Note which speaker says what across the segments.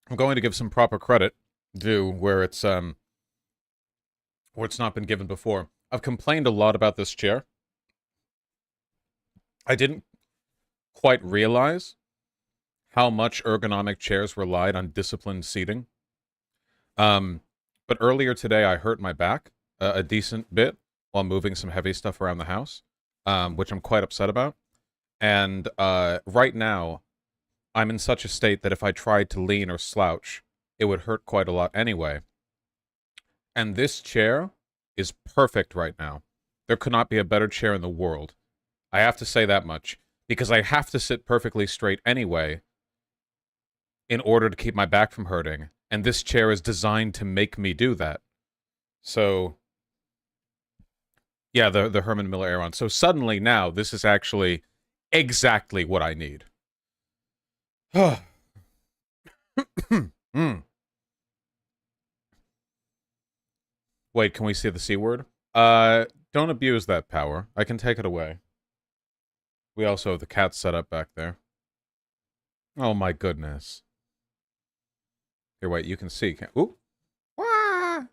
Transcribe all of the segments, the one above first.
Speaker 1: I'm going to give some proper credit due where it's not been given before. I've complained a lot about this chair. I didn't quite realize how much ergonomic chairs relied on disciplined seating. Um, but earlier today, I hurt my back a decent bit while moving some heavy stuff around the house, which I'm quite upset about. And right now, I'm in such a state that if I tried to lean or slouch, it would hurt quite a lot anyway. And this chair is perfect right now. There could not be a better chair in the world. I have to say that much because I have to sit perfectly straight anyway in order to keep my back from hurting. And this chair is designed to make me do that. So, yeah, the Herman Miller Aeron. So suddenly now, this is actually exactly what I need. mm. Wait, can we see the C word? Don't abuse that power. I can take it away. We also have the cat set up back there. Oh my goodness. Here, wait, you can see. Ooh. Wah!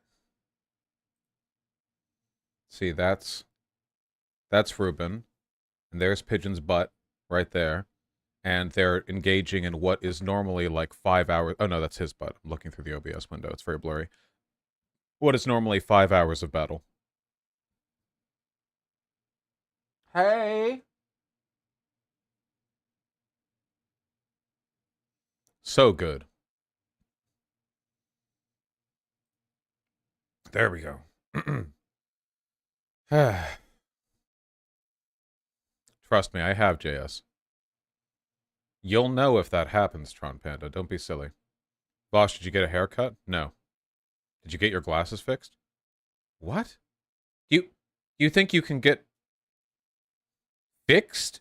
Speaker 1: See, that's Ruben. And there's Pigeon's butt right there. And they're engaging in what is normally like 5 hours. Oh no, that's his butt. I'm looking through the OBS window. It's very blurry. What is normally 5 hours of battle. Hey! So good. There we go. Trust me, I have JS. You'll know if that happens, Tron Panda. Don't be silly. Boss, did you get a haircut? No. Did you get your glasses fixed? What? You think you can get fixed?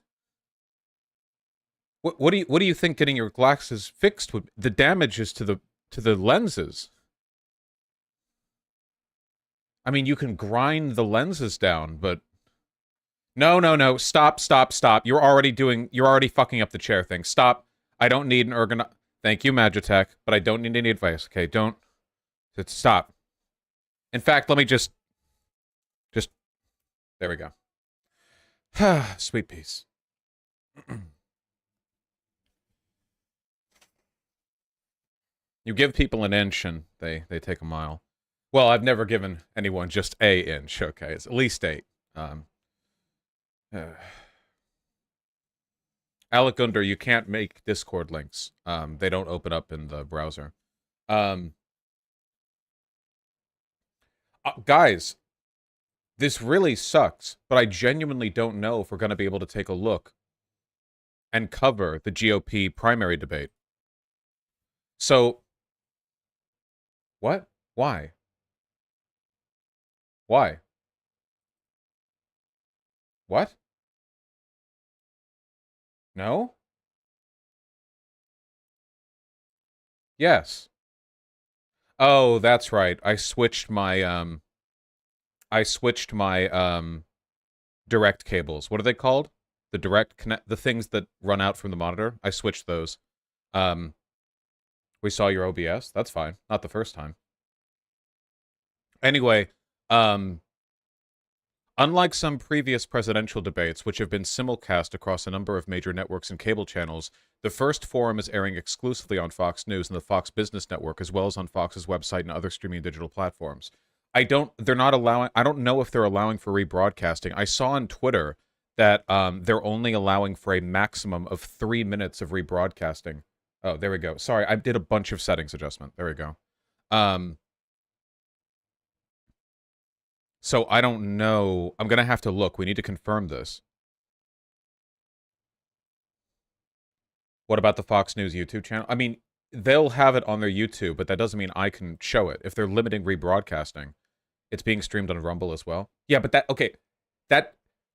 Speaker 1: What do you think getting your glasses fixed would? The damage is to the lenses. I mean, you can grind the lenses down, but no. Stop. You're already fucking up the chair thing. Stop. I don't need an ergon. Thank you, Magitech, but I don't need any advice. Okay, don't. Stop. In fact, let me just. There we go. Sweet peace. You give people an inch and they take a mile. Well, I've never given anyone just a inch. Okay, it's at least 8. Alec Gunder, you can't make Discord links. They don't open up in the browser. Guys, this really sucks, but I genuinely don't know if we're going to be able to take a look and cover the GOP primary debate. So, what? Why? Why? What? No? Yes. Oh, that's right. I switched my direct cables. What are they called? The direct connect, the things that run out from the monitor. I switched those. Um we saw your OBS. That's fine. Not the first time. Anyway, unlike some previous presidential debates, which have been simulcast across a number of major networks and cable channels, the first forum is airing exclusively on Fox News and the Fox Business Network, as well as on Fox's website and other streaming digital platforms. They're not allowing, I don't know if they're allowing for rebroadcasting. I saw on Twitter that they're only allowing for a maximum of 3 minutes of rebroadcasting. Oh, there we go. Sorry, I did a bunch of settings adjustment. There we go. So I don't know. I'm going to have to look. We need to confirm this. What about the Fox News YouTube channel? I mean, they'll have it on their YouTube, but that doesn't mean I can show it. If they're limiting rebroadcasting, it's being streamed on Rumble as well. Yeah, but that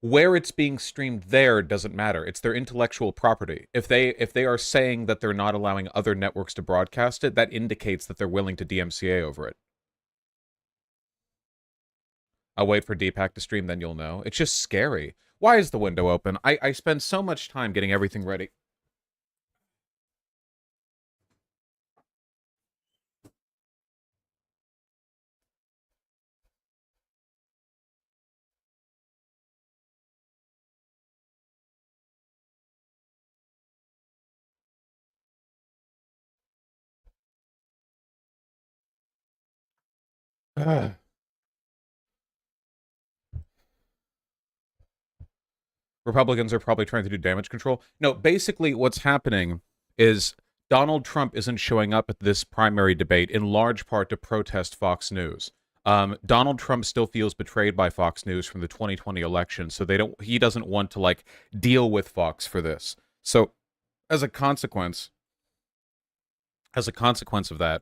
Speaker 1: where it's being streamed there doesn't matter. It's their intellectual property. If they are saying that they're not allowing other networks to broadcast it, that indicates that they're willing to DMCA over it. I'll wait for Deepak to stream, then you'll know. It's just scary. Why is the window open? I spend so much time getting everything ready. Republicans are probably trying to do damage control. No, basically what's happening is Donald Trump isn't showing up at this primary debate in large part to protest Fox News. Donald Trump still feels betrayed by Fox News from the 2020 election, so he doesn't want to like deal with Fox for this. So as a consequence, of that,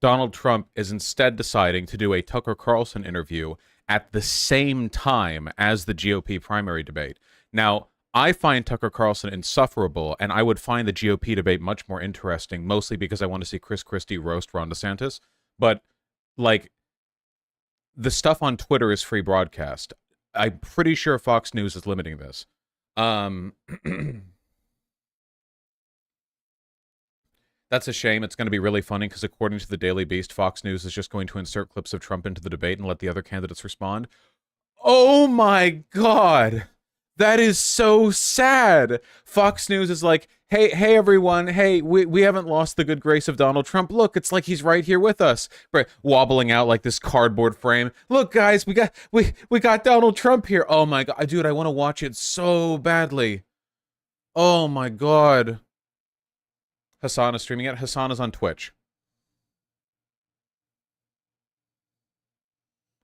Speaker 1: Donald Trump is instead deciding to do a Tucker Carlson interview at the same time as the GOP primary debate. Now, I find Tucker Carlson insufferable, and I would find the GOP debate much more interesting, mostly because I want to see Chris Christie roast Ron DeSantis. But, like, the stuff on Twitter is free broadcast. I'm pretty sure Fox News is limiting this. That's a shame. It's going to be really funny because according to the Daily Beast, Fox News is just going to insert clips of Trump into the debate and let the other candidates respond. Oh my God. That is so sad. Fox News is like, hey everyone, hey, we haven't lost the good grace of Donald Trump. Look, it's like he's right here with us. Right, wobbling out like this cardboard frame. Look, guys, we got Donald Trump here. Oh my God, dude, I want to watch it so badly. Oh my God. Hassan is streaming it. Hassan is on Twitch.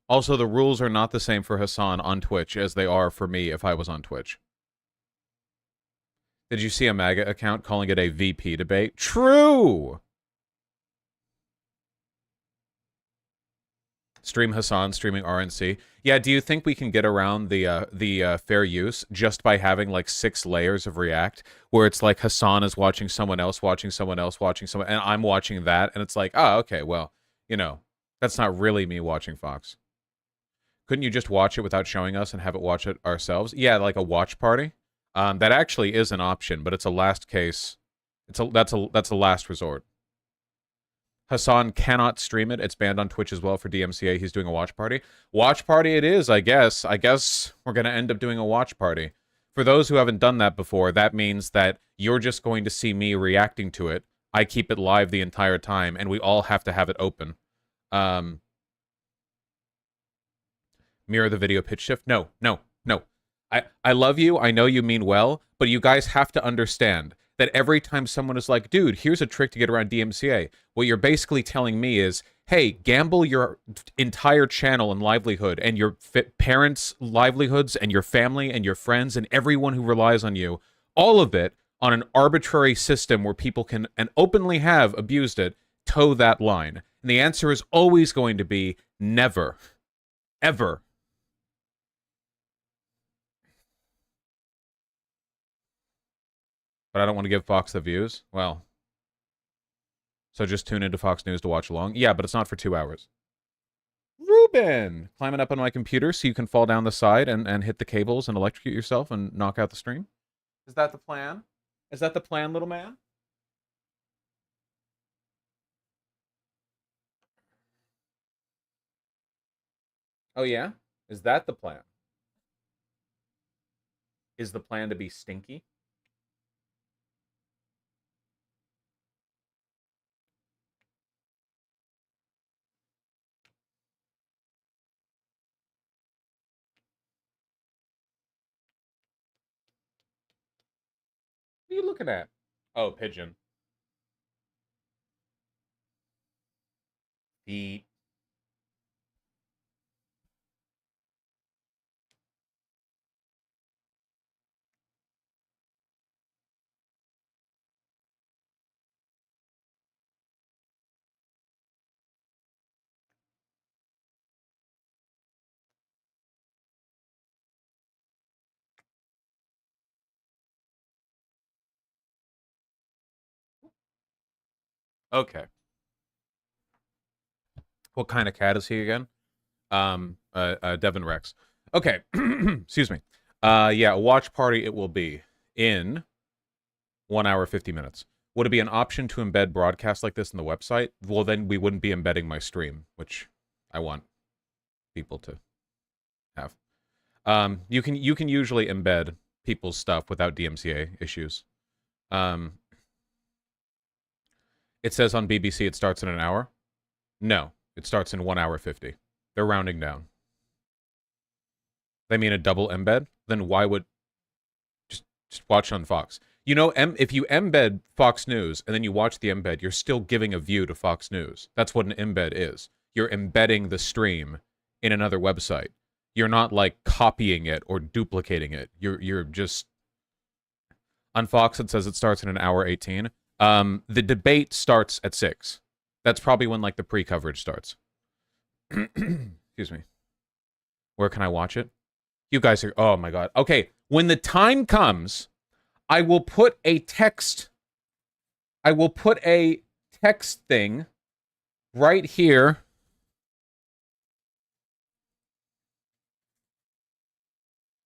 Speaker 1: Also, the rules are not the same for Hassan on Twitch as they are for me if I was on Twitch. Did you see a MAGA account calling it a VP debate? True! Stream Hassan, streaming RNC. Yeah, do you think we can get around the fair use just by having like 6 layers of React, where it's like Hassan is watching someone else, watching someone else, watching someone, and I'm watching that, and it's like, oh, okay, well, you know, that's not really me watching Fox. Couldn't you just watch it without showing us and have it watch it ourselves? Yeah, like a watch party. That actually is an option, but it's a last case. That's a last resort. Hassan cannot stream it. It's banned on Twitch as well for DMCA. He's doing a watch party. Watch party it is, I guess. I guess we're going to end up doing a watch party. For those who haven't done that before, that means that you're just going to see me reacting to it. I keep it live the entire time, and we all have to have it open. Mirror the video pitch shift? No. I love you. I know you mean well, but you guys have to understand that every time someone is like, dude, here's a trick to get around DMCA, what you're basically telling me is, hey, gamble your entire channel and livelihood and your parents' livelihoods and your family and your friends and everyone who relies on you, all of it on an arbitrary system where people can, and openly have abused it, toe that line. And the answer is always going to be never. Ever. But I don't want to give Fox the views. Well, so just tune into Fox News to watch along. Yeah, but it's not for 2 hours. Ruben! Climbing up on my computer so you can fall down the side and hit the cables and electrocute yourself and knock out the stream? Is that the plan? Is that the plan, little man? Oh, yeah? Is that the plan? Is the plan to be stinky? What are you looking at? Oh, pigeon. The... Okay. What kind of cat is he again? Devin Rex. Okay. Excuse me. Yeah, a watch party it will be in 1 hour, 50 minutes. Would it be an option to embed broadcasts like this in the website? Well, then we wouldn't be embedding my stream, which I want people to have. You can usually embed people's stuff without DMCA issues. It says on BBC it starts in an hour. No. It starts in 1 hour 50. They're rounding down. They mean a double embed? Then why would... Just watch on Fox. You know, if you embed Fox News and then you watch the embed, you're still giving a view to Fox News. That's what an embed is. You're embedding the stream in another website. You're not, like, copying it or duplicating it. You're just... On Fox, it says it starts in 1 hour 18. The debate starts at 6. That's probably when, like, the pre-coverage starts. Excuse me. Where can I watch it? You guys are... Oh, my God. Okay, when the time comes, I will put a text... I will put a text thing right here.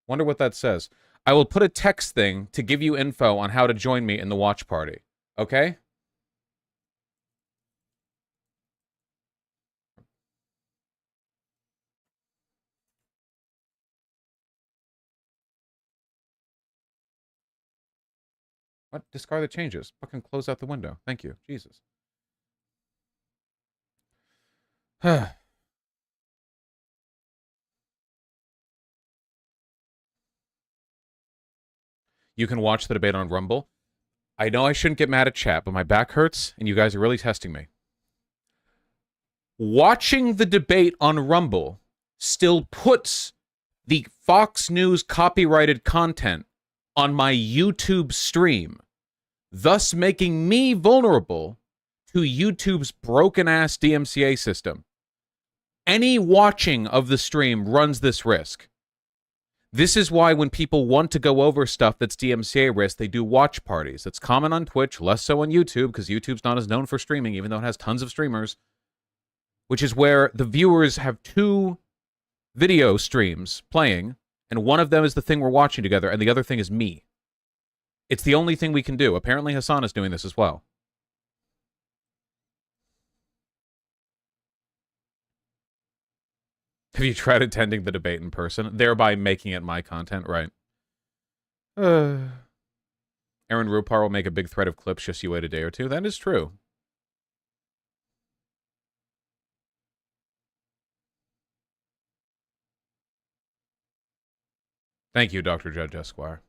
Speaker 1: Wonder what that says. I will put a text thing to give you info on how to join me in the watch party. Okay? What? Discard the changes. Fucking close out the window. Thank you. Jesus. You can watch the debate on Rumble. I know I shouldn't get mad at chat, but my back hurts, and you guys are really testing me. Watching the debate on Rumble still puts the Fox News copyrighted content on my YouTube stream, thus making me vulnerable to YouTube's broken-ass DMCA system. Any watching of the stream runs this risk. This is why when people want to go over stuff that's DMCA risk, they do watch parties. It's common on Twitch, less so on YouTube, because YouTube's not as known for streaming, even though it has tons of streamers, which is where the viewers have 2 video streams playing, and one of them is the thing we're watching together, and the other thing is me. It's the only thing we can do. Apparently Hassan is doing this as well. Have you tried attending the debate in person, thereby making it my content? Right. Aaron Rupar will make a big thread of clips, just you wait a day or two. That is true. Thank you, Dr. Judge Esquire.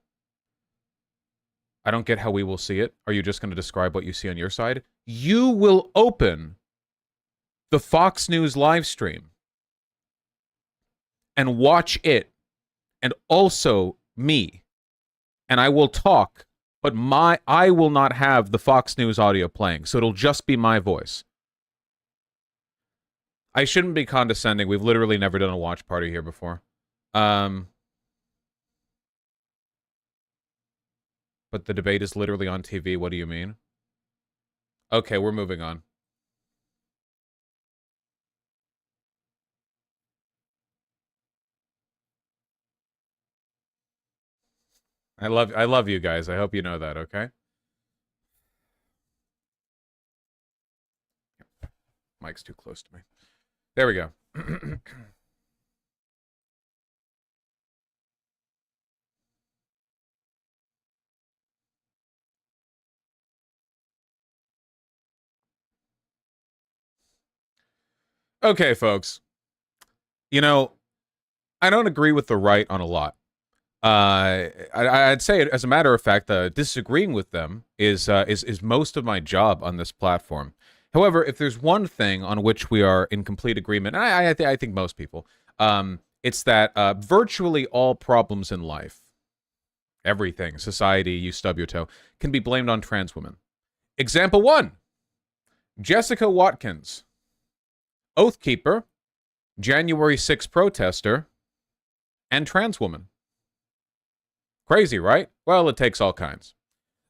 Speaker 1: I don't get how we will see it. Are you just going to describe what you see on your side? You will open the Fox News live stream and watch it, and also me. And I will talk, but I will not have the Fox News audio playing, so it'll just be my voice. I shouldn't be condescending. We've literally never done a watch party here before. But the debate is literally on TV. What do you mean? Okay, we're moving on. I love you guys. I hope you know that, okay? Mic's too close to me. There we go. Okay, folks. You know, I don't agree with the right on a lot. I'd say, as a matter of fact, disagreeing with them is most of my job on this platform. However, if there's one thing on which we are in complete agreement, and I think most people, it's that virtually all problems in life, everything, society, you stub your toe, can be blamed on trans women. Example 1, Jessica Watkins, Oathkeeper, January 6 protester, and trans woman. Crazy, right? Well, it takes all kinds.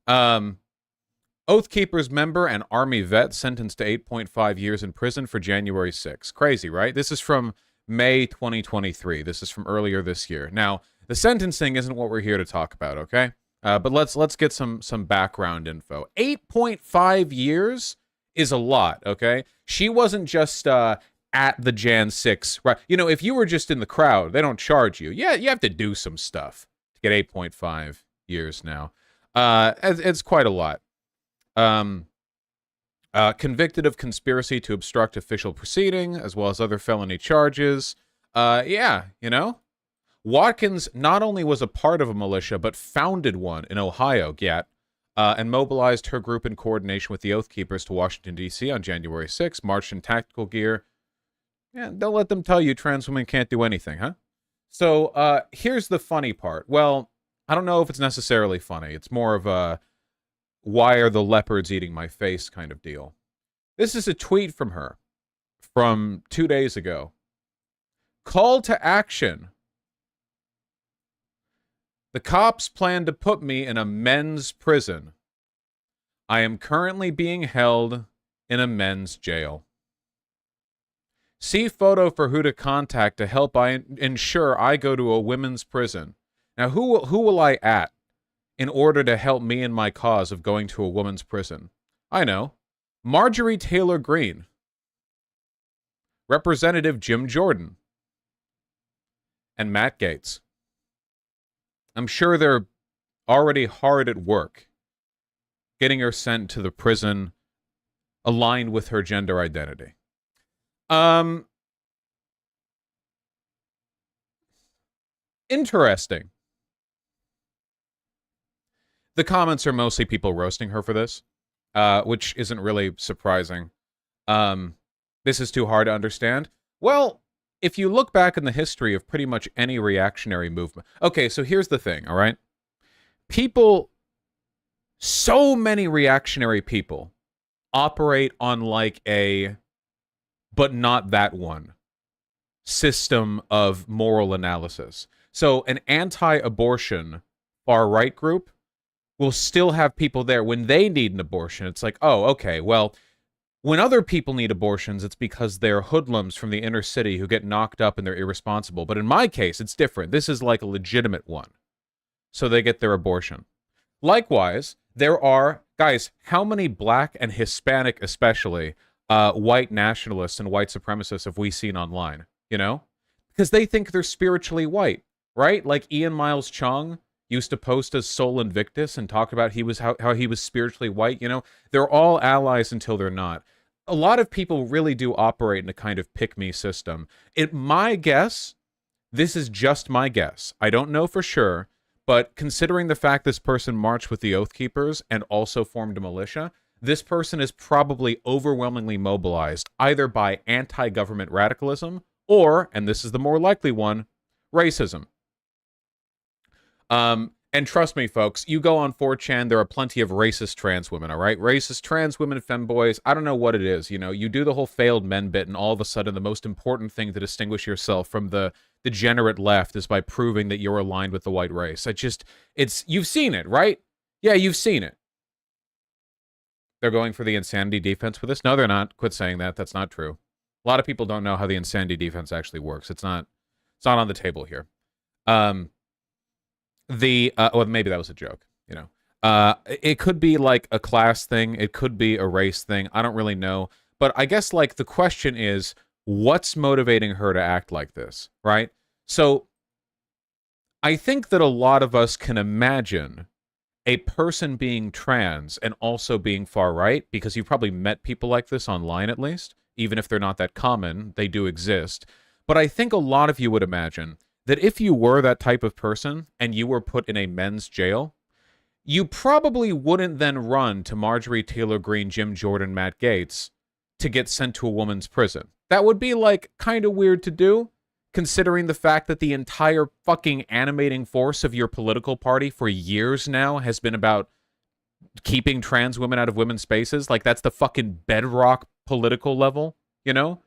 Speaker 1: Oathkeeper's member and Army vet sentenced to 8.5 years in prison for January 6. Crazy, right? This is from May 2023. This is from earlier this year. Now, the sentencing isn't what we're here to talk about, okay? But let's get some background info. 8.5 years is a lot, okay? She wasn't just at the Jan 6, right? You know, if you were just in the crowd, they don't charge you. Yeah, you have to do some stuff to get 8.5 years now. It's quite a lot. Convicted of conspiracy to obstruct official proceeding, as well as other felony charges. Yeah, you know? Watkins not only was a part of a militia, but founded one in Ohio, and mobilized her group in coordination with the Oath Keepers to Washington, D.C. on January 6th, marched in tactical gear. Yeah, don't let them tell you trans women can't do anything, huh? So here's the funny part. Well, I don't know if it's necessarily funny. It's more of a why are the leopards eating my face kind of deal. This is a tweet from her from 2 days ago. Call to action. The cops plan to put me in a men's prison. I am currently being held in a men's jail. See photo for who to contact to help ensure I go to a women's prison. Now, who will I at in order to help me in my cause of going to a woman's prison? I know. Marjorie Taylor Greene. Representative Jim Jordan. And Matt Gaetz. I'm sure they're already hard at work getting her sent to the prison aligned with her gender identity. Interesting. The comments are mostly people roasting her for this, which isn't really surprising. This is too hard to understand. Well, if you look back in the history of pretty much any reactionary movement. Okay, so here's the thing, all right? So many reactionary people operate on like a, but not that one, system of moral analysis. So an anti-abortion far-right group will still have people there when they need an abortion. It's like, oh, okay, well, when other people need abortions, it's because they're hoodlums from the inner city who get knocked up and they're irresponsible. But in my case, it's different. This is like a legitimate one. So they get their abortion. Likewise, there are, guys, how many black and Hispanic, especially, white nationalists and white supremacists have we seen online? You know? Because they think they're spiritually white, right? Like Ian Miles Chung used to post as Sol Invictus and talk about how he was spiritually white, you know? They're all allies until they're not. A lot of people really do operate in a kind of pick-me system. My guess, this is just my guess, I don't know for sure, but considering the fact this person marched with the Oath Keepers and also formed a militia, this person is probably overwhelmingly mobilized either by anti-government radicalism or, and this is the more likely one, racism. And trust me, folks, you go on 4chan, there are plenty of racist trans women, all right? Racist trans women, femboys, I don't know what it is, you know? You do the whole failed men bit, and all of a sudden the most important thing to distinguish yourself from the degenerate left is by proving that you're aligned with the white race. You've seen it, right? Yeah, you've seen it. They're going for the insanity defense with this? No, they're not. Quit saying that. That's not true. A lot of people don't know how the insanity defense actually works. It's not on the table here. Well, maybe that was a joke, you know. It could be like a class thing. It could be a race thing. I don't really know. But I guess like the question is, what's motivating her to act like this, right? So I think that a lot of us can imagine a person being trans and also being far right, because you've probably met people like this online at least, even if they're not that common, they do exist. But I think a lot of you would imagine that if you were that type of person and you were put in a men's jail, you probably wouldn't then run to Marjorie Taylor Greene, Jim Jordan, Matt Gaetz to get sent to a woman's prison. That would be like kind of weird to do, considering the fact that the entire fucking animating force of your political party for years now has been about keeping trans women out of women's spaces. Like, that's the fucking bedrock political level, you know?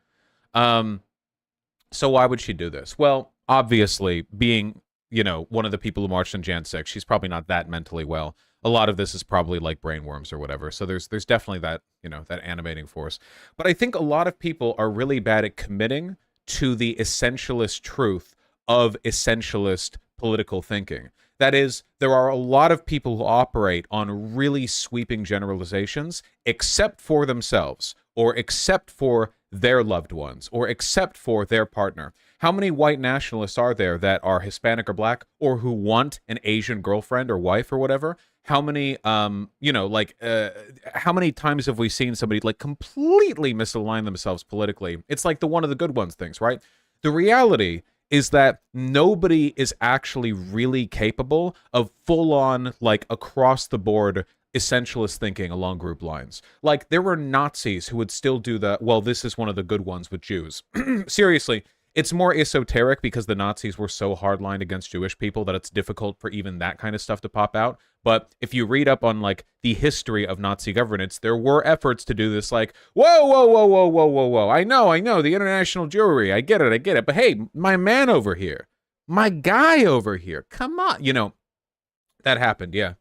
Speaker 1: So why would she do this? Well, obviously, being, you know, one of the people who marched on Jan 6, she's probably not that mentally well. A lot of this is probably like brainworms or whatever. So there's definitely that, you know, that animating force. But I think a lot of people are really bad at committing to the essentialist truth of essentialist political thinking. That is, there are a lot of people who operate on really sweeping generalizations, except for themselves, or except for their loved ones, or except for their partner. How many white nationalists are there that are Hispanic or black, or who want an Asian girlfriend or wife or whatever? how many how many times have we seen somebody like completely misalign themselves politically? It's like the one of the good ones things, right? The reality is that nobody is actually really capable of full on, like, across the board essentialist thinking along group lines. Like, there were Nazis who would still do the, well, this is one of the good ones with Jews. Seriously, it's more esoteric because the Nazis were so hardlined against Jewish people that it's difficult for even that kind of stuff to pop out. But if you read up on, like, the history of Nazi governance, there were efforts to do this, like, whoa, whoa, whoa, whoa, whoa, whoa, whoa. I know, the international Jewry. I get it. But hey, my man over here, my guy over here, come on. That happened, yeah.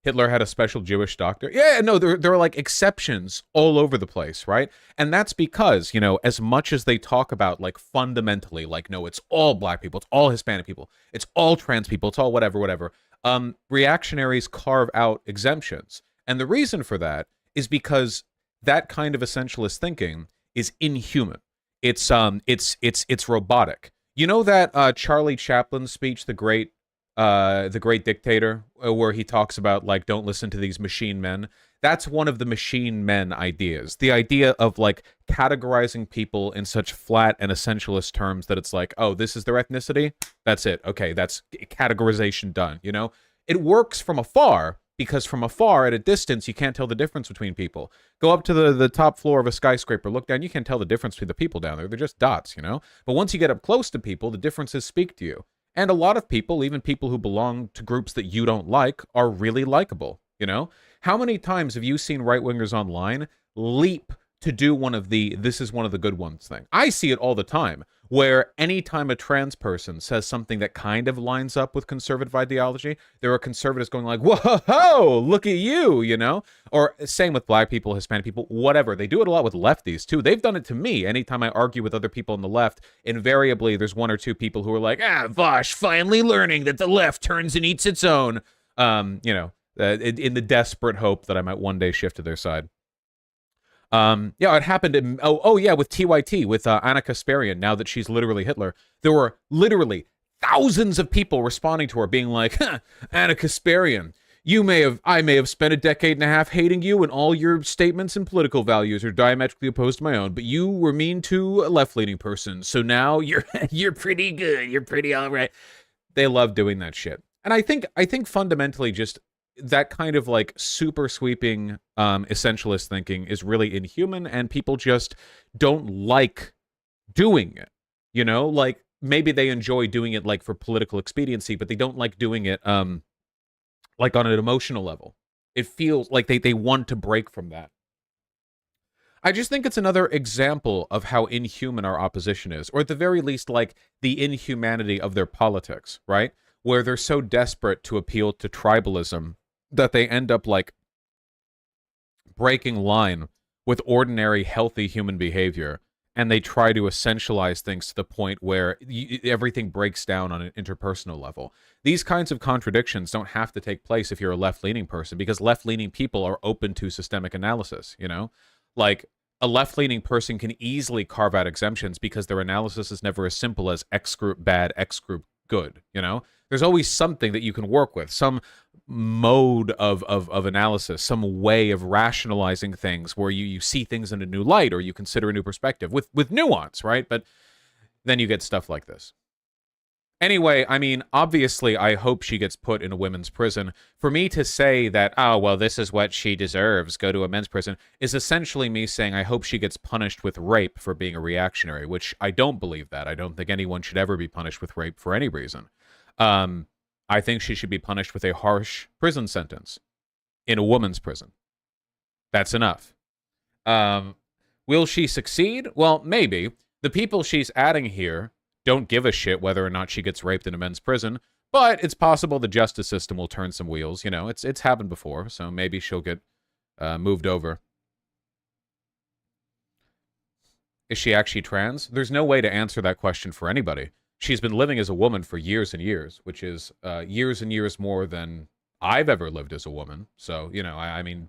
Speaker 1: Hitler had a special Jewish doctor. Yeah, no, there are like exceptions all over the place, right? And that's because, as much as they talk about, like, fundamentally, like, no, it's all black people, it's all Hispanic people, it's all trans people, it's all whatever. Reactionaries carve out exemptions. And the reason for that is because that kind of essentialist thinking is inhuman. It's robotic. You know that Charlie Chaplin speech, the great dictator, where he talks about, like, don't listen to these machine men. That's one of the machine men ideas. The idea of, like, categorizing people in such flat and essentialist terms that it's like, oh, this is their ethnicity, that's it, okay, that's categorization done. It works from afar, because from afar at a distance you can't tell the difference between people. Go up to the top floor of a skyscraper, look down, you can't tell the difference between the people down there. They're just dots. But once you get up close to people, the differences speak to you. And a lot of people, even people who belong to groups that you don't like, are really likable, How many times have you seen right-wingers online leap to do one of the "this is one of the good ones" thing? I see it all the time, where anytime a trans person says something that kind of lines up with conservative ideology, there are conservatives going like, whoa, look at you, Or same with black people, Hispanic people, whatever. They do it a lot with lefties, too. They've done it to me. Anytime I argue with other people on the left, invariably there's one or two people who are like, Vosh, finally learning that the left turns and eats its own, in the desperate hope that I might one day shift to their side. Yeah, it happened with TYT, with Anna Kasparian, now that she's literally Hitler. There were literally thousands of people responding to her being like, Anna Kasparian, I may have spent a decade and a half hating you, and all your statements and political values are diametrically opposed to my own, but you were mean to a left-leaning person, so now you're pretty good, you're pretty all right. They love doing that shit. And I think fundamentally just that kind of, like, super sweeping essentialist thinking is really inhuman, and people just don't like doing it. Like, maybe they enjoy doing it, like, for political expediency, but they don't like doing it like on an emotional level. It feels like they want to break from that. I just think it's another example of how inhuman our opposition is, or at the very least, like, the inhumanity of their politics, right? Where they're so desperate to appeal to tribalism that they end up, like, breaking line with ordinary, healthy human behavior, and they try to essentialize things to the point where everything breaks down on an interpersonal level. These kinds of contradictions don't have to take place if you're a left-leaning person, because left-leaning people are open to systemic analysis, Like, a left-leaning person can easily carve out exemptions because their analysis is never as simple as X group bad, X group good, There's always something that you can work with, some mode of analysis, some way of rationalizing things where you see things in a new light, or you consider a new perspective with nuance, right? But then you get stuff like this. Anyway, I mean, obviously, I hope she gets put in a women's prison. For me to say that, oh, well, this is what she deserves, go to a men's prison, is essentially me saying I hope she gets punished with rape for being a reactionary, which I don't believe that. I don't think anyone should ever be punished with rape for any reason. I think she should be punished with a harsh prison sentence in a woman's prison. That's enough. Will she succeed? Well, maybe. The people she's adding here don't give a shit whether or not she gets raped in a men's prison, but it's possible the justice system will turn some wheels. It's happened before, so maybe she'll get moved over. Is she actually trans? There's no way to answer that question for anybody. She's been living as a woman for years and years, which is years and years more than I've ever lived as a woman. So, I mean,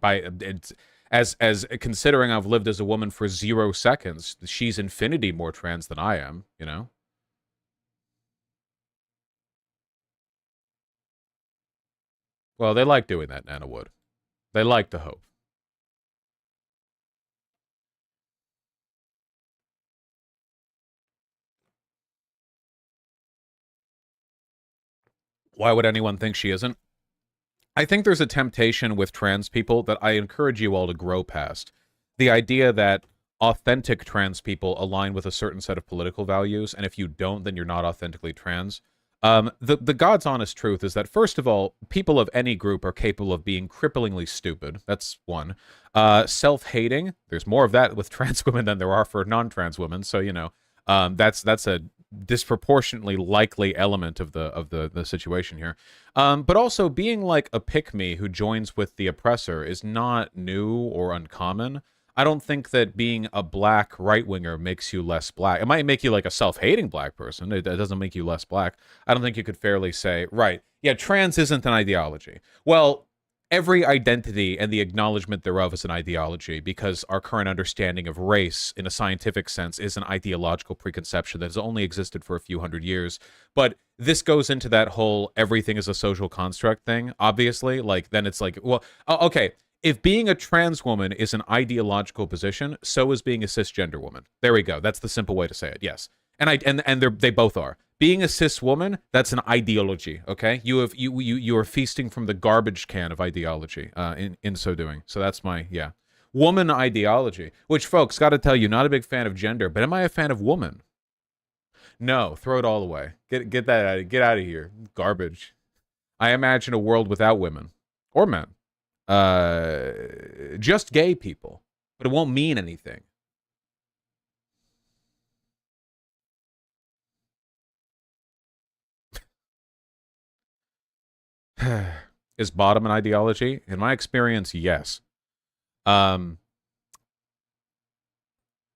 Speaker 1: as considering I've lived as a woman for 0 seconds, she's infinity more trans than I am, Well, they like doing that, Nana Wood. They like to hope. Why would anyone think she isn't? I think there's a temptation with trans people that I encourage you all to grow past. The idea that authentic trans people align with a certain set of political values, and if you don't, then you're not authentically trans. The God's honest truth is that, first of all, people of any group are capable of being cripplingly stupid. That's one. Self-hating. There's more of that with trans women than there are for non-trans women. So that's a disproportionately likely element of the situation here. But also being like a pick-me who joins with the oppressor is not new or uncommon. I don't think that being a black right-winger makes you less black. It might make you like a self-hating black person. It doesn't make you less black. I don't think you could fairly say, right, yeah, trans isn't an ideology. Well, every identity and the acknowledgement thereof is an ideology because our current understanding of race in a scientific sense is an ideological preconception that has only existed for a few hundred years. But this goes into that whole everything is a social construct thing, obviously. Like, then it's like, well, okay, if being a trans woman is an ideological position, so is being a cisgender woman. There we go. That's the simple way to say it. Yes. And they both are. Being a cis woman, that's an ideology, okay? You are feasting from the garbage can of ideology in so doing. So that's my woman ideology, which, folks, got to tell you, not a big fan of gender, but am I a fan of woman? No, throw it all away. Get that out of here. Garbage. I imagine a world without women or men. Just gay people, but it won't mean anything. Is bottom an ideology? In my experience, yes. I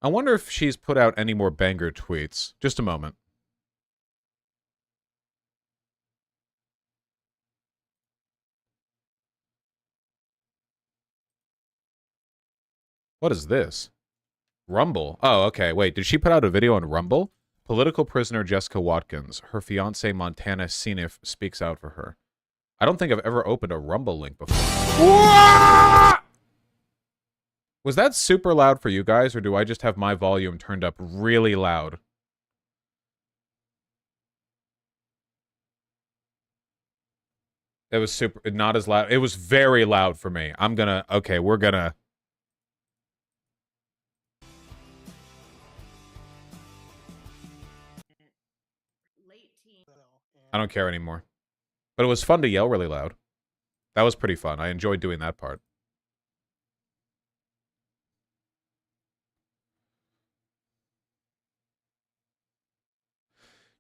Speaker 1: wonder if she's put out any more banger tweets. Just a moment. What is this? Rumble. Oh, okay. Wait, did she put out a video on Rumble? Political prisoner Jessica Watkins. Her fiance Montana Senif speaks out for her. I don't think I've ever opened a Rumble link before. Was that super loud for you guys, or do I just have my volume turned up really loud? It was super, not as loud. It was very loud for me. Okay, we're gonna. I don't care anymore. But it was fun to yell really loud. That was pretty fun. I enjoyed doing that part.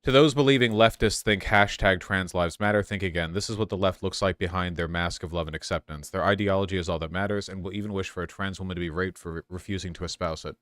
Speaker 1: To those believing leftists think hashtag trans lives matter, think again. This is what the left looks like behind their mask of love and acceptance. Their ideology is all that matters, and will even wish for a trans woman to be raped for refusing to espouse it.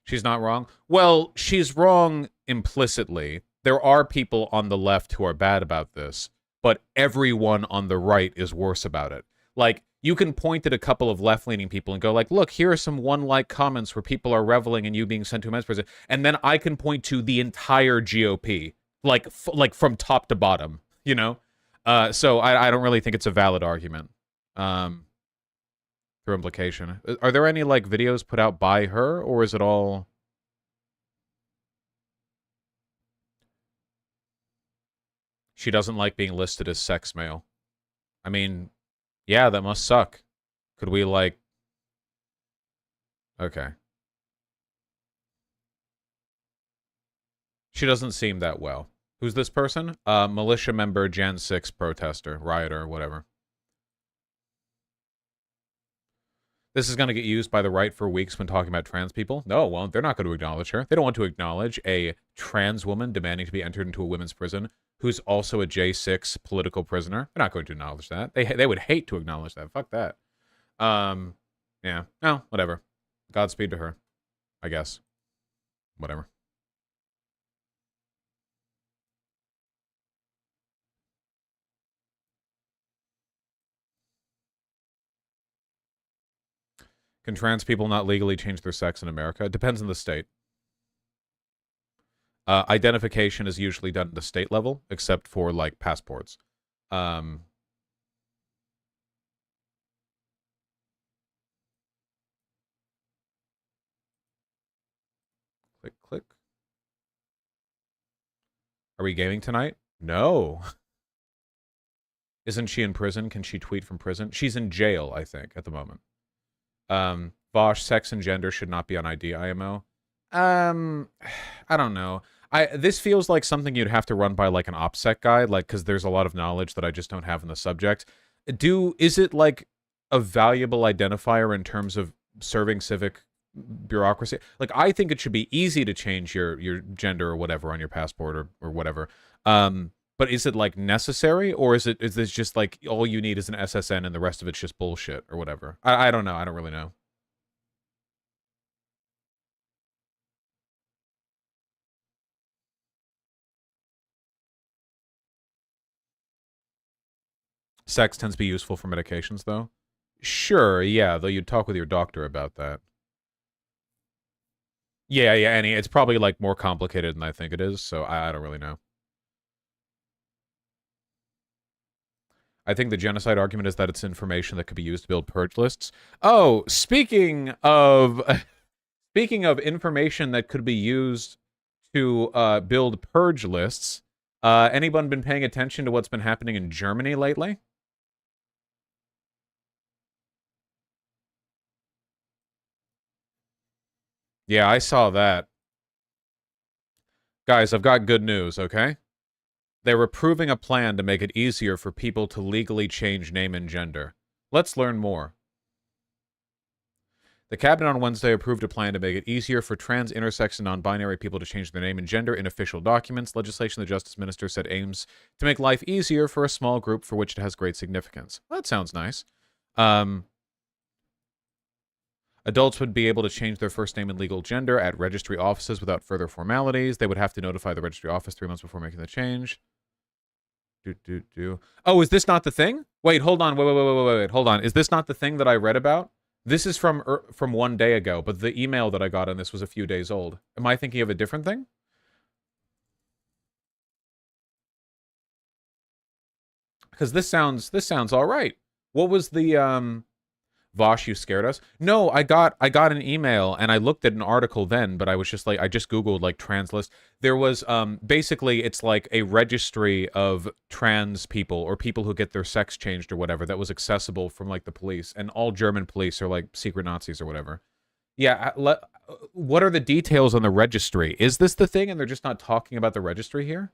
Speaker 1: She's not wrong? Well, she's wrong implicitly. There are people on the left who are bad about this, but everyone on the right is worse about it. Like, you can point at a couple of left-leaning people and go like, look, here are some one-like comments where people are reveling in you being sent to a men's prison. And then I can point to the entire GOP, like from top to bottom, you know? So I don't really think it's a valid argument. Through implication. Are there any, like, videos put out by her, or is it all... She doesn't like being listed as sex male. I mean, yeah, that must suck. Could we, like... Okay. She doesn't seem that well. Who's this person? Militia member, Jan 6 protester, rioter, whatever. This is going to get used by the right for weeks when talking about trans people? No, it won't. They're not going to acknowledge her. They don't want to acknowledge a trans woman demanding to be entered into a women's prison who's also a J6 political prisoner. They're not going to acknowledge that. They would hate to acknowledge that. Fuck that. Yeah. No, whatever. Godspeed to her, I guess. Whatever. Can trans people not legally change their sex in America? It depends on the state. Identification is usually done at the state level, except for, like, passports. Um, click, click. Are we gaming tonight? No. Isn't she in prison? Can she tweet from prison? She's in jail, I think, at the moment. Bosch, sex and gender should not be on ID, IMO. I don't know. This feels like something you'd have to run by, like, an OPSEC guy, like, because there's a lot of knowledge that I just don't have in the subject. Is it, like, a valuable identifier in terms of serving civic bureaucracy? Like, I think it should be easy to change your gender or whatever on your passport or whatever. But is it, like, necessary, or is this just, like, all you need is an SSN and the rest of it's just bullshit or whatever? I don't know. I don't really know. Sex tends to be useful for medications, though. Sure, yeah, though you'd talk with your doctor about that. Yeah, Annie, it's probably, like, more complicated than I think it is, so I don't really know. I think the genocide argument is that it's information that could be used to build purge lists. Oh, speaking of information that could be used to build purge lists, anyone been paying attention to what's been happening in Germany lately? Yeah, I saw that. Guys, I've got good news, okay? They're approving a plan to make it easier for people to legally change name and gender. Let's learn more. The cabinet on Wednesday approved a plan to make it easier for trans, intersex, and non-binary people to change their name and gender in official documents. Legislation the Justice Minister said aims to make life easier for a small group for which it has great significance. Well, that sounds nice. Adults would be able to change their first name and legal gender at registry offices without further formalities. They would have to notify the registry office 3 months before making the change. Oh, is this not the thing? Wait, hold on. Wait. Hold on. Is this not the thing that I read about? This is from 1 day ago, but the email that I got on this was a few days old. Am I thinking of a different thing? Because this sounds all right. What was the Vosh, you scared us? No, I got an email and I looked at an article then, but I was just like, I just Googled, like, trans list. There was, basically, it's like a registry of trans people or people who get their sex changed or whatever that was accessible from, like, the police. And all German police are, like, secret Nazis or whatever. Yeah, what are the details on the registry? Is this the thing and they're just not talking about the registry here?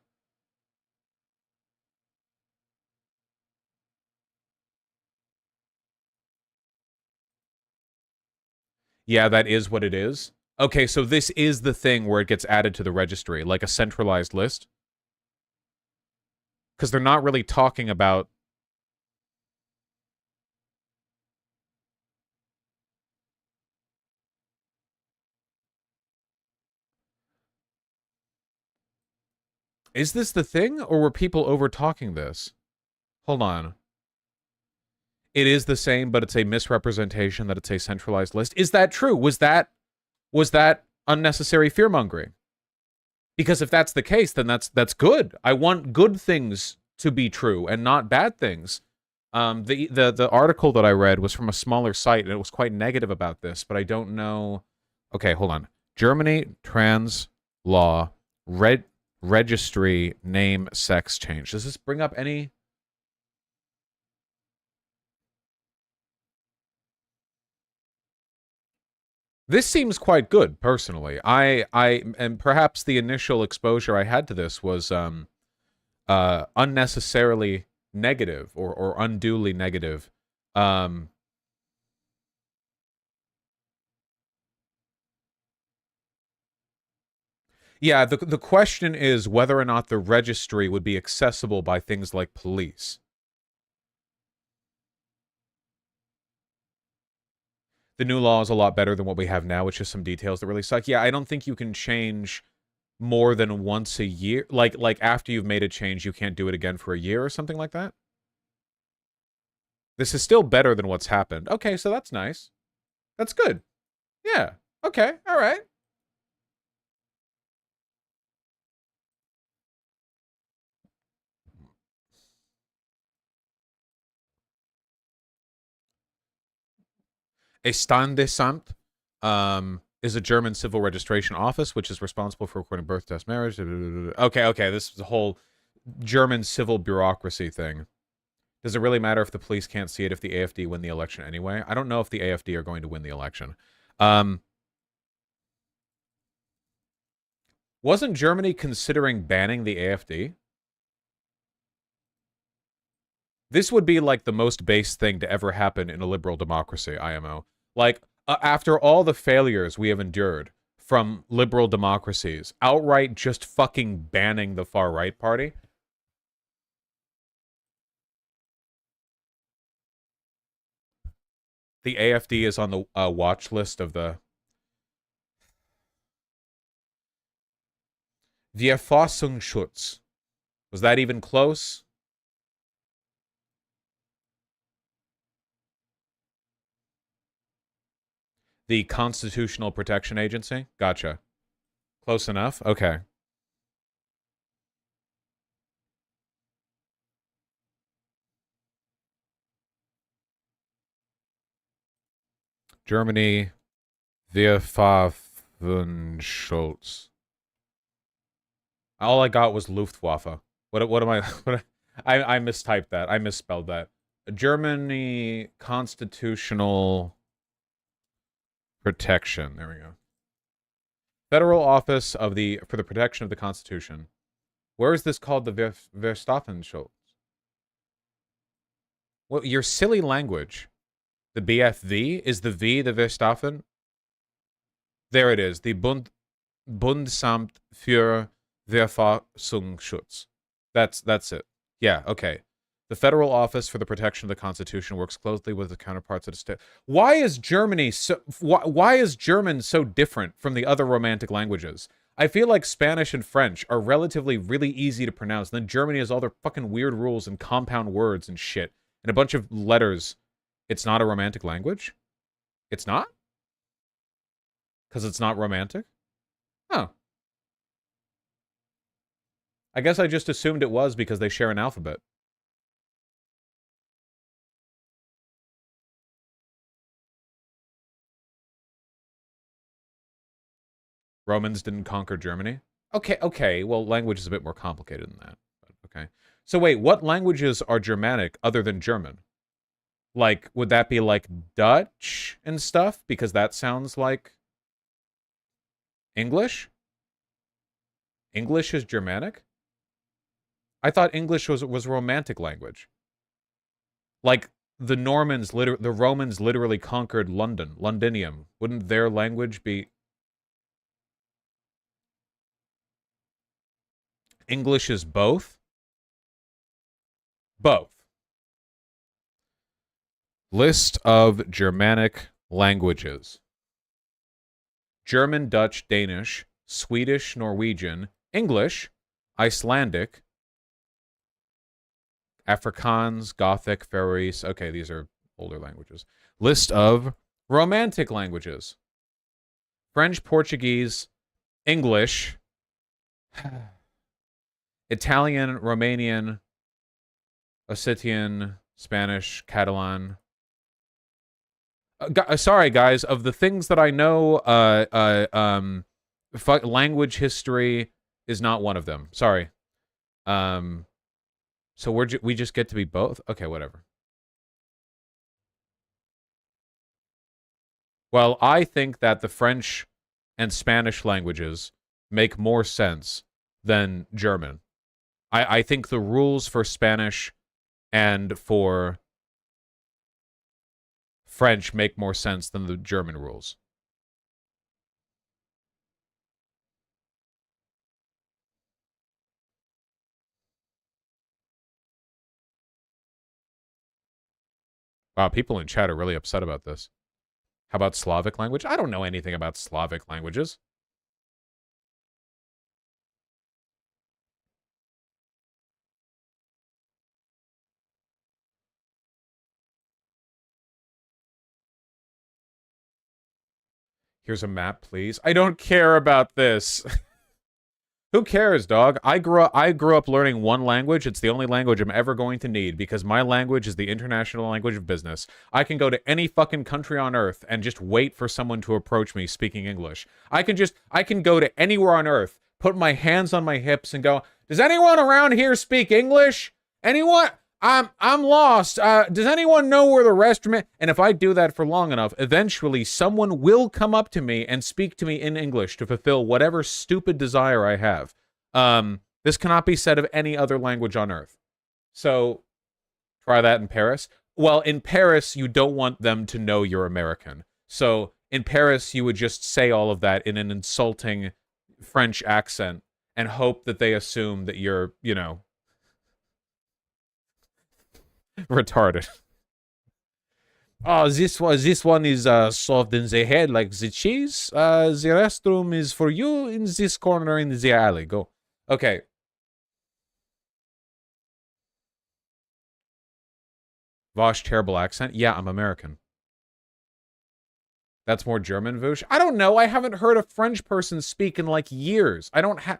Speaker 1: Yeah, that is what it is. Okay, so this is the thing where it gets added to the registry, like a centralized list. Because they're not really talking about... Is this the thing, or were people over-talking this? Hold on. It is the same, but it's a misrepresentation that it's a centralized list. Is that true? Was that unnecessary fear-mongering? Because if that's the case, then that's good. I want good things to be true and not bad things. The article that I read was from a smaller site, and it was quite negative about this, but I don't know... Okay, hold on. Germany, trans law, registry, name, sex change. Does this bring up any... This seems quite good, personally. And perhaps the initial exposure I had to this was unnecessarily negative or unduly negative. Yeah, the question is whether or not the registry would be accessible by things like police. The new law is a lot better than what we have now. It's just some details that really suck. Yeah, I don't think you can change more than once a year. Like after you've made a change, you can't do it again for a year or something like that. This is still better than what's happened. Okay, so that's nice. That's good. Yeah. Okay. All right. A Standesamt is a German civil registration office which is responsible for recording birth, death, marriage. Okay, okay. This is a whole German civil bureaucracy thing. Does it really matter if the police can't see it if the AFD win the election anyway? I don't know if the AFD are going to win the election. Wasn't Germany considering banning the AFD? This would be like the most base thing to ever happen in a liberal democracy, IMO. Like, after all the failures we have endured from liberal democracies, outright just fucking banning the far right party. The AFD is on the watch list of the Verfassungsschutz. Was that even close? The Constitutional Protection Agency? Gotcha. Close enough? Okay. Germany, Verfassungsschutz. All I got was Luftwaffe. What am I? What, I mistyped that. I misspelled that. Germany Constitutional Protection. There we go. Federal Office of the for the Protection of the Constitution. Where is this called the Verstaffenschutz? Well, your silly language. The BFV is the V the Verstaffen. There it is. The Bundesamt für Verfassungsschutz. That's it. Yeah, okay. The Federal Office for the Protection of the Constitution works closely with the counterparts of the state. Why is Germany so why is German so different from the other romantic languages? I feel like Spanish and French are relatively really easy to pronounce. Then Germany has all their fucking weird rules and compound words and shit and a bunch of letters. It's not a romantic language? It's not? Because it's not romantic? Oh. I guess I just assumed it was because they share an alphabet. Romans didn't conquer Germany. Okay, okay. Well, language is a bit more complicated than that. But okay. So wait, what languages are Germanic other than German? Like, would that be like Dutch and stuff? Because that sounds like English? English is Germanic? I thought English was romantic language. Like the the Romans literally conquered London, Londinium. Wouldn't their language be English is both? Both. List of Germanic languages. German, Dutch, Danish, Swedish, Norwegian, English, Icelandic, Afrikaans, Gothic, Faroese. Okay, these are older languages. List of Romantic languages. French, Portuguese, English, Italian, Romanian, Ossetian, Spanish, Catalan. Sorry, guys. Of the things that I know, language history is not one of them. Sorry. So we just get to be both. Okay, whatever. Well, I think that the French and Spanish languages make more sense than German. I think the rules for Spanish and for French make more sense than the German rules. Wow, people in chat are really upset about this. How about Slavic language? I don't know anything about Slavic languages. Here's a map, please. I don't care about this. Who cares, dog? I grew up learning one language. It's the only language I'm ever going to need because my language is the international language of business. I can go to any fucking country on earth and just wait for someone to approach me speaking English. I can go to anywhere on earth, put my hands on my hips and go, "Does anyone around here speak English? Anyone? I'm lost. Does anyone know where the restroom is?" And if I do that for long enough, eventually someone will come up to me and speak to me in English to fulfill whatever stupid desire I have. This cannot be said of any other language on earth. So try that in Paris. Well, in Paris, you don't want them to know you're American. So in Paris, you would just say all of that in an insulting French accent and hope that they assume that you're, you know, retarded. Oh, this one is soft in the head like the cheese. The restroom is for you in this corner in the alley. Go. Okay. Vosh, terrible accent. Yeah, I'm American. That's more German, Voosh. I don't know. I haven't heard a French person speak in like years. I don't have.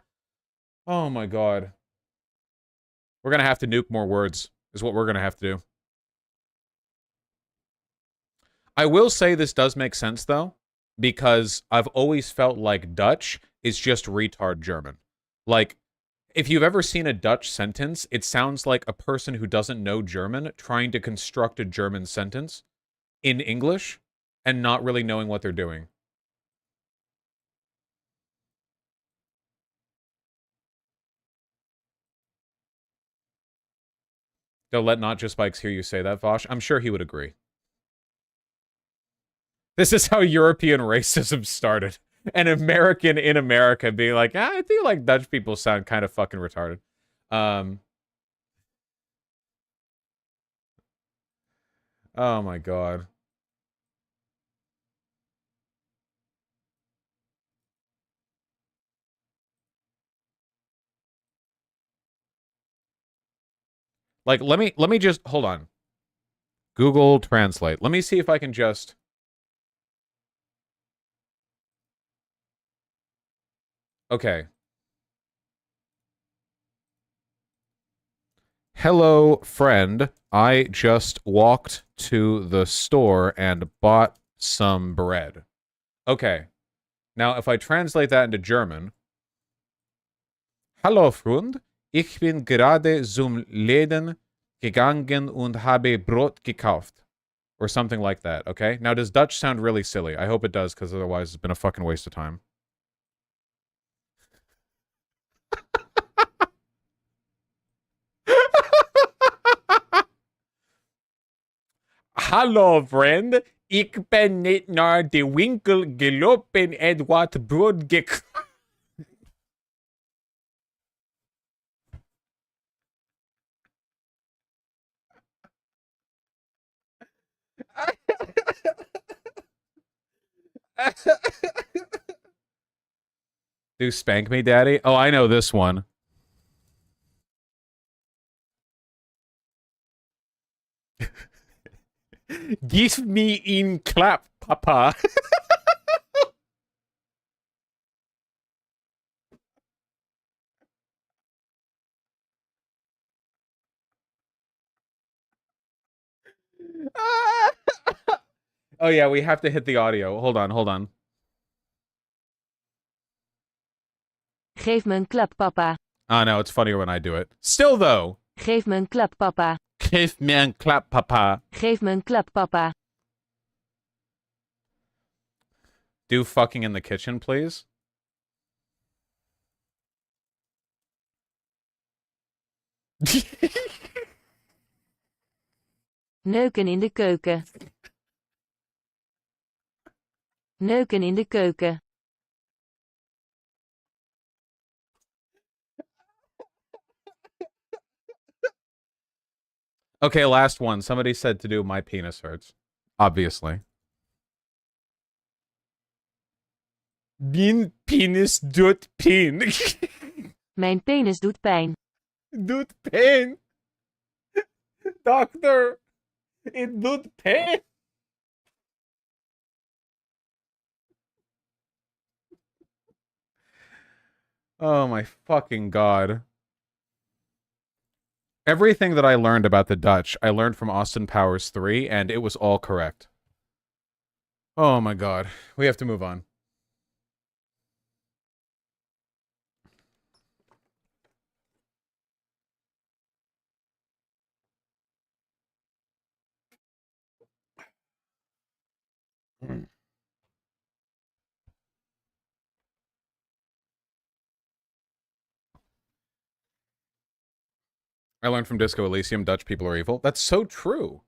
Speaker 1: Oh my god. We're gonna have to nuke more words. Is what we're gonna have to do. I will say this does make sense, though, because I've always felt like Dutch is just retard German. Like, if you've ever seen a Dutch sentence, it sounds like a person who doesn't know German trying to construct a German sentence in English and not really knowing what they're doing. They'll let Not Just Bikes hear you say that, Vosh. I'm sure he would agree. This is how European racism started. An American in America being like, I feel like Dutch people sound kind of fucking retarded. Oh my god. Like, let me just, hold on. Google Translate. Let me see if I can just... Okay. Hello, friend. I just walked to the store and bought some bread. Okay. Now, if I translate that into German... Hallo, Freund. Ich bin gerade zum Läden gegangen und habe Brot gekauft. Or something like that, okay? Now, does Dutch sound really silly? I hope it does, because otherwise it's been a fucking waste of time. Hallo, friend. Ich bin nicht naar de winkel gelopen en wat brood gekauft. Do Spank Me Daddy? Oh, I know this one. Give me in clap, papa. Oh yeah, we have to hit the audio. Hold on, hold on.
Speaker 2: Geef me een klap, papa.
Speaker 1: Oh no, it's funnier when I do it. Still though.
Speaker 2: Geef me een klap, papa.
Speaker 1: Geef me een klap, papa.
Speaker 2: Geef me een klap, papa.
Speaker 1: Do fucking in the kitchen, please.
Speaker 2: Neuken in de keuken. Neuken in de keuken.
Speaker 1: Okay, last one. Somebody said to do My Penis Hurts. Obviously. Mijn penis doet pijn.
Speaker 2: Mijn penis doet pijn.
Speaker 1: Doet pijn. Doctor, it doet pijn. Oh my fucking god. Everything that I learned about the Dutch, I learned from Austin Powers 3, and it was all correct. Oh my god. We have to move on. I learned from Disco Elysium, Dutch people are evil. That's so true.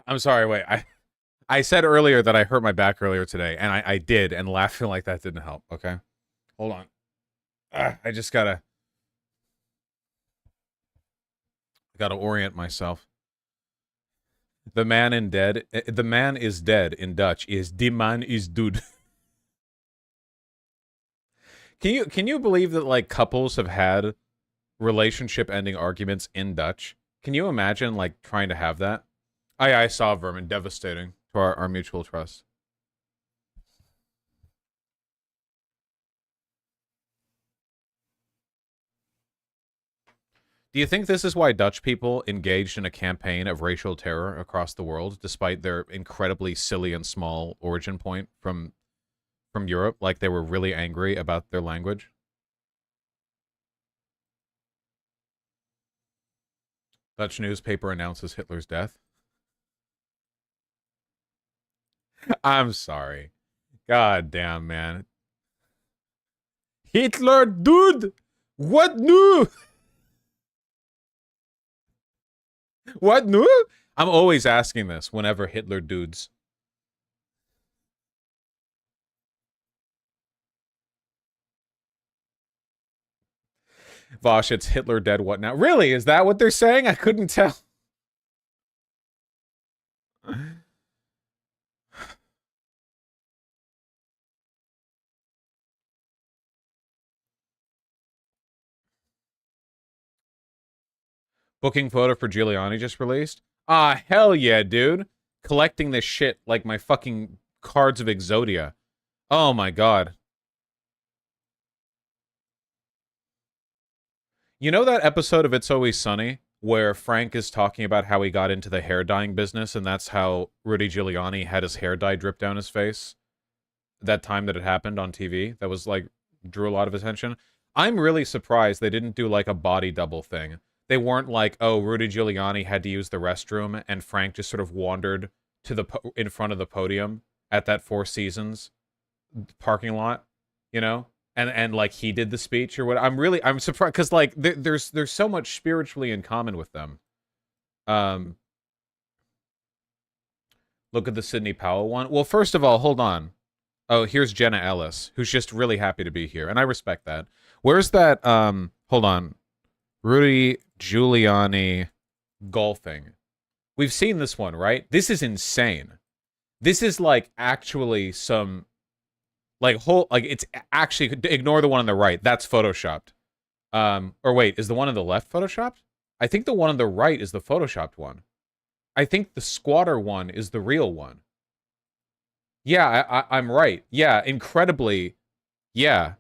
Speaker 1: I'm sorry, wait. I said earlier that I hurt my back earlier today, and I did, and laughing like that didn't help, okay? Hold on. I just gotta orient myself. The man is dead in Dutch is die man is dood. Can you believe that like couples have had relationship ending arguments in Dutch? Can you imagine like trying to have that? I saw Vermin, devastating to our mutual trust. Do you think this is why Dutch people engaged in a campaign of racial terror across the world, despite their incredibly silly and small origin point from Europe? Like they were really angry about their language? Dutch newspaper announces Hitler's death. I'm sorry. God damn, man. Hitler, dude! What new? What new? I'm always asking this whenever Hitler dudes. Vosh, it's Hitler dead, what now? Really? Is that what they're saying? I couldn't tell. Booking photo for Giuliani just released? Ah, hell yeah, dude. Collecting this shit like my fucking cards of Exodia. Oh my god. You know that episode of It's Always Sunny where Frank is talking about how he got into the hair dyeing business and that's how Rudy Giuliani had his hair dye drip down his face? That time that it happened on TV that was like drew a lot of attention. I'm really surprised they didn't do like a body double thing. They weren't like, oh, Rudy Giuliani had to use the restroom and Frank just sort of wandered to the in front of the podium at that Four Seasons parking lot, you know? And like he did the speech or what. I'm surprised cuz like there's so much spiritually in common with them. Um Look at the Sidney Powell one. Well, first of all, hold on. Oh, here's Jenna Ellis, who's just really happy to be here, and I respect that. Where's that, hold on. Rudy Giuliani golfing. We've seen this one, right? This is insane. This is, like, actually some, like, it's actually, ignore the one on the right. That's photoshopped. Or wait, is the one on the left photoshopped? I think the one on the right is the photoshopped one. I think the squatter one is the real one. Yeah, I'm right. Yeah, incredibly. Yeah.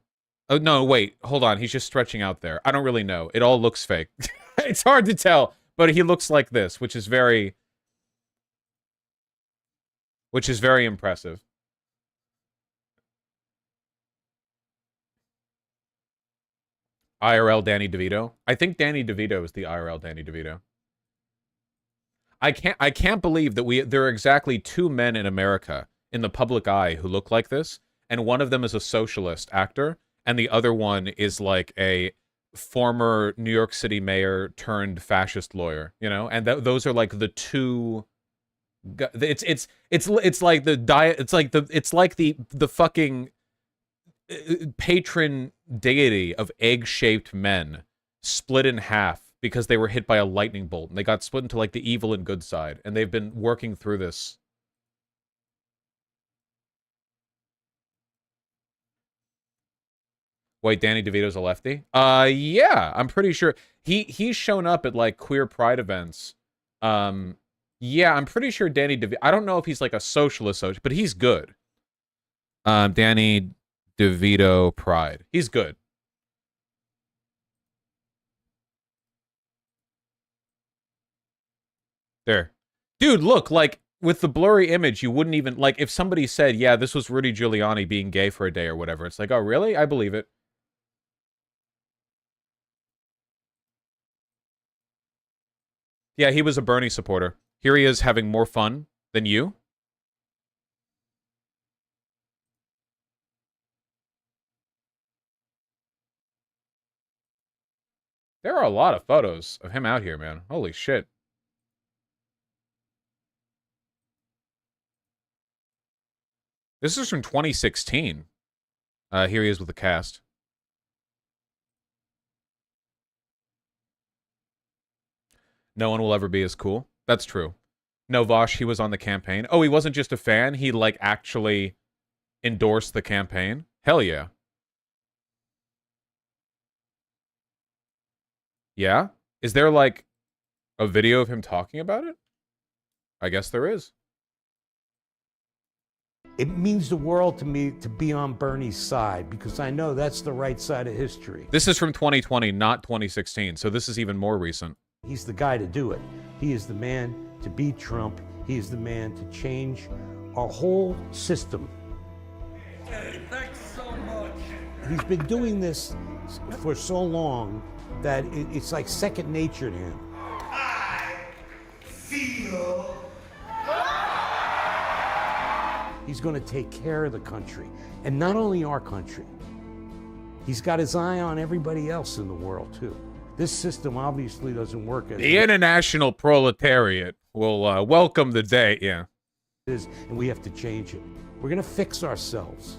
Speaker 1: Oh, no, wait. Hold on. He's just stretching out there. I don't really know. It all looks fake. It's hard to tell, but he looks like this, which is very impressive. IRL Danny DeVito. I think Danny DeVito is the IRL Danny DeVito. I can't believe that there are exactly two men in America in the public eye who look like this, and one of them is a socialist actor, and the other one is like a former New York City mayor turned fascist lawyer, you know? And those are like the two it's like the diet it's like the fucking patron deity of egg-shaped men split in half because they were hit by a lightning bolt and they got split into like the evil and good side, and they've been working through this. Wait, Danny DeVito's a lefty? Yeah, I'm pretty sure he's shown up at like queer pride events. Yeah, I'm pretty sure Danny DeVito. I don't know if he's like a socialist, but he's good. Danny DeVito Pride. He's good. There. Dude, look, like, with the blurry image, you wouldn't even, like, if somebody said, yeah, this was Rudy Giuliani being gay for a day or whatever, it's like, oh, really? I believe it. Yeah, he was a Bernie supporter. Here he is having more fun than you. There are a lot of photos of him out here, man. Holy shit. This is from 2016. Here he is with the cast. No one will ever be as cool. That's true. No, Vosh, he was on the campaign. Oh, he wasn't just a fan. He, like, actually endorsed the campaign. Hell yeah. Yeah? Is there, like, a video of him talking about it? I guess there is.
Speaker 3: It means the world to me to be on Bernie's side because I know that's the right side of history.
Speaker 1: This is from 2020, not 2016, so this is even more recent.
Speaker 3: He's the guy to do it. He is the man to beat Trump. He is the man to change our whole system.
Speaker 4: Hey, thanks so much.
Speaker 3: He's been doing this for so long that it's like second nature to him.
Speaker 4: I feel
Speaker 3: He's going to take care of the country, and not only our country. He's got his eye on everybody else in the world, too. This system obviously doesn't work as
Speaker 1: The international proletariat will welcome the day, yeah.
Speaker 3: it is, and we have to change it. We're going to fix ourselves,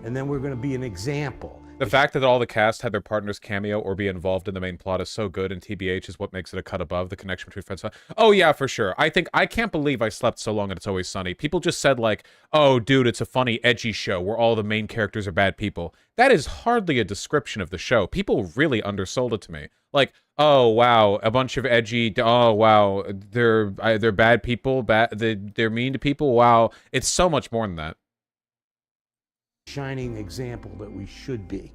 Speaker 3: and then we're going to be an example.
Speaker 1: The fact that all the cast had their partners cameo or be involved in the main plot is so good, and TBH is what makes it a cut above the connection between friends. Oh yeah, for sure. I can't believe I slept so long and It's Always Sunny. People just said like, oh dude, it's a funny, edgy show where all the main characters are bad people. That is hardly a description of the show. People really undersold it to me. Like, oh wow, a bunch of edgy, oh wow, they're bad people, they're mean to people. Wow, it's so much more than that.
Speaker 3: Shining example that we should be.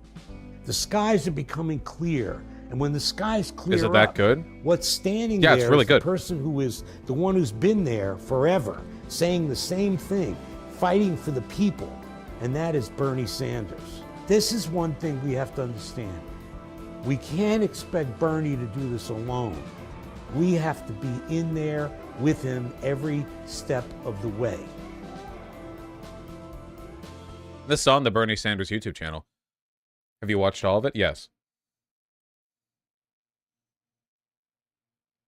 Speaker 3: The skies are becoming clear, and when the skies clear
Speaker 1: Is it that
Speaker 3: up,
Speaker 1: good?
Speaker 3: what's standing
Speaker 1: Yeah,
Speaker 3: there
Speaker 1: it's really
Speaker 3: is
Speaker 1: good.
Speaker 3: the person who is the one who's been there forever, saying the same thing, fighting for the people, and that is Bernie Sanders. This is one thing we have to understand. We can't expect Bernie to do this alone. We have to be in there with him every step of the way.
Speaker 1: This is on the Bernie Sanders YouTube channel. Have you watched all of it? Yes.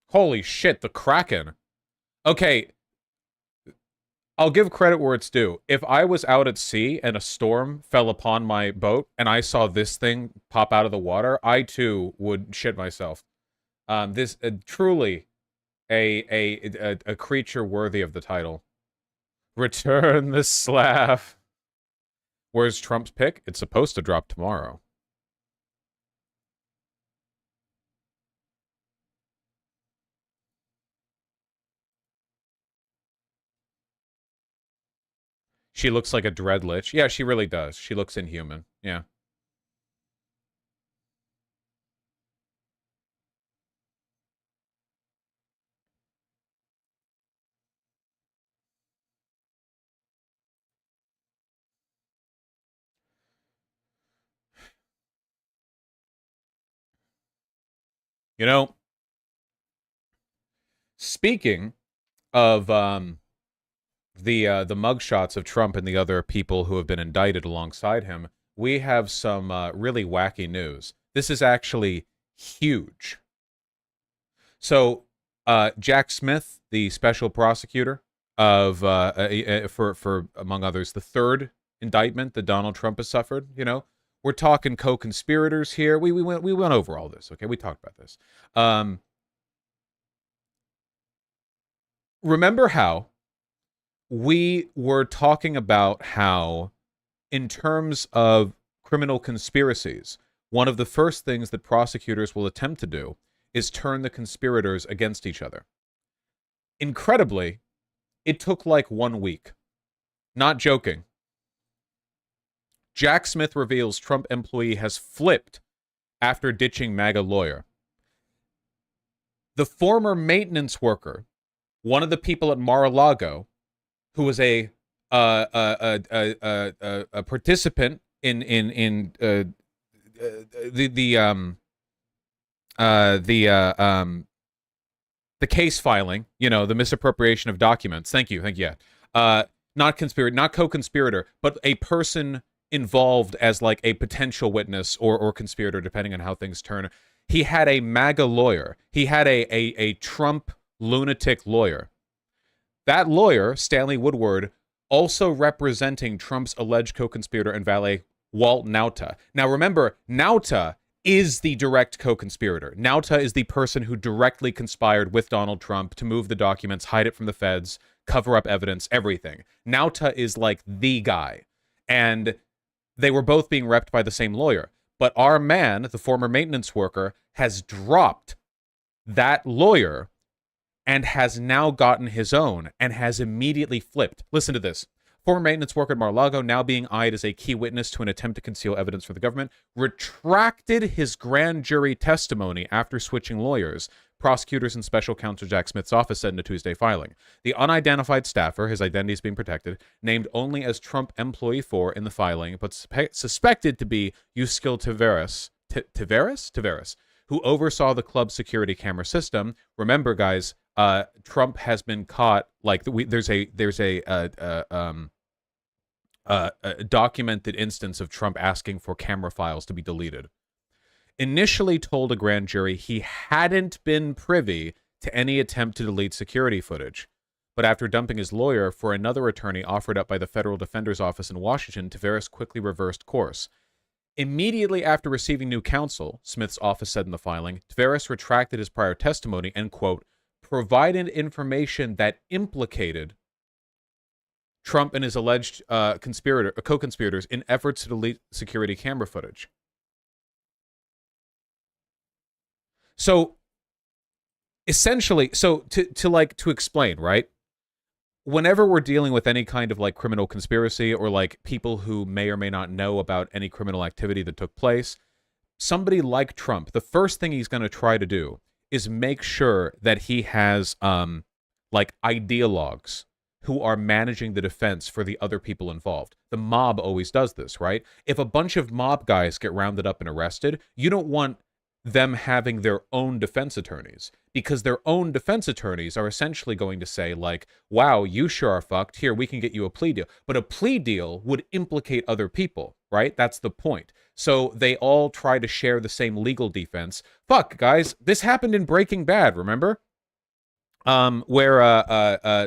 Speaker 1: Holy shit, the Kraken. Okay. I'll give credit where it's due. If I was out at sea and a storm fell upon my boat and I saw this thing pop out of the water, I too would shit myself. This truly a creature worthy of the title. Return the Slav. Where's Trump's pick? It's supposed to drop tomorrow. She looks like a dread lich. Yeah, she really does. She looks inhuman. Yeah. You know, speaking of the mugshots of Trump and the other people who have been indicted alongside him, we have some really wacky news. This is actually huge. So, Jack Smith, the special prosecutor of for among others, the third indictment that Donald Trump has suffered. You know, we're talking co-conspirators here. We went over all this. Okay, we talked about this. Remember how we were talking about how, in terms of criminal conspiracies, one of the first things that prosecutors will attempt to do is turn the conspirators against each other. Incredibly, it took like 1 week. Not joking. Jack Smith reveals Trump employee has flipped after ditching MAGA lawyer. The former maintenance worker, one of the people at Mar-a-Lago, who was a participant in the case filing, you know, the misappropriation of documents. Thank you. Yeah. Not co-conspirator, but a person involved as like a potential witness or conspirator, depending on how things turn. He had a MAGA lawyer. He had a Trump lunatic lawyer. That lawyer, Stanley Woodward, also representing Trump's alleged co-conspirator and valet, Walt Nauta. Now remember, Nauta is the direct co-conspirator. Nauta is the person who directly conspired with Donald Trump to move the documents, hide it from the feds, cover up evidence, everything. Nauta is like the guy. And they were both being repped by the same lawyer. But our man, the former maintenance worker, has dropped that lawyer and has now gotten his own and has immediately flipped. Listen to this. Former maintenance worker at Mar-a-Lago, now being eyed as a key witness to an attempt to conceal evidence from the government, retracted his grand jury testimony after switching lawyers, prosecutors and special counsel Jack Smith's office said in a Tuesday filing. The unidentified staffer, his identity is being protected, named only as Trump employee 4 in the filing, but suspected to be Yuscil Taveras, who oversaw the club's security camera system. Remember, guys, Trump has been caught. Like there's a documented instance of Trump asking for camera files to be deleted. Initially told a grand jury he hadn't been privy to any attempt to delete security footage. But after dumping his lawyer for another attorney offered up by the Federal Defender's Office in Washington, Taveras quickly reversed course. Immediately after receiving new counsel, Smith's office said in the filing, Taveras retracted his prior testimony and, quote, provided information that implicated Trump and his alleged co-conspirators in efforts to delete security camera footage. So essentially, to explain, right? Whenever we're dealing with any kind of like criminal conspiracy or like people who may or may not know about any criminal activity that took place, somebody like Trump, the first thing he's going to try to do is make sure that he has like ideologues who are managing the defense for the other people involved. The mob always does this, right? If a bunch of mob guys get rounded up and arrested, you don't want them having their own defense attorneys, because their own defense attorneys are essentially going to say like, wow, you sure are fucked. Here, we can get you a plea deal. But a plea deal would implicate other people, right? That's the point. So they all try to share the same legal defense. Fuck, guys, this happened in Breaking Bad, remember? Where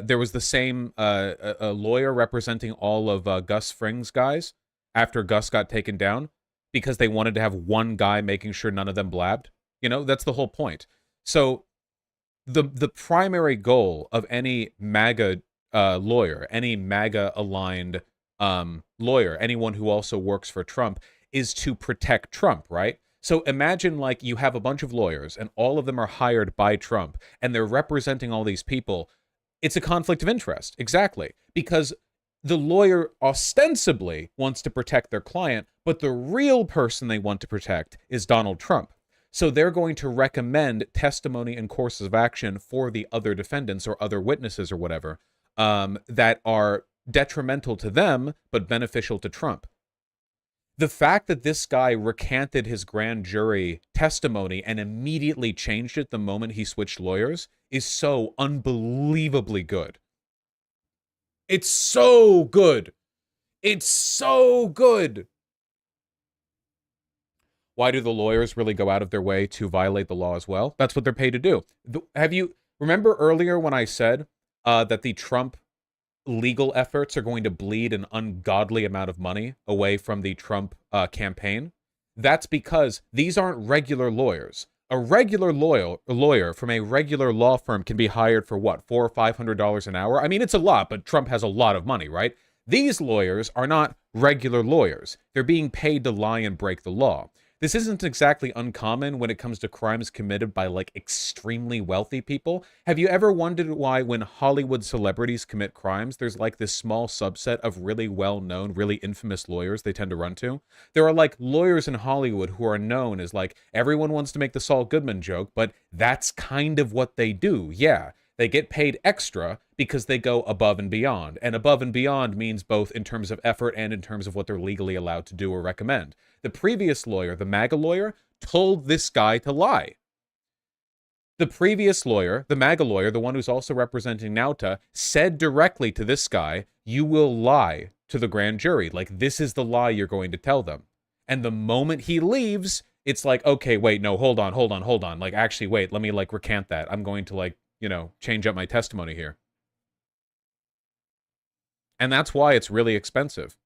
Speaker 1: there was the same a lawyer representing all of Gus Fring's guys after Gus got taken down, because they wanted to have one guy making sure none of them blabbed. You know, that's the whole point. So the primary goal of any MAGA lawyer, any MAGA-aligned lawyer, anyone who also works for Trump, is to protect Trump, right? So imagine like you have a bunch of lawyers and all of them are hired by Trump and they're representing all these people. It's a conflict of interest. Exactly. Because the lawyer ostensibly wants to protect their client, but the real person they want to protect is Donald Trump. So they're going to recommend testimony and courses of action for the other defendants or other witnesses or whatever that are detrimental to them, but beneficial to Trump. The fact that this guy recanted his grand jury testimony and immediately changed it the moment he switched lawyers is so unbelievably good. It's so good. It's so good. Why do the lawyers really go out of their way to violate the law as well? That's what they're paid to do. Remember earlier when I said that the Trump legal efforts are going to bleed an ungodly amount of money away from the Trump campaign? That's because these aren't regular lawyers. A regular lawyer from a regular law firm can be hired for what, $400 or $500 an hour? I mean, it's a lot, but Trump has a lot of money, right? These lawyers are not regular lawyers. They're being paid to lie and break the law. This isn't exactly uncommon when it comes to crimes committed by, like, extremely wealthy people. Have you ever wondered why when Hollywood celebrities commit crimes, there's, like, this small subset of really well-known, really infamous lawyers they tend to run to? There are, like, lawyers in Hollywood who are known as, like, everyone wants to make the Saul Goodman joke, but that's kind of what they do, yeah. They get paid extra because they go above and beyond. And above and beyond means both in terms of effort and in terms of what they're legally allowed to do or recommend. The previous lawyer, the MAGA lawyer, told this guy to lie. The previous lawyer, the MAGA lawyer, the one who's also representing Nauta, said directly to this guy, you will lie to the grand jury. Like, this is the lie you're going to tell them. And the moment he leaves, it's like, okay, wait, no, hold on. Like, actually, wait, let me, like, recant that. I'm going to, like, change up my testimony here. And that's why it's really expensive.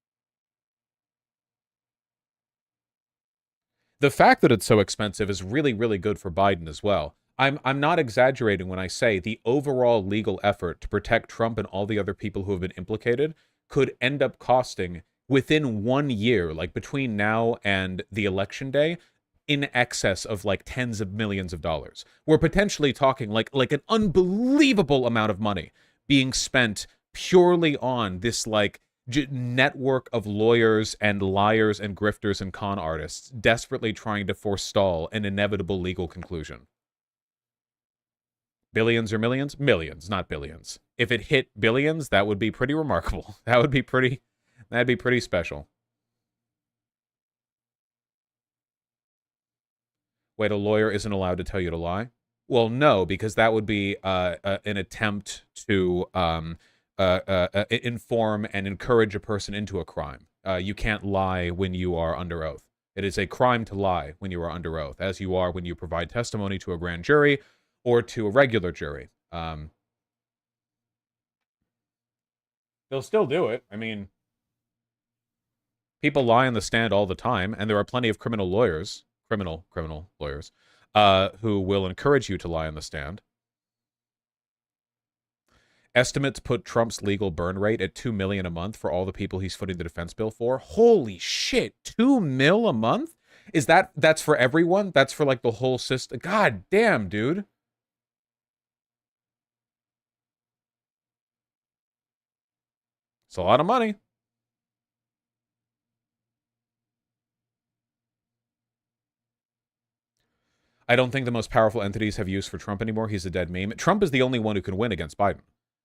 Speaker 1: The fact that it's so expensive is really, really good for Biden as well. I'm not exaggerating when I say the overall legal effort to protect Trump and all the other people who have been implicated could end up costing, within 1 year, like between now and the election day, in excess of like tens of millions of dollars. We're potentially talking like an unbelievable amount of money being spent purely on this like network of lawyers and liars and grifters and con artists desperately trying to forestall an inevitable legal conclusion. Billions or millions? Millions, not billions. If it hit billions, that would be pretty remarkable. That'd be pretty special. Wait, a lawyer isn't allowed to tell you to lie? Well, no, because that would be an attempt to inform and encourage a person into a crime. You can't lie when you are under oath. It is a crime to lie when you are under oath, as you are when you provide testimony to a grand jury or to a regular jury. They'll still do it. I mean, people lie on the stand all the time, and there are plenty of criminal lawyers, criminal lawyers, who will encourage you to lie on the stand. Estimates put Trump's legal burn rate at $2 million a month for all the people he's footing the defense bill for. Holy shit, $2 million a month? That's for everyone? That's for like the whole system? God damn, dude. It's a lot of money. I don't think the most powerful entities have use for Trump anymore. He's a dead meme. Trump is the only one who can win against Biden.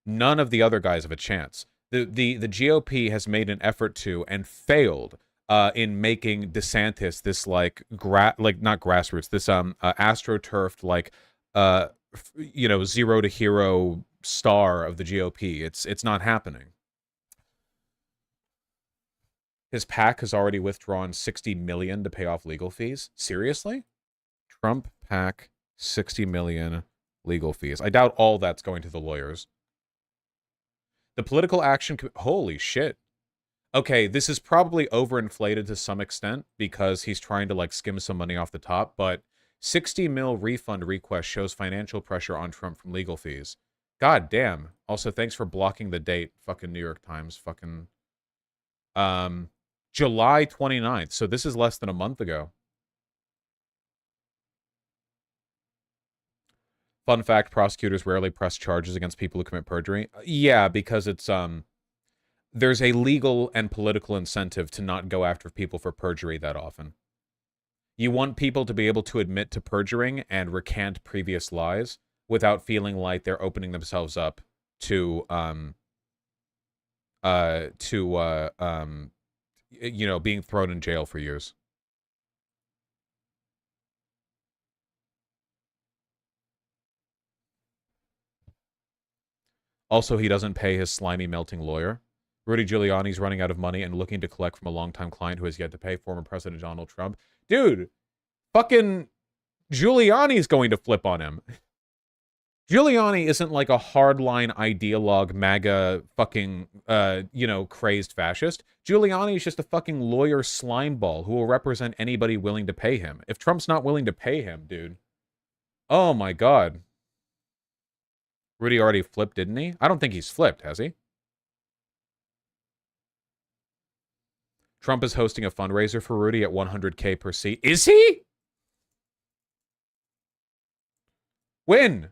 Speaker 1: None of the other guys have a chance. The GOP has made an effort to and failed in making DeSantis this like not grassroots, this astroturfed like zero to hero star of the GOP. It's not happening. His PAC has already withdrawn $60 million to pay off legal fees. Seriously? Trump PAC, $60 million legal fees. I doubt all that's going to the lawyers. The political action... Holy shit. Okay, this is probably overinflated to some extent because he's trying to like skim some money off the top, but 60 mil refund request shows financial pressure on Trump from legal fees. God damn. Also, thanks for blocking the date. Fucking New York Times. Fucking... July 29th. So this is less than a month ago. Fun fact, prosecutors rarely press charges against people who commit perjury. Yeah, because it's there's a legal and political incentive to not go after people for perjury that often. You want people to be able to admit to perjuring and recant previous lies without feeling like they're opening themselves up to being thrown in jail for years. Also, he doesn't pay his slimy, melting lawyer. Rudy Giuliani's running out of money and looking to collect from a longtime client who has yet to pay former President Donald Trump. Dude, fucking Giuliani's going to flip on him. Giuliani isn't like a hardline ideologue, MAGA fucking, crazed fascist. Giuliani is just a fucking lawyer slimeball who will represent anybody willing to pay him. If Trump's not willing to pay him, dude. Oh my god. Rudy already flipped, didn't he? I don't think he's flipped, has he? Trump is hosting a fundraiser for Rudy at 100K per seat. Is he? When?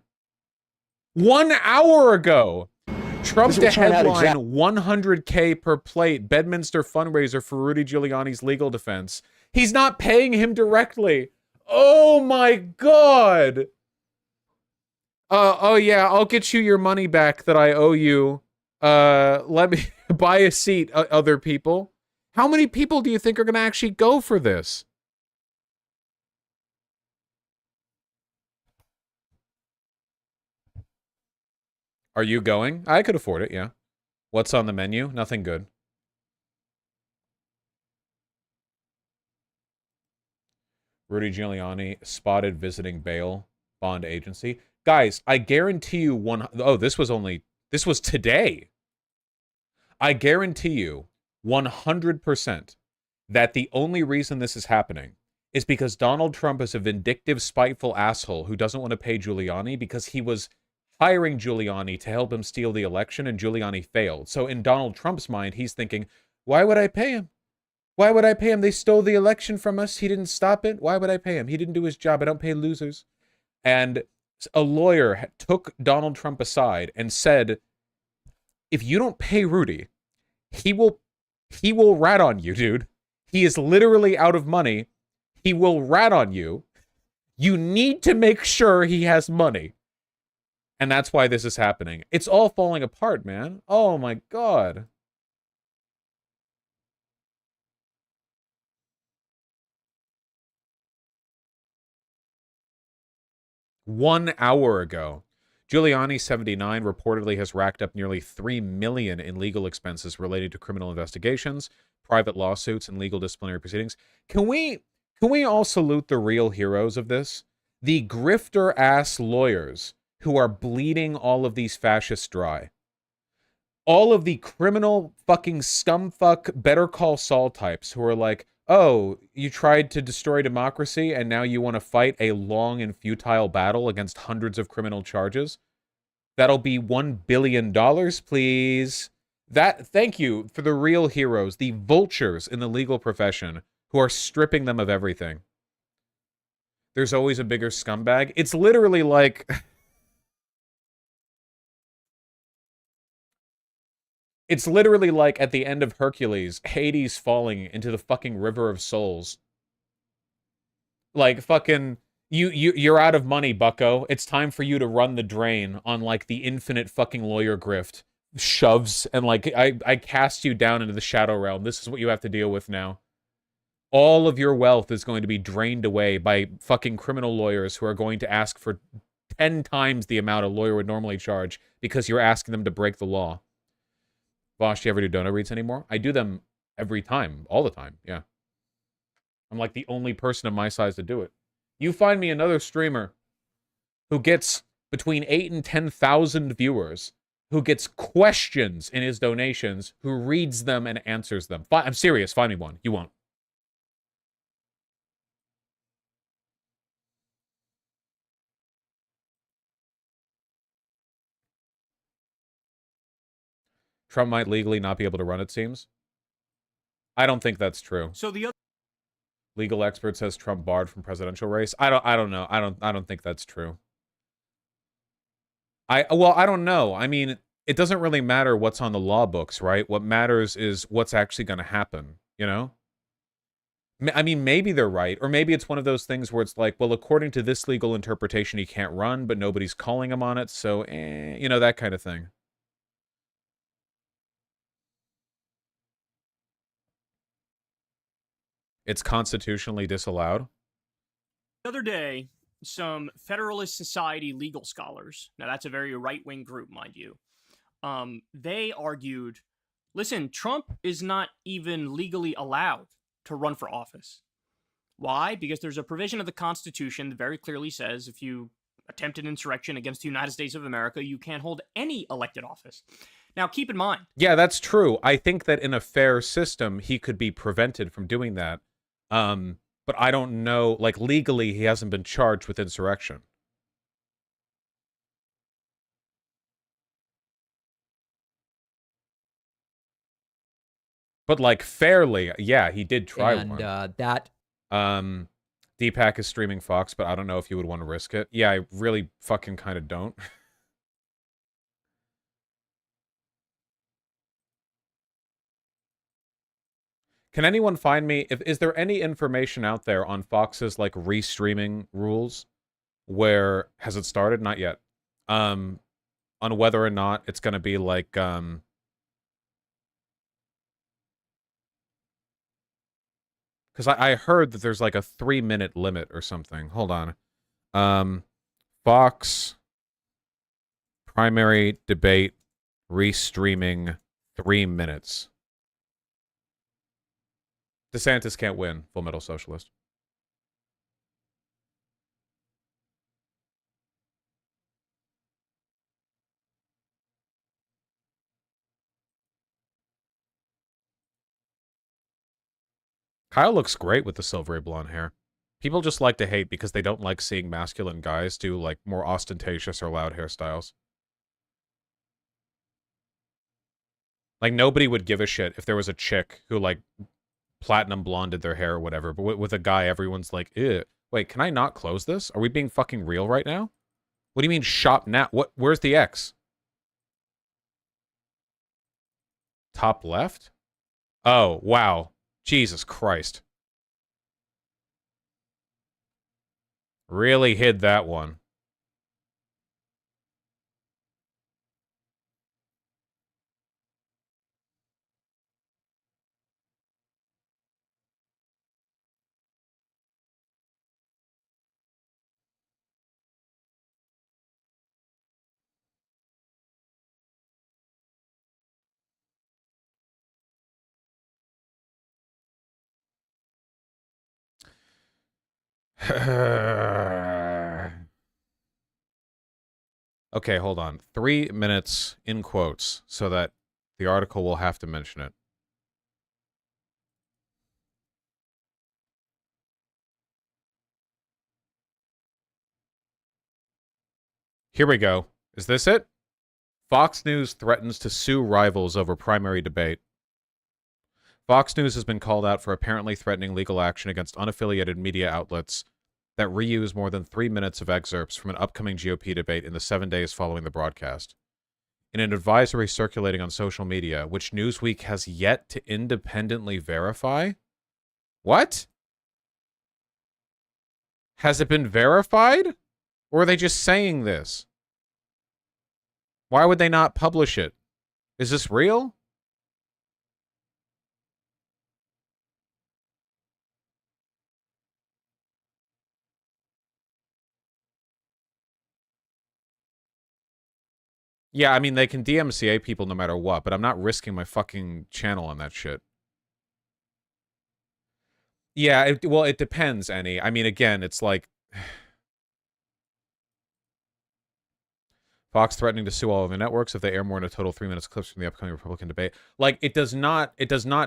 Speaker 1: 1 hour ago. Trump to headline 100K per plate. Bedminster fundraiser for Rudy Giuliani's legal defense. He's not paying him directly. Oh my God. Oh yeah, I'll get you your money back that I owe you. Let me buy a seat, other people. How many people do you think are going to actually go for this? Are you going? I could afford it, yeah. What's on the menu? Nothing good. Rudy Giuliani spotted visiting bail bond agency. Guys, I guarantee you this was today. I guarantee you 100% that the only reason this is happening is because Donald Trump is a vindictive, spiteful asshole who doesn't want to pay Giuliani because he was hiring Giuliani to help him steal the election and Giuliani failed. So in Donald Trump's mind, he's thinking, why would I pay him? Why would I pay him? They stole the election from us. He didn't stop it. Why would I pay him? He didn't do his job. I don't pay losers. And a lawyer took Donald Trump aside and said, if you don't pay Rudy, he will rat on you, dude. He is literally out of money. He will rat on you. You need to make sure he has money. And that's why this is happening. It's all falling apart, man. Oh my God. One hour ago, Giuliani, 79, reportedly has racked up nearly $3 million in legal expenses related to criminal investigations, private lawsuits, and legal disciplinary proceedings. Can we all salute the real heroes of this? The grifter-ass lawyers who are bleeding all of these fascists dry. All of the criminal fucking scumfuck Better Call Saul types who are like, oh, you tried to destroy democracy and now you want to fight a long and futile battle against hundreds of criminal charges? That'll be $1 billion, please. Thank you for the real heroes, the vultures in the legal profession who are stripping them of everything. There's always a bigger scumbag. It's literally like... It's literally like at the end of Hercules, Hades falling into the fucking river of souls. Like fucking you're out of money, bucko. It's time for you to run the drain on like the infinite fucking lawyer grift. Shoves and like I cast you down into the shadow realm. This is what you have to deal with now. All of your wealth is going to be drained away by fucking criminal lawyers who are going to ask for 10 times the amount a lawyer would normally charge because you're asking them to break the law. Vosh, do you ever do donor reads anymore? I do them every time, all the time, yeah. I'm like the only person of my size to do it. You find me another streamer who gets between 8 and 10,000 viewers, who gets questions in his donations, who reads them and answers them. I'm serious, find me one. You won't. Trump might legally not be able to run, it seems. I don't think that's true.
Speaker 5: So the other
Speaker 1: legal expert says Trump barred from presidential race. I don't know. I don't think that's true. I don't know. I mean, it doesn't really matter what's on the law books, right? What matters is what's actually going to happen, you know? I mean, maybe they're right, or maybe it's one of those things where it's like, well, according to this legal interpretation, he can't run, but nobody's calling him on it, so, you know, that kind of thing. It's constitutionally disallowed.
Speaker 5: The other day, some Federalist Society legal scholars, now that's a very right-wing group, mind you, they argued, listen, Trump is not even legally allowed to run for office. Why? Because there's a provision of the Constitution that very clearly says if you attempt an insurrection against the United States of America, you can't hold any elected office. Now, keep in mind.
Speaker 1: Yeah, that's true. I think that in a fair system, he could be prevented from doing that. But I don't know, like legally, he hasn't been charged with insurrection. But like fairly, yeah, he did try
Speaker 6: and
Speaker 1: one.
Speaker 6: that
Speaker 1: Deepak is streaming Fox, but I don't know if you would want to risk it. Yeah, I really fucking kind of don't. Can anyone find me, is there any information out there on Fox's like restreaming rules? Where has it started? Not yet. On whether or not it's going to be like because I heard that there's like a 3-minute limit or something. Hold on. Fox primary debate restreaming 3 minutes. DeSantis can't win. Full Metal Socialist. Kyle looks great with the silvery blonde hair. People just like to hate because they don't like seeing masculine guys do like more ostentatious or loud hairstyles. Like nobody would give a shit if there was a chick who like platinum blonded their hair or whatever, but with a guy everyone's like, ew. Wait, can I not close this? Are we being fucking real right now? What do you mean shop now? Where's the X? Top left? Oh, wow. Jesus Christ. Really hid that one. Okay, hold on. 3 minutes in quotes so that the article will have to mention it. Here we go. Is this it? Fox News threatens to sue rivals over primary debate. Fox News has been called out for apparently threatening legal action against unaffiliated media outlets that reuse more than 3 minutes of excerpts from an upcoming GOP debate in the 7 days following the broadcast. In an advisory circulating on social media, which Newsweek has yet to independently verify? What? Has it been verified? Or are they just saying this? Why would they not publish it? Is this real? Yeah, I mean, they can DMCA people no matter what, but I'm not risking my fucking channel on that shit. Yeah, well, it depends, Annie. I mean, again, it's like... Fox threatening to sue all of the networks if they air more than a total 3 minutes clips from the upcoming Republican debate. Like, it does not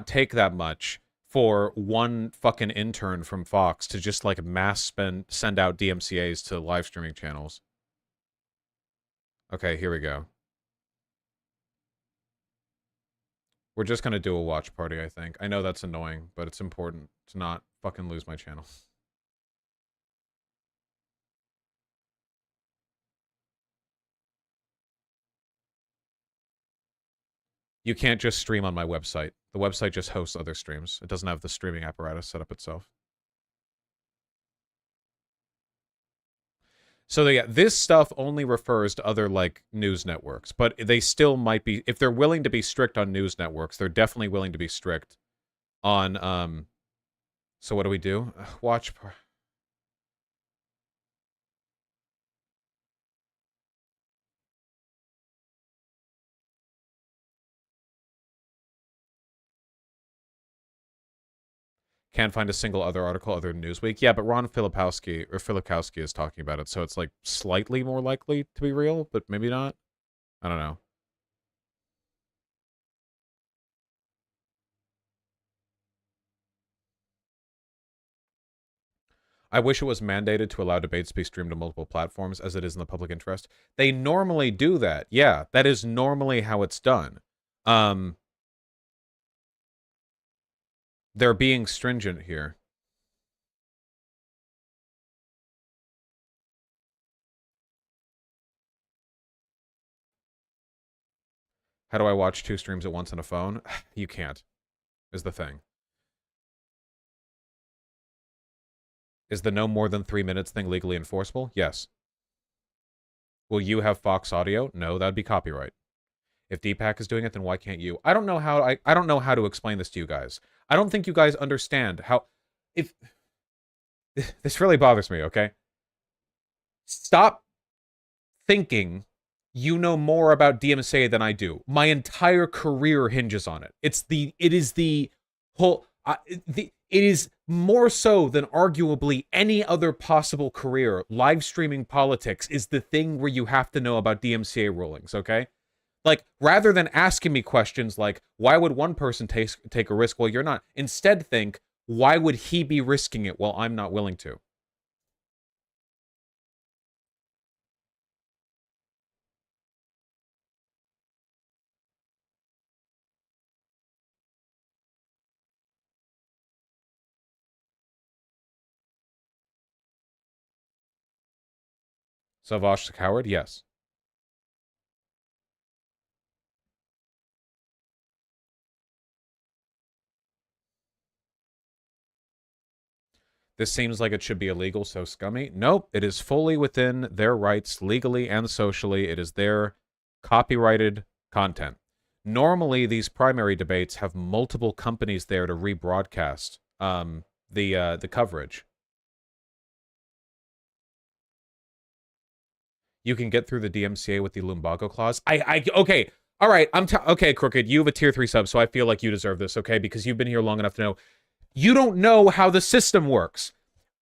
Speaker 1: take that much for one fucking intern from Fox to just, like, send out DMCAs to live streaming channels. Okay, here we go. We're just going to do a watch party, I think. I know that's annoying, but it's important to not fucking lose my channel. You can't just stream on my website. The website just hosts other streams. It doesn't have the streaming apparatus set up itself. So yeah, this stuff only refers to other like news networks, but they still might be, if they're willing to be strict on news networks, they're definitely willing to be strict on so what do we do? Watch Can't find a single other article other than Newsweek. Yeah, but Ron Filipkowski is talking about it, so it's like slightly more likely to be real, but maybe not. I don't know. I wish it was mandated to allow debates to be streamed to multiple platforms as it is in the public interest. They normally do that. Yeah, that is normally how it's done. They're being stringent here. How do I watch 2 streams at once on a phone? You can't, is the thing. Is the no more than 3 minutes thing legally enforceable? Yes. Will you have Fox Audio? No, that'd be copyright. If Deepak is doing it, then why can't you? I don't know how I don't know how to explain this to you guys. I don't think you guys understand how if this really bothers me, okay? Stop thinking you know more about DMCA than I do. My entire career hinges on it. It is the whole it is more so than arguably any other possible career. Live streaming politics is the thing where you have to know about DMCA rulings, okay? Like, rather than asking me questions like, why would one person take a risk while you're not? Instead think, why would he be risking it while I'm not willing to? Savage the coward? Yes. This seems like it should be illegal, so scummy. Nope, it is fully within their rights, legally and socially. It is their copyrighted content. Normally, these primary debates have multiple companies there to rebroadcast the coverage. You can get through the DMCA with the lumbago clause. Okay, all right. Okay, Crooked. You have a tier 3 sub, so I feel like you deserve this. Okay, because you've been here long enough to know. You don't know how the system works.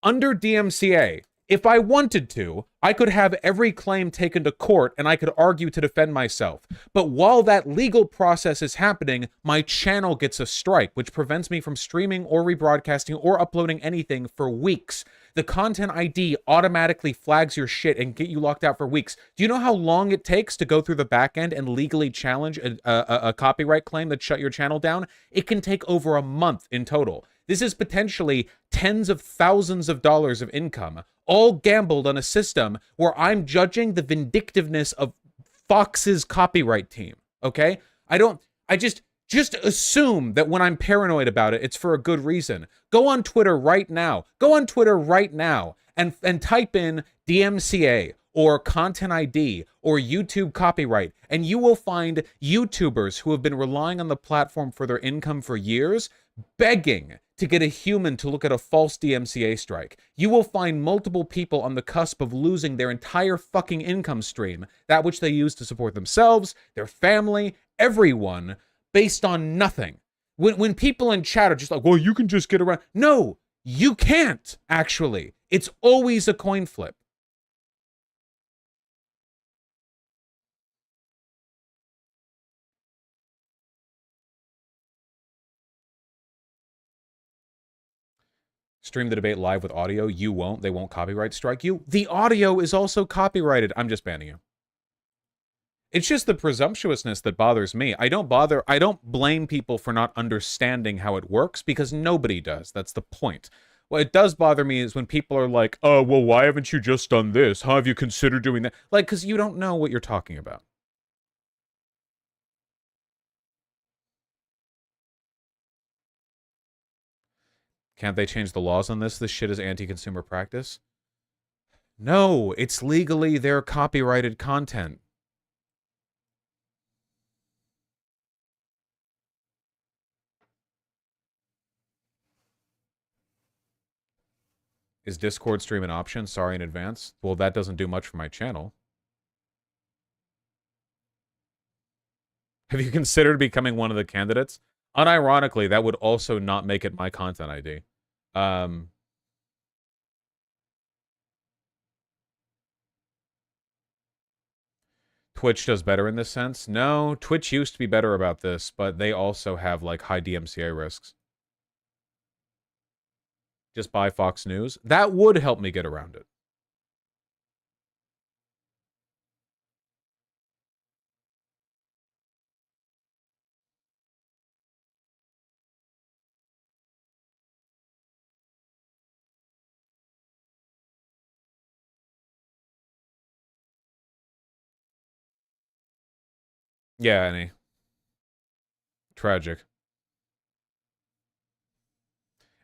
Speaker 1: Under DMCA, if I wanted to, I could have every claim taken to court and I could argue to defend myself. But while that legal process is happening, my channel gets a strike, which prevents me from streaming or rebroadcasting or uploading anything for weeks. The content ID automatically flags your shit and get you locked out for weeks. Do you know how long it takes to go through the back end and legally challenge a copyright claim that shut your channel down? It can take over a month in total. This is potentially tens of thousands of dollars of income, all gambled on a system where I'm judging the vindictiveness of Fox's copyright team, okay? I just assume that when I'm paranoid about it, it's for a good reason. Go on Twitter right now. Go on Twitter right now and type in DMCA or Content ID or YouTube copyright, and you will find YouTubers who have been relying on the platform for their income for years begging to get a human to look at a false DMCA strike. You will find multiple people on the cusp of losing their entire fucking income stream, that which they use to support themselves, their family, everyone, based on nothing. When people in chat are just like, well, you can just get around. No, you can't, actually. It's always a coin flip. Stream the debate live with audio. You won't. They won't copyright strike you. The audio is also copyrighted. I'm just banning you. It's just the presumptuousness that bothers me. I don't blame people for not understanding how it works because nobody does. That's the point. What it does bother me is when people are like, oh, well, why haven't you just done this? How have you considered doing that? Like, because you don't know what you're talking about. Can't they change the laws on this? This shit is anti-consumer practice. No, it's legally their copyrighted content. Is Discord stream an option? Sorry in advance. Well, that doesn't do much for my channel. Have you considered becoming one of the candidates? Unironically, that would also not make it my content ID. Twitch does better in this sense? No, Twitch used to be better about this, but they also have, like, high DMCA risks. Just buy Fox News. That would help me get around it. Yeah, Annie. Tragic.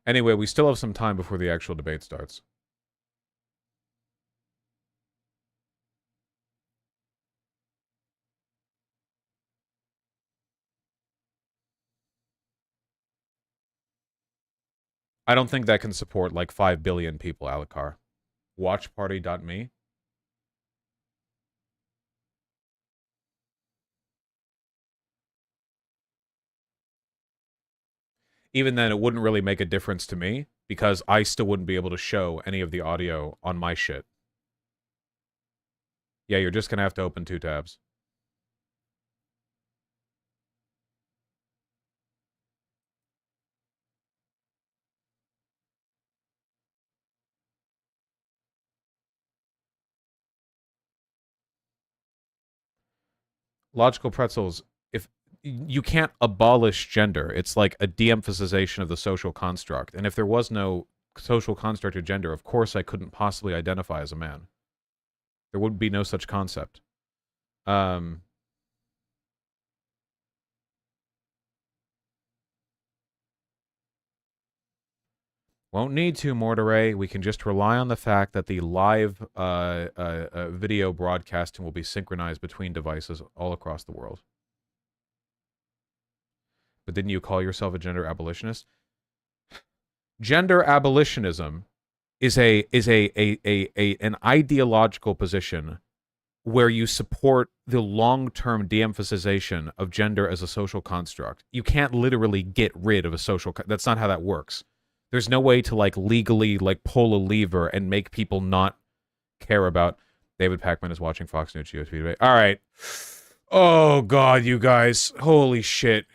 Speaker 1: Anyway, we still have some time before the actual debate starts. I don't think that can support like 5 billion people, Alucard. Watchparty.me. Even then, it wouldn't really make a difference to me because I still wouldn't be able to show any of the audio on my shit. Yeah, you're just going to have to open 2 tabs. Logical pretzels, if you can't abolish gender, it's like a de-emphasization of the social construct. And if there was no social construct of gender, of course I couldn't possibly identify as a man. There would be no such concept. Won't need to, Mortaray. We can just rely on the fact that the live video broadcasting will be synchronized between devices all across the world. But didn't you call yourself a gender abolitionist? Gender abolitionism is an ideological position where you support the long-term de-emphasization of gender as a social construct. You can't literally get rid of a social... That's not how that works. There's no way to, like, legally, like, pull a lever and make people not care about... David Pacman is watching Fox News GOP debate. All right. Oh, God, you guys. Holy shit.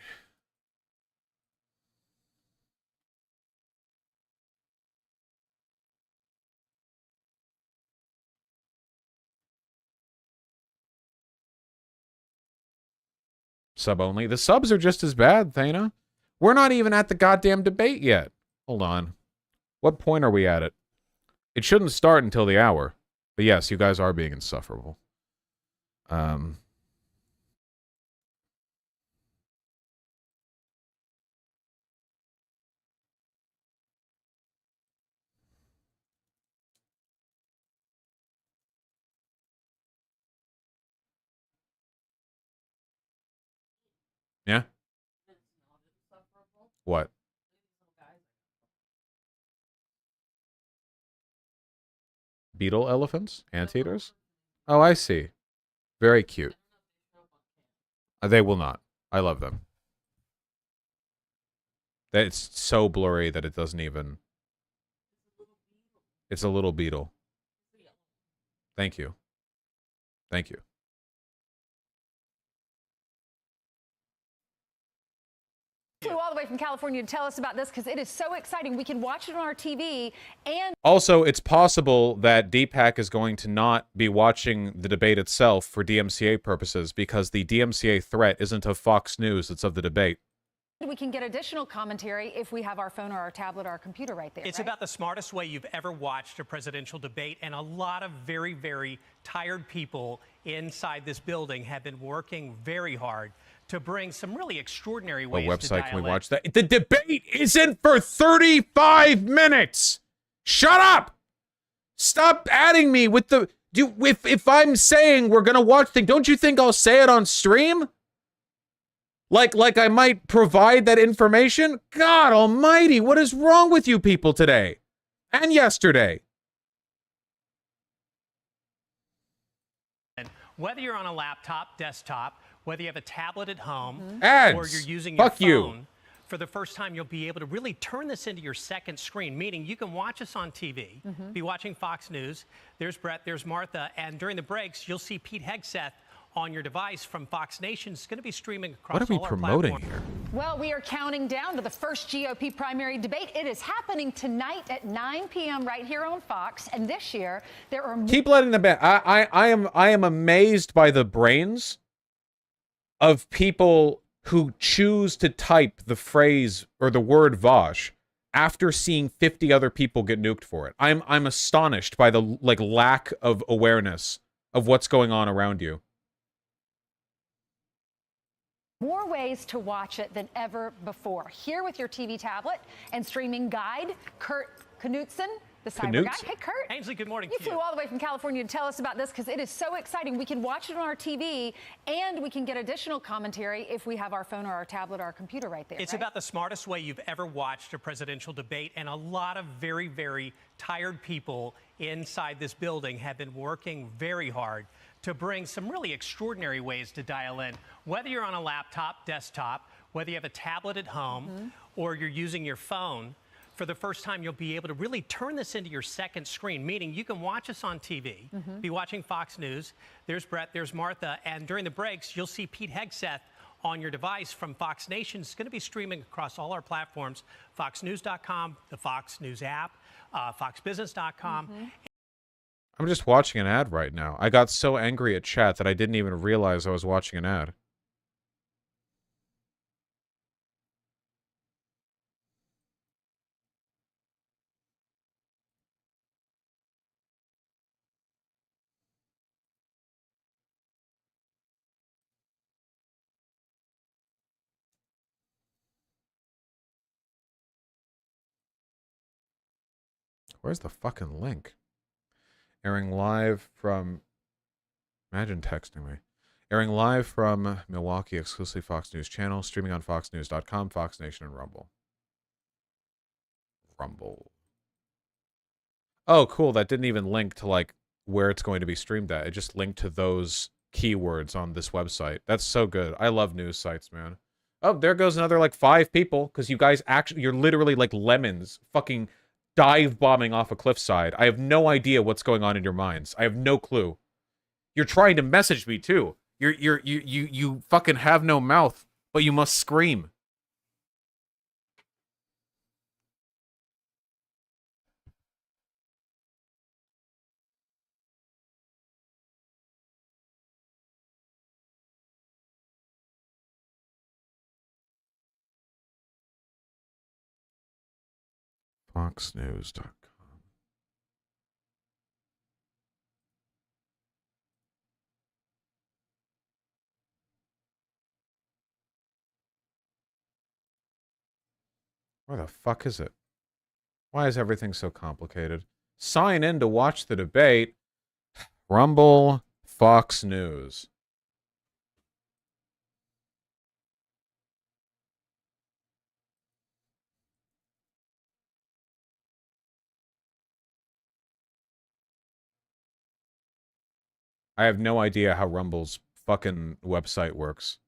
Speaker 1: Sub only. The subs are just as bad, Thana. We're not even at the goddamn debate yet. Hold on. What point are we at it? It shouldn't start until the hour. But yes, you guys are being insufferable. Yeah? What? Beetle elephants? Anteaters? Oh, I see. Very cute. They will not. I love them. It's so blurry that it doesn't even... It's a little beetle. Thank you. Thank you.
Speaker 6: Flew all the way from California to tell us about this because it is so exciting. We can watch it on our TV and...
Speaker 1: Also, it's possible that Deepak is going to not be watching the debate itself for DMCA purposes because the DMCA threat isn't of Fox News, it's of the debate.
Speaker 6: We can get additional commentary if we have our phone or our tablet or our computer right there.
Speaker 7: It's
Speaker 6: right?
Speaker 7: about the smartest way you've ever watched a presidential debate, and a lot of very, very tired people inside this building have been working very hard to bring some really extraordinary ways
Speaker 1: What
Speaker 7: to
Speaker 1: website can we
Speaker 7: dial in.
Speaker 1: watch that? The debate isn't for 35 minutes! Shut up! Stop adding me with the... If I'm saying we're gonna watch things, don't you think I'll say it on stream? Like I might provide that information? God almighty, what is wrong with you people today? And yesterday?
Speaker 7: And whether you're on a laptop, desktop, whether you have a tablet at home,
Speaker 1: Ads.
Speaker 7: or you're using
Speaker 1: Fuck
Speaker 7: your
Speaker 1: you.
Speaker 7: phone, for the first time, you'll be able to really turn this into your second screen, meaning you can watch us on TV, be watching Fox News. There's Brett, there's Martha, and during the breaks, you'll see Pete Hegseth on your device from Fox Nation. It's going to be streaming across
Speaker 1: What are we
Speaker 7: all our
Speaker 1: promoting
Speaker 7: platforms.
Speaker 1: here?
Speaker 6: Well, we are counting down to the first GOP primary debate. It is happening tonight at 9 p.m. right here on Fox. And this year, there are...
Speaker 1: Keep letting them... I am amazed by the brains of people who choose to type the phrase or the word Vosh after seeing 50 other people get nuked for it. I'm astonished by the lack of awareness of what's going on around you.
Speaker 6: More ways to watch it than ever before. Here with your TV tablet and streaming guide, Kurt Knutson, the cyber guy. Hey, Kurt.
Speaker 7: Ainsley, good morning.
Speaker 6: You flew all the way from California to tell us about this because it is so exciting. We can watch it on our TV and we can get additional commentary if we have our phone or our tablet or our computer right there.
Speaker 7: It's about the smartest way you've ever watched a presidential debate, and a lot of very, very tired people inside this building have been working very hard to bring some really extraordinary ways to dial in. Whether you're on a laptop, desktop, whether you have a tablet at home, or you're using your phone, for the first time, you'll be able to really turn this into your second screen, meaning you can watch us on TV, be watching Fox News. There's Brett, there's Martha, and during the breaks, you'll see Pete Hegseth on your device from Fox Nation. It's going to be streaming across all our platforms, foxnews.com, the Fox News app, foxbusiness.com.
Speaker 1: I'm just watching an ad right now. I got so angry at chat that I didn't even realize I was watching an ad. Where's the fucking link? Airing live from... Imagine texting me. Airing live from Milwaukee, exclusively Fox News channel, streaming on foxnews.com, Fox Nation, and Rumble. Rumble. Oh, cool. That didn't even link to, like, where it's going to be streamed at. It just linked to those keywords on this website. That's so good. I love news sites, man. Oh, there goes another, like, 5 people, because you guys actually... You're literally like lemons. Fucking... dive bombing off a cliffside. I have no idea what's going on in your minds. I have no clue. You're trying to message me too. You fucking have no mouth, but you must scream. Foxnews.com. Where the fuck is it? Why is everything so complicated? Sign in to watch the debate. Rumble, Fox News. I have no idea how Rumble's fucking website works.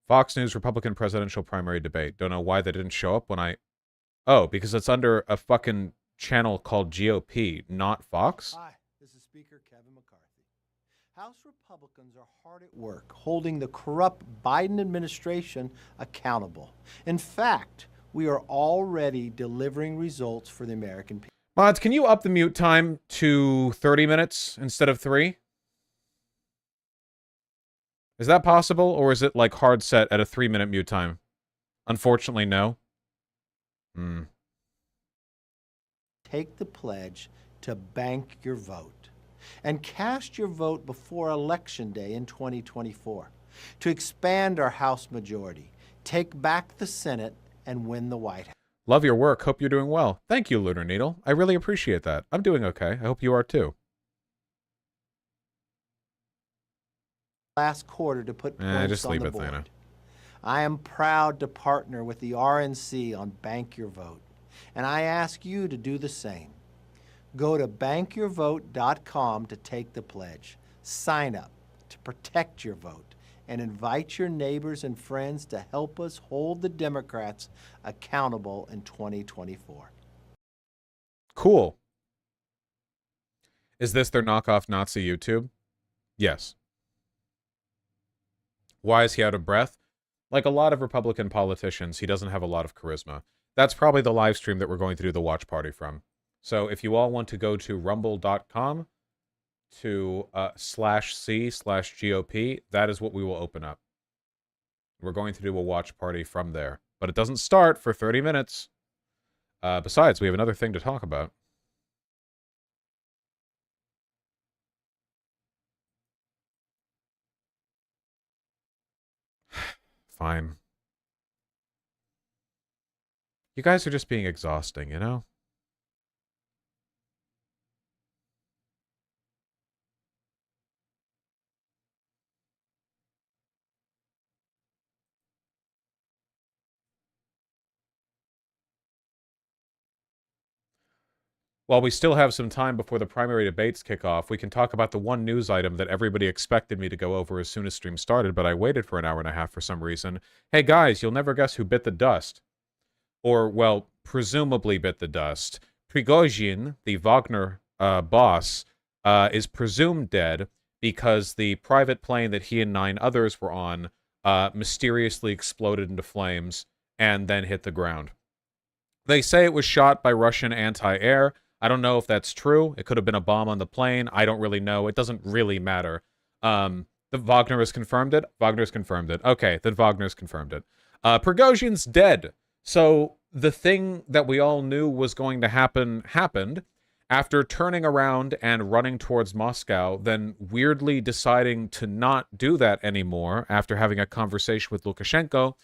Speaker 1: Fox News Republican presidential primary debate. Don't know why that didn't show up when I... Oh, because it's under a fucking channel called GOP, not Fox?
Speaker 8: Hi, this is Speaker Kevin McCarthy. House Republicans are hard at work holding the corrupt Biden administration accountable. In fact, we are already delivering results for the American people.
Speaker 1: Mods, can you up the mute time to 30 minutes instead of 3? Is that possible, or is it like hard set at a 3-minute mute time? Unfortunately, no.
Speaker 8: Take the pledge to bank your vote and cast your vote before Election Day in 2024 to expand our House majority, take back the Senate, and win the White House.
Speaker 1: Love your work. Hope you're doing well. Thank you, Lunar Needle. I really appreciate that. I'm doing okay. I hope you are too.
Speaker 8: Last quarter to put points
Speaker 1: just
Speaker 8: on
Speaker 1: leave
Speaker 8: the
Speaker 1: it,
Speaker 8: board.
Speaker 1: Thana.
Speaker 8: I am proud to partner with the RNC on Bank Your Vote, and I ask you to do the same. Go to bankyourvote.com to take the pledge. Sign up to protect your vote and invite your neighbors and friends to help us hold the Democrats accountable in 2024.
Speaker 1: Cool. Is this their knockoff Nazi YouTube? Yes. Why is he out of breath? Like a lot of Republican politicians, he doesn't have a lot of charisma. That's probably the live stream that we're going to do the watch party from. So if you all want to go to rumble.com to /c/GOP, that is what we will open up. We're going to do a watch party from there. But it doesn't start for 30 minutes. Besides, we have another thing to talk about. Fine. You guys are just being exhausting, you know? While we still have some time before the primary debates kick off, we can talk about the one news item that everybody expected me to go over as soon as stream started, but I waited for an hour and a half for some reason. Hey guys, you'll never guess who bit the dust. Or, well, presumably bit the dust. Prigozhin, the Wagner boss, is presumed dead because the private plane that he and 9 others were on mysteriously exploded into flames and then hit the ground. They say it was shot by Russian anti-air. I don't know if that's true. It could have been a bomb on the plane. I don't really know. It doesn't really matter. The Wagner has confirmed it. Wagner's confirmed it. Okay, then Wagner's confirmed it. Prigozhin's dead. So the thing that we all knew was going to happen happened. After turning around and running towards Moscow, then weirdly deciding to not do that anymore after having a conversation with Lukashenko,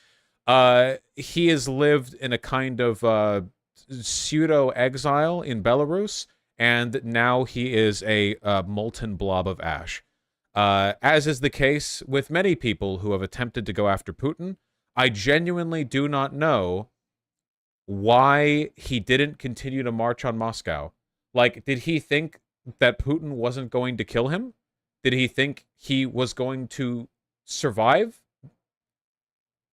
Speaker 1: he has lived in a kind of pseudo-exile in Belarus, and now he is a molten blob of ash. As is the case with many people who have attempted to go after Putin, I genuinely do not know why he didn't continue to march on Moscow. Like, did he think that Putin wasn't going to kill him? Did he think he was going to survive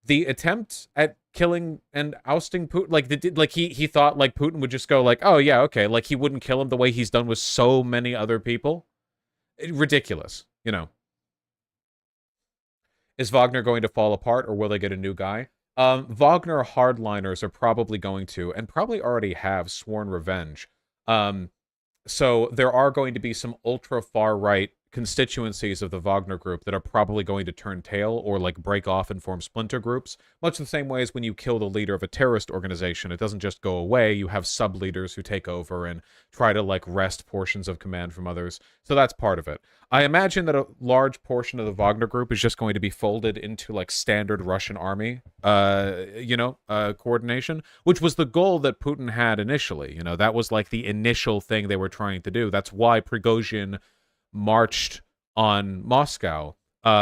Speaker 1: the attempt at killing and ousting Putin? Like, he thought, like, Putin would just go, like, oh, yeah, okay. Like, he wouldn't kill him the way he's done with so many other people? Ridiculous, you know. Is Wagner going to fall apart, or will they get a new guy? Wagner hardliners are probably going to, and probably already have, sworn revenge. So there are going to be some ultra far right constituencies of the Wagner group that are probably going to turn tail or like break off and form splinter groups, much the same way as when you kill the leader of a terrorist organization. It doesn't just go away. You have sub-leaders who take over and try to like wrest portions of command from others. So that's part of it. I imagine that a large portion of the Wagner group is just going to be folded into like standard Russian army, coordination, which was the goal that Putin had initially. You know, that was like the initial thing they were trying to do. That's why Prigozhin marched on Moscow,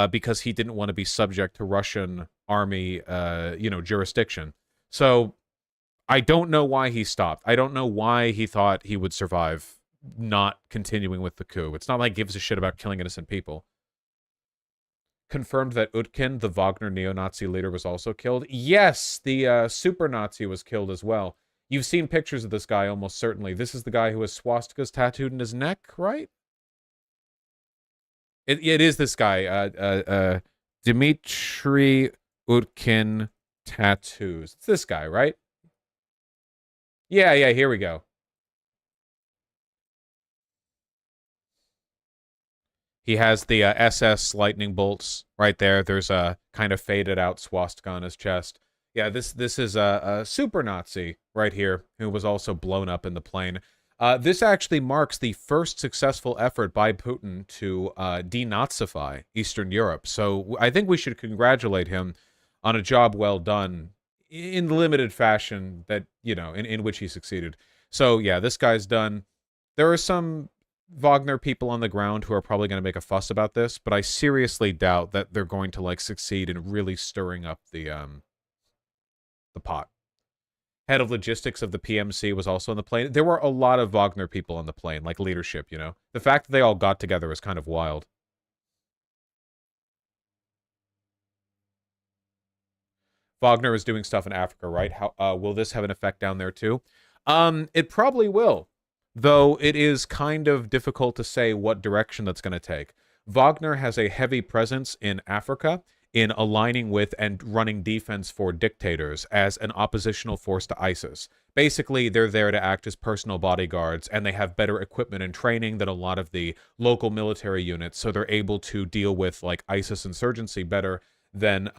Speaker 1: because he didn't want to be subject to Russian army, jurisdiction. So I don't know why he stopped. I don't know why he thought he would survive not continuing with the coup. It's not like he gives a shit about killing innocent people. Confirmed that Utkin, the Wagner neo-Nazi leader, was also killed. Yes, the super Nazi was killed as well. You've seen pictures of this guy almost certainly. This is the guy who has swastikas tattooed in his neck, right? It is this guy, Dmitry Utkin tattoos. It's this guy, right? Yeah, here we go. He has the SS lightning bolts right there. There's a kind of faded out swastika on his chest. Yeah, this is a super Nazi right here who was also blown up in the plane. This actually marks the first successful effort by Putin to denazify Eastern Europe. So I think we should congratulate him on a job well done in limited fashion that, in which he succeeded. So yeah, this guy's done. There are some Wagner people on the ground who are probably going to make a fuss about this, but I seriously doubt that they're going to like succeed in really stirring up the pot. Head of logistics of the PMC was also on the plane. There were a lot of Wagner people on the plane, like leadership, The fact that they all got together is kind of wild. Wagner is doing stuff in Africa, right? How will this have an effect down there too? It probably will, though it is kind of difficult to say what direction that's going to take. Wagner has a heavy presence in Africa, in aligning with and running defense for dictators as an oppositional force to ISIS. Basically, they're there to act as personal bodyguards, and they have better equipment and training than a lot of the local military units, so they're able to deal with like ISIS insurgency better than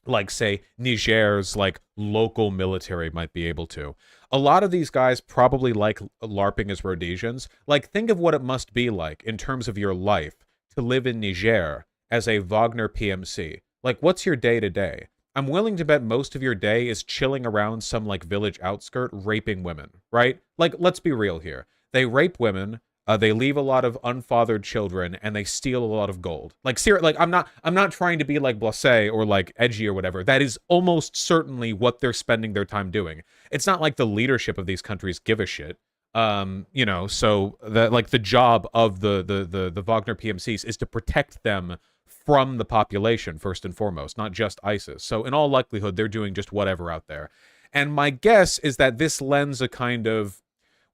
Speaker 1: like say Niger's like local military might be able to. A lot of these guys probably like LARPing as Rhodesians. Like, think of what it must be like in terms of your life to live in Niger as a Wagner PMC. Like, what's your day to day? I'm willing to bet most of your day is chilling around some like village outskirt raping women, right? Like, let's be real here. They rape women, they leave a lot of unfathered children, and they steal a lot of gold. Like, like I'm not trying to be like blasé or like edgy or whatever. That is almost certainly what they're spending their time doing. It's not like the leadership of these countries give a shit. You know, so that like the job of the Wagner PMCs is to protect them from the population first and foremost, not just ISIS. So in all likelihood, they're doing just whatever out there. And my guess is that this lends a kind of,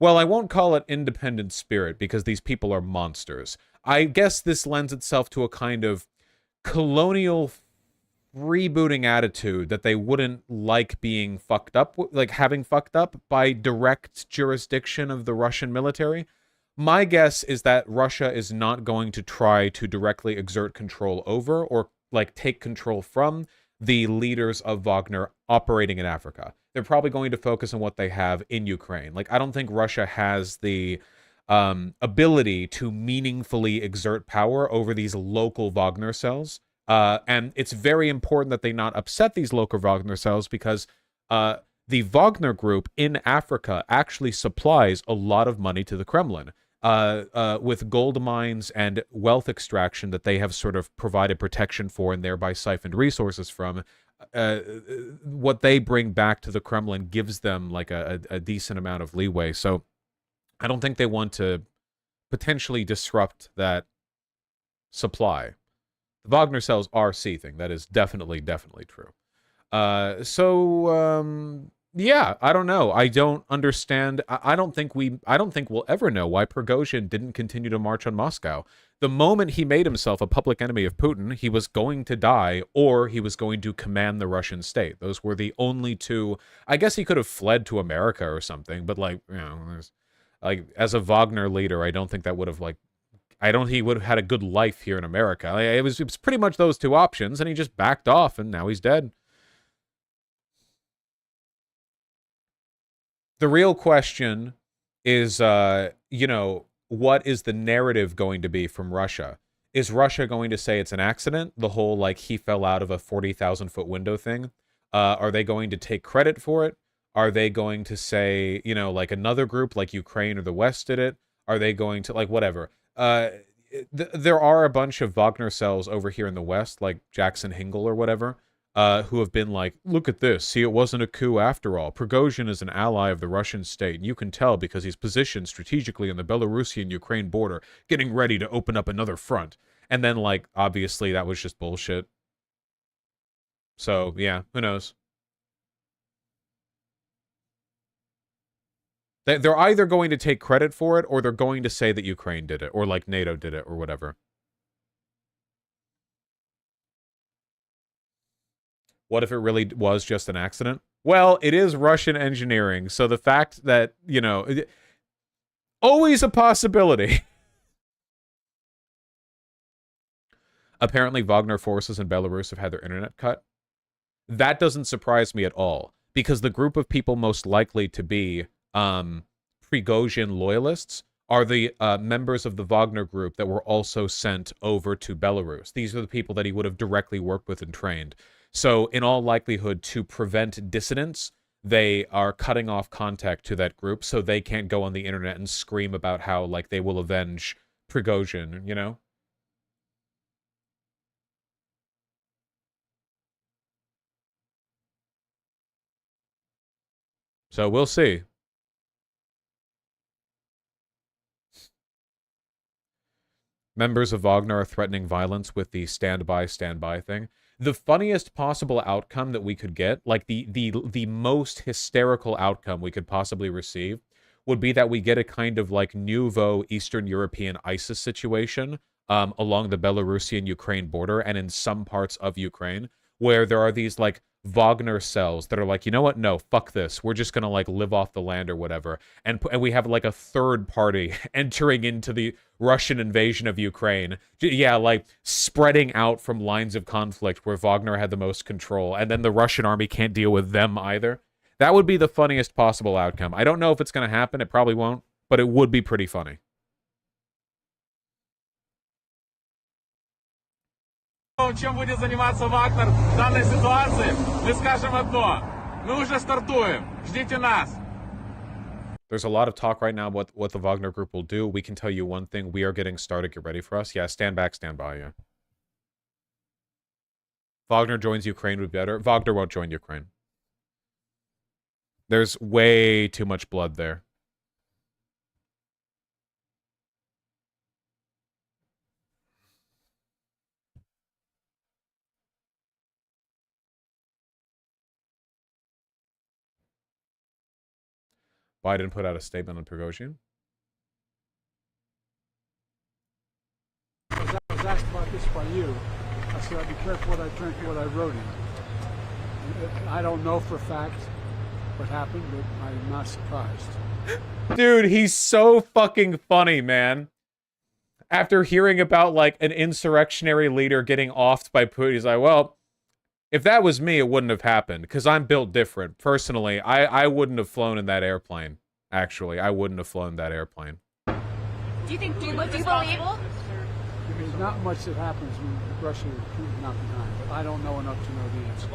Speaker 1: well, I won't call it independent spirit because these people are monsters. I guess this lends itself to a kind of colonial rebooting attitude that they wouldn't like being fucked up, like having fucked up by direct jurisdiction of the Russian military. My guess is that Russia is not going to try to directly exert control over or like take control from the leaders of Wagner operating in Africa. They're probably going to focus on what they have in Ukraine. Like, I don't think Russia has the ability to meaningfully exert power over these local Wagner cells. And it's very important that they not upset these local Wagner cells because the Wagner group in Africa actually supplies a lot of money to the Kremlin with gold mines and wealth extraction that they have sort of provided protection for and thereby siphoned resources from. What they bring back to the Kremlin gives them like a decent amount of leeway. So I don't think they want to potentially disrupt that supply. The Wagner cells are seething. That is definitely true. Yeah, I don't know. I don't understand. I don't think we'll ever know why Prigozhin didn't continue to march on Moscow. The moment he made himself a public enemy of Putin, he was going to die or he was going to command the Russian state. Those were the only two. I guess he could have fled to America or something, but like, you know, like as a Wagner leader, I don't think that would have like, I don't think he would have had a good life here in America. It was pretty much those two options, and he just backed off, and now he's dead. The real question is, you know, what is the narrative going to be from Russia? Is Russia going to say it's an accident? The whole, like, he fell out of a 40,000-foot window thing? Are they going to take credit for it? Are they going to say, you know, like another group like Ukraine or the West did it? Are they going to, like, whatever? There are a bunch of Wagner cells over here in the West, like Jackson Hingle or whatever, who have been like, look at this, see, it wasn't a coup after all. Prigozhin is an ally of the Russian state, and you can tell because he's positioned strategically on the Belarusian-Ukraine border, getting ready to open up another front. And then, like, obviously that was just bullshit. So, yeah, who knows? They're either going to take credit for it, or they're going to say that Ukraine did it, or like NATO did it, or whatever. What if it really was just an accident? Well, it is Russian engineering, so the fact that, you know, always a possibility. Apparently, Wagner forces in Belarus have had their internet cut. That doesn't surprise me at all, because the group of people most likely to be Prigozhin loyalists are the members of the Wagner group that were also sent over to Belarus. These are the people that he would have directly worked with and trained. So in all likelihood, to prevent dissidents, they are cutting off contact to that group so they can't go on the internet and scream about how, like, they will avenge Prigozhin, you know? So we'll see. Members of Wagner are threatening violence with the stand by thing. The funniest possible outcome that we could get, like the most hysterical outcome we could possibly receive, would be that we get a kind of like nouveau Eastern European ISIS situation along the Belarusian-Ukraine border and in some parts of Ukraine, where there are these like Wagner cells that are like, you know what? No, fuck this. We're just gonna like live off the land or whatever. And we have like a third party entering into the Russian invasion of Ukraine. Yeah, like spreading out from lines of conflict where Wagner had the most control, and then the Russian army can't deal with them either. That would be the funniest possible outcome. I don't know if it's gonna happen. It probably won't, but it would be pretty funny.
Speaker 9: Чем будет заниматься Вагнер в данной ситуации, мы скажем одно. Мы уже стартуем. Ждите нас.
Speaker 1: There's a lot of talk right now about what the Wagner group will do. We can tell you one thing. We are getting started. Get ready for us. Yeah, stand back, stand by, yeah. Wagner joins Ukraine would be better. Wagner won't join Ukraine. There's way too much blood there. Biden put out a statement on Prigozhin.
Speaker 10: I was asked about this by you. I said I'd be careful what I drink, what I wrote in. I don't know for a fact what happened, but I'm not surprised.
Speaker 1: Dude, he's so fucking funny, man. After hearing about, like, an insurrectionary leader getting offed by Putin, he's like, well, if that was me, it wouldn't have happened, because I'm built different. Personally, I wouldn't have flown in that airplane. Actually, I wouldn't have flown that airplane.
Speaker 11: Do you believe?
Speaker 10: There's not much that happens when Russia is Putin not behind, but I don't know enough to know the answer.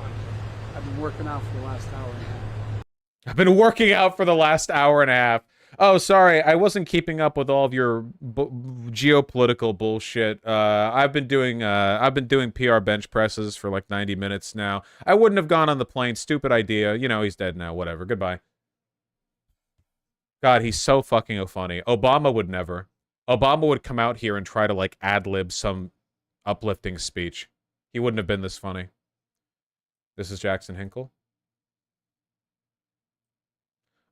Speaker 10: I've been working out for the last hour and a half.
Speaker 1: I've been working out for the last hour and a half. Oh, sorry, I wasn't keeping up with all of your geopolitical bullshit. I've been doing PR bench presses for like 90 minutes now. I wouldn't have gone on the plane. Stupid idea. You know, he's dead now. Whatever. Goodbye. God, he's so fucking funny. Obama would never. Obama would come out here and try to like ad-lib some uplifting speech. He wouldn't have been this funny. This is Jackson Hinkle.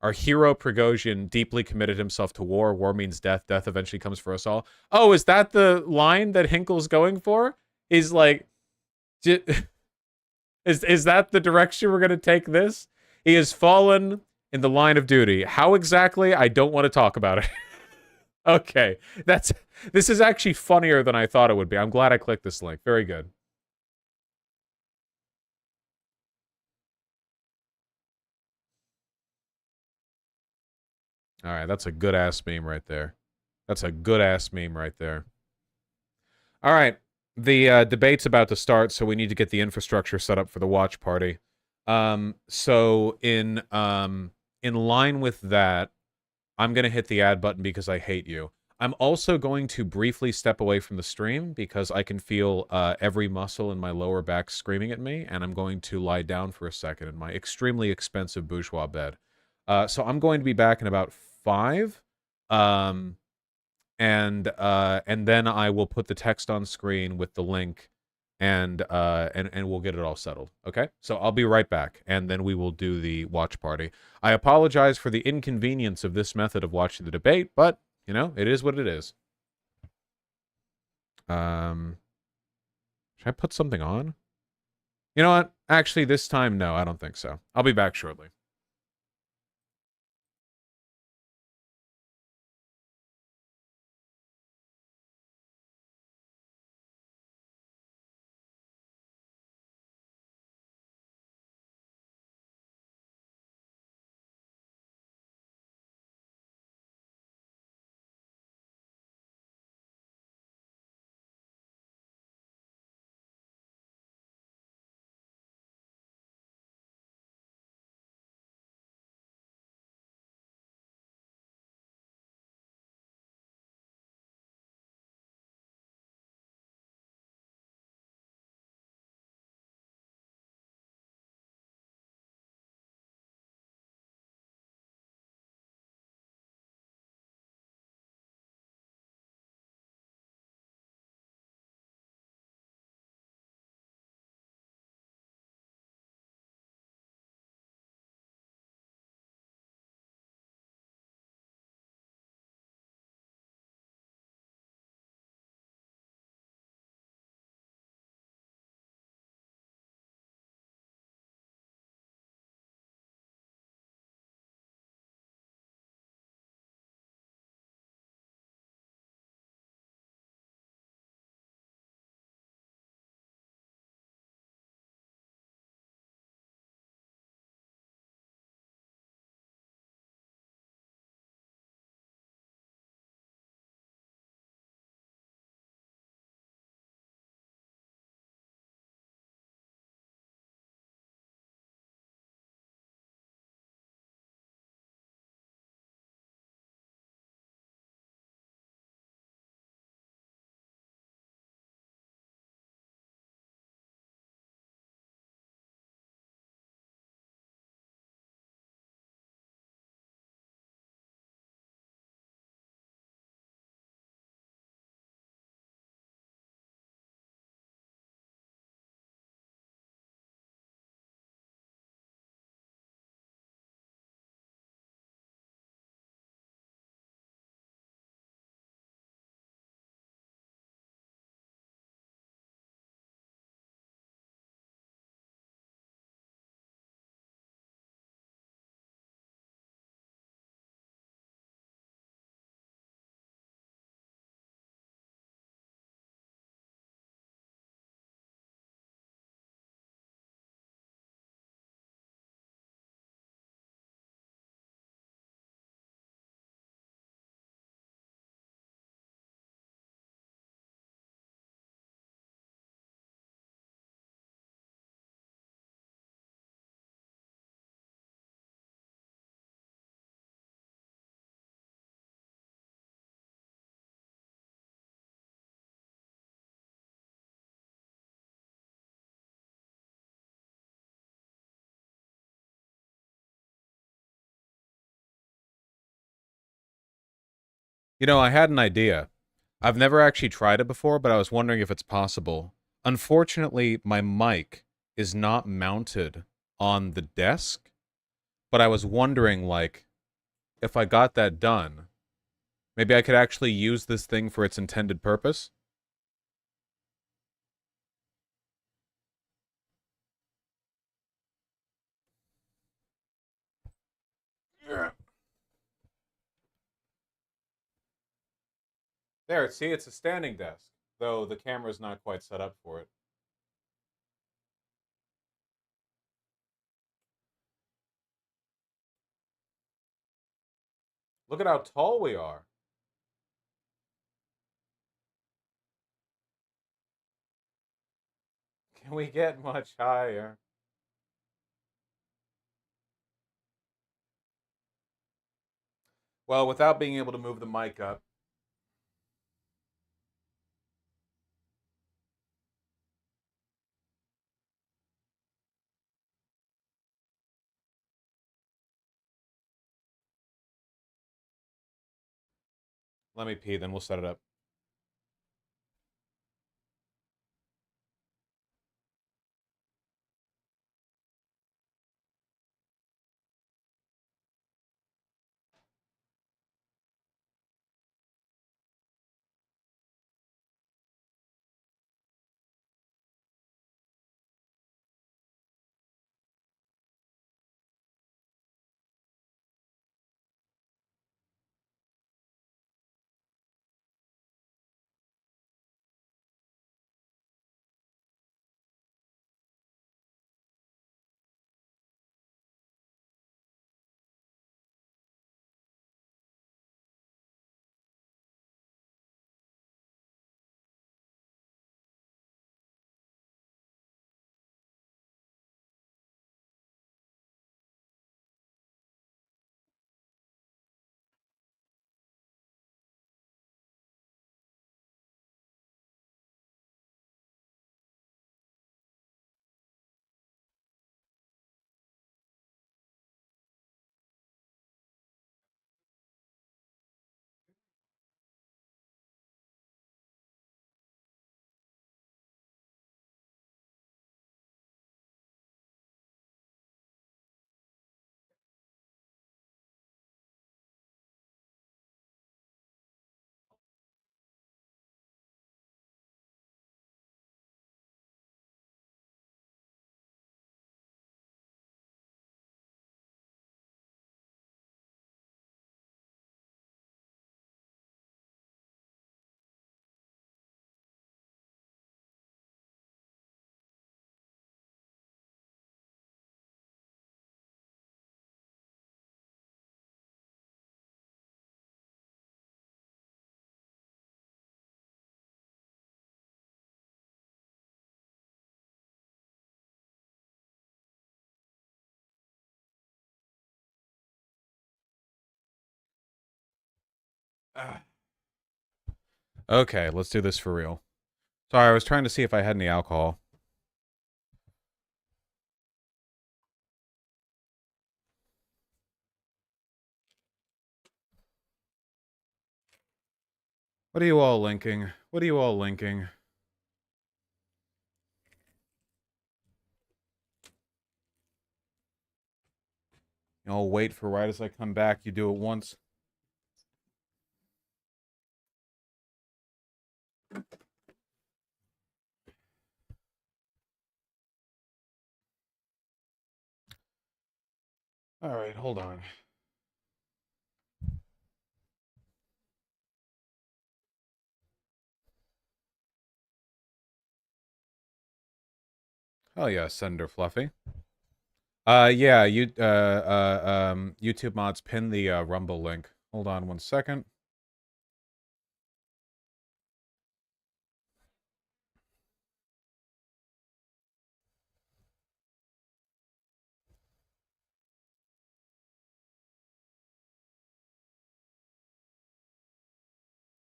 Speaker 1: Our hero Prigozhin deeply committed himself to war. War means death. Death eventually comes for us all. Oh, is that the line that Hinkle's going for? Is like, is that the direction we're gonna take this? He has fallen in the line of duty. How exactly? I don't want to talk about it. Okay, this is actually funnier than I thought it would be. I'm glad I clicked this link. Very good. All right, that's a good-ass meme right there. That's a good-ass meme right there. All right, the debate's about to start, so we need to get the infrastructure set up for the watch party. So in line with that, I'm going to hit the add button because I hate you. I'm also going to briefly step away from the stream because I can feel every muscle in my lower back screaming at me, and I'm going to lie down for a second in my extremely expensive bourgeois bed. So I'm going to be back in about 5, and then I will put the text on screen with the link, and we'll get it all settled. Okay, so I'll be right back, and then we will do the watch party. I apologize for the inconvenience of this method of watching the debate, but you know it is what it is. Should I put something on? You know what? Actually, this time, no, I don't think so. I'll be back shortly. You know, I had an idea. I've never actually tried it before, but I was wondering if it's possible. Unfortunately, my mic is not mounted on the desk, but I was wondering, like, if I got that done, maybe I could actually use this thing for its intended purpose. Yeah. There, see, it's a standing desk, though the camera's not quite set up for it. Look at how tall we are. Can we get much higher? Well, without being able to move the mic up. Let me pee, then we'll set it up. Okay, let's do this for real. Sorry, I was trying to see if I had any alcohol. What are you all linking? What are you all linking? I'll wait for right as I come back. You do it once. All right, hold on. Oh yeah, Senator Fluffy. Yeah, YouTube mods pin the Rumble link. Hold on one second.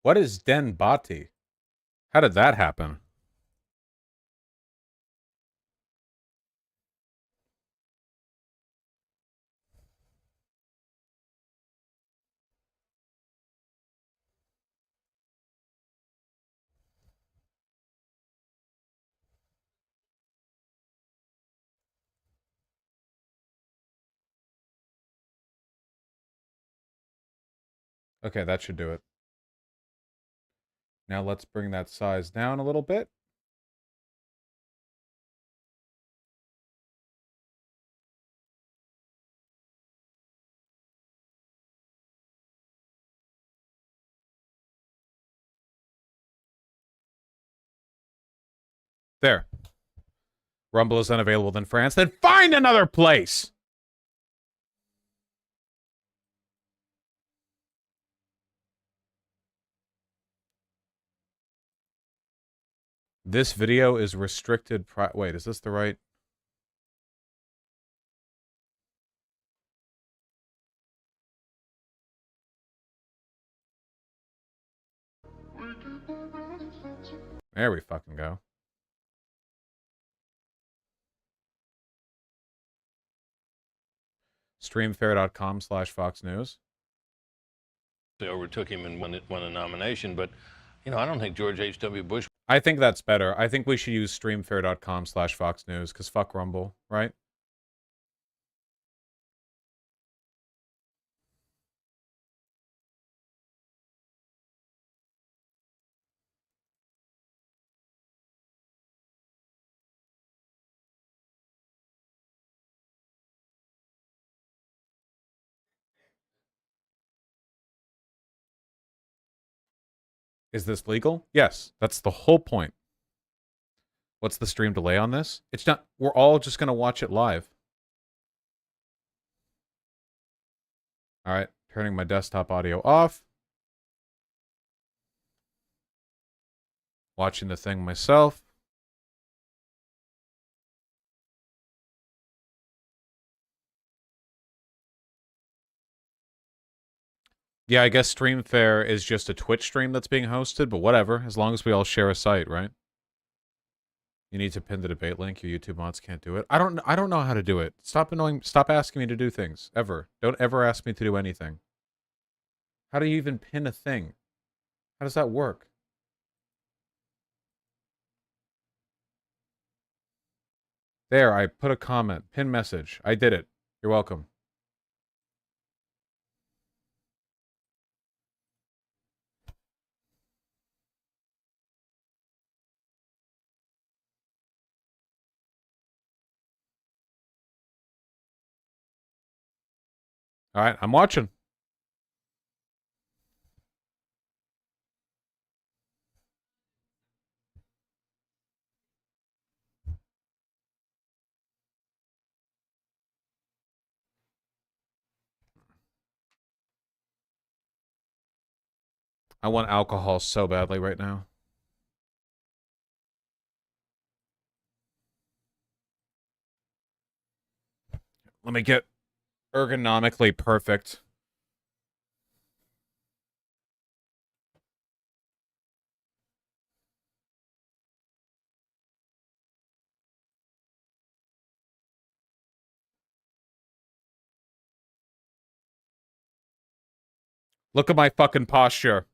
Speaker 1: What is Den Bati? How did that happen? Okay, that should do it. Now let's bring that size down a little bit. There. Rumble is unavailable in France. Then find another place! This video is restricted. Wait, is this the right? There we fucking go. Streamfair.com/Fox News.
Speaker 12: They overtook him and won a nomination, but, you know, I don't think George H.W. Bush...
Speaker 1: I think that's better. I think we should use streamfair.com/Fox News, because fuck Rumble, right? Is this legal? Yes, that's the whole point. What's the stream delay on this? It's not, we're all just going to watch it live. All right, turning my desktop audio off. Watching the thing myself. Yeah, I guess Streamfair is just a Twitch stream that's being hosted, but whatever, as long as we all share a site, right? You need to pin the debate link. Your YouTube mods can't do it. I don't know how to do it. Stop asking me to do things. Ever. Don't ever ask me to do anything. How do you even pin a thing? How does that work? There, I put a comment. Pin message. I did it. You're welcome. All right, I'm watching. I want alcohol so badly right now. Let me get ergonomically perfect. Look at my fucking posture.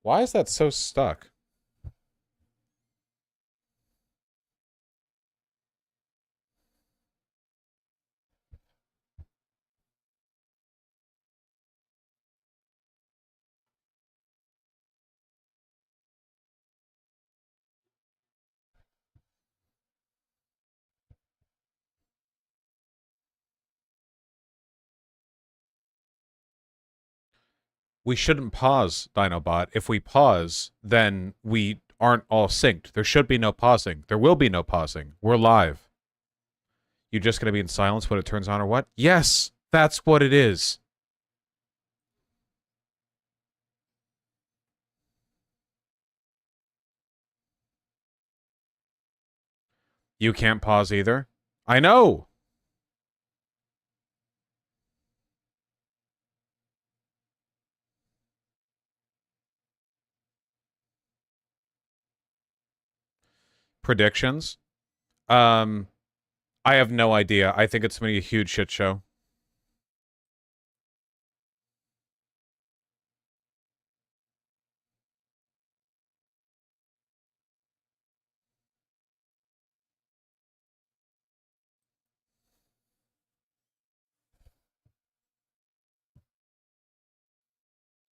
Speaker 1: Why is that so stuck? We shouldn't pause, Dinobot. If we pause, then we aren't all synced. There should be no pausing. There will be no pausing. We're live. You just gonna be in silence when it turns on or what? Yes, that's what it is. You can't pause either. I know. Predictions? I have no idea. I think it's going to be a huge shit show.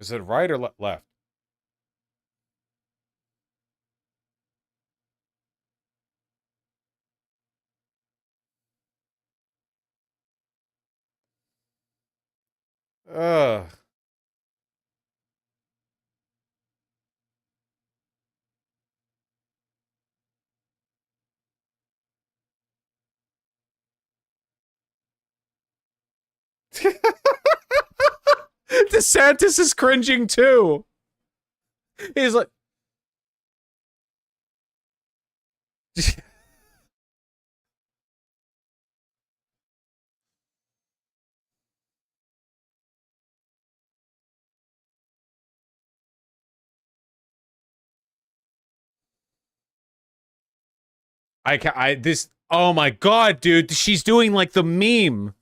Speaker 1: Is it right or left? Ugh. DeSantis is cringing too. He's like, this, oh my God, dude, she's doing like the meme.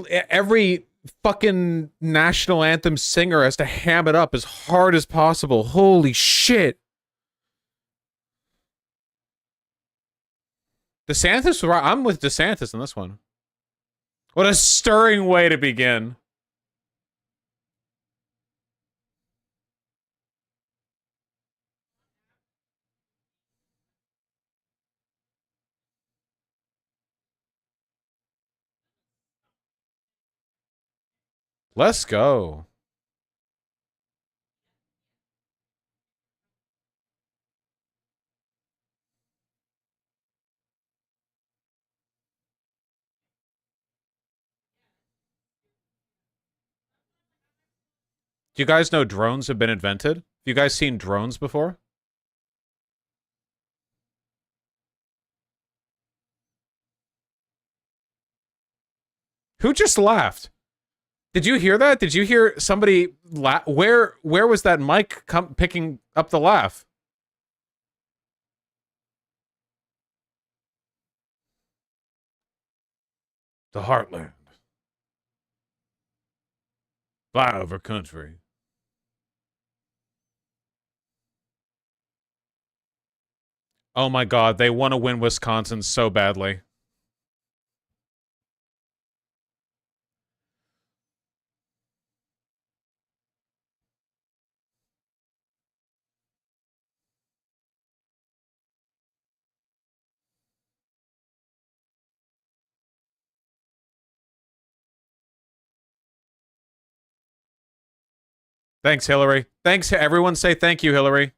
Speaker 1: Every fucking national anthem singer has to ham it up as hard as possible. Holy shit. DeSantis, I'm with DeSantis in this one. What a stirring way to begin. Let's go. Do you guys know drones have been invented? Have you guys seen drones before? Who just laughed? Did you hear that? Did you hear somebody laugh? Where was that mic picking up the laugh? The heartland. Flyover country. Oh my God, they want to win Wisconsin so badly. Thanks, Hillary. Thanks, everyone. Say thank you, Hillary.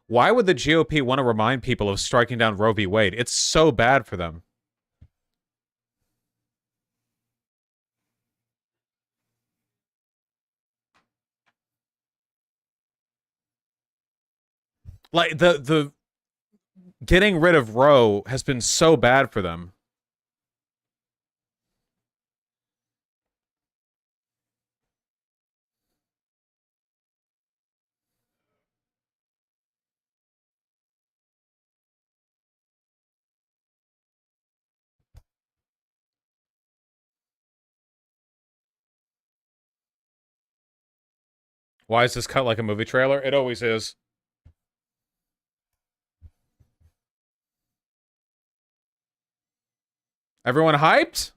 Speaker 1: Why would the GOP want to remind people of striking down Roe v. Wade? It's so bad for them. Like, the getting rid of Roe has been so bad for them. Why is this cut like a movie trailer? It always is. Everyone hyped?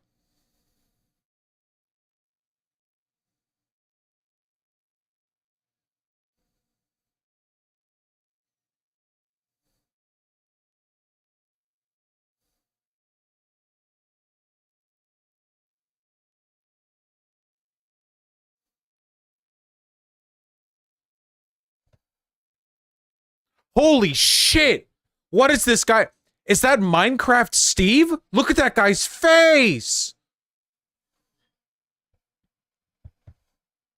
Speaker 1: Holy shit! What is this guy? Is that Minecraft Steve? Look at that guy's face!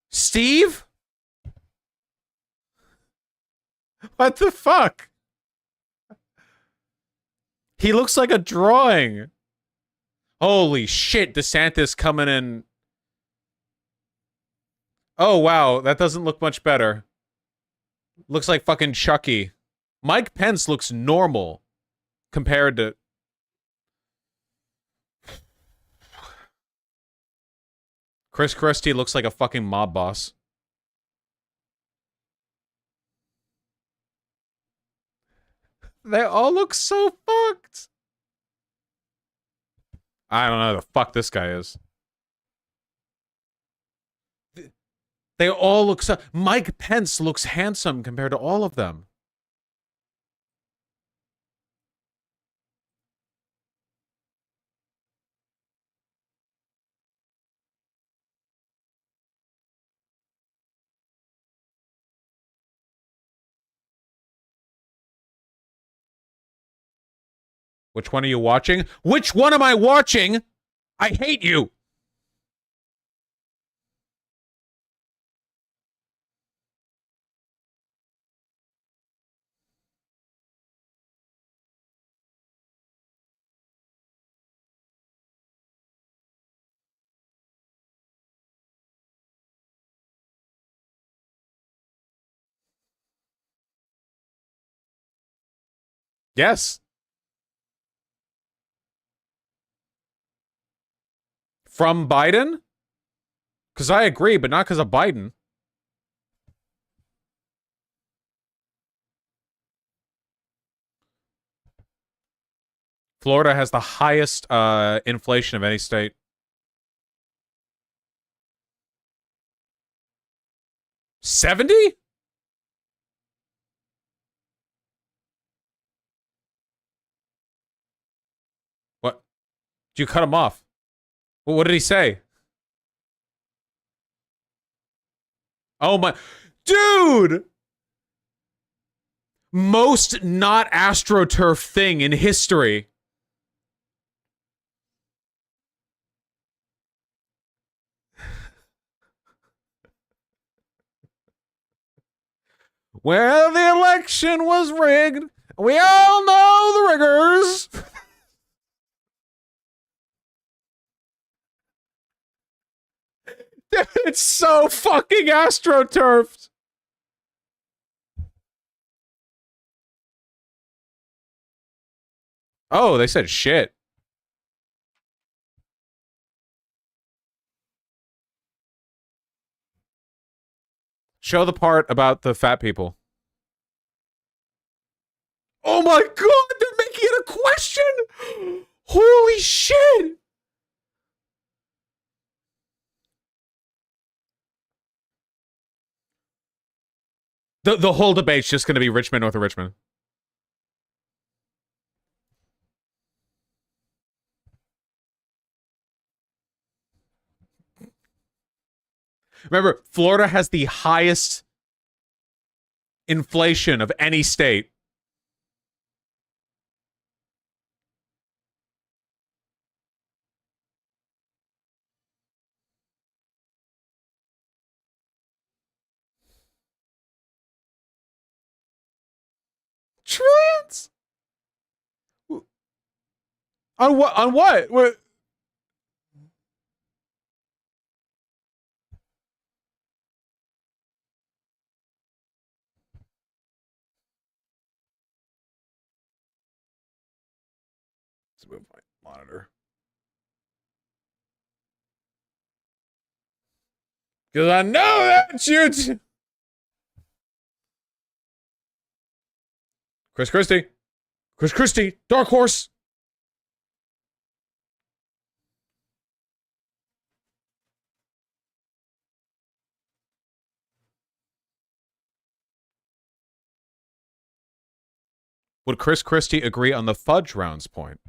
Speaker 1: Steve? What the fuck? He looks like a drawing. Holy shit, DeSantis coming in. Oh, wow, that doesn't look much better. Looks like fucking Chucky. Mike Pence looks normal compared to... Chris Christie looks like a fucking mob boss. They all look so fucked. I don't know who the fuck this guy is. They all look so... Mike Pence looks handsome compared to all of them. Which one are you watching? Which one am I watching? I hate you. Yes. From Biden? Because I agree, but not because of Biden. Florida has the highest inflation of any state. $70? What? Did you cut him off? Well, what did he say? Oh my... Dude! Most not AstroTurf thing in history. Well, the election was rigged. We all know the riggers. Dude, it's so fucking AstroTurfed. Oh, they said shit. Show the part about the fat people. Oh my god, they're making it a question! Holy shit! The whole debate's just gonna be Richmond, north of Richmond. Remember, Florida has the highest inflation of any state. Trillions? On what? On what? What? Let's move my monitor. Because I know that's you. Chris Christie. Chris Christie. Dark Horse. Would Chris Christie agree on the fudge rounds point?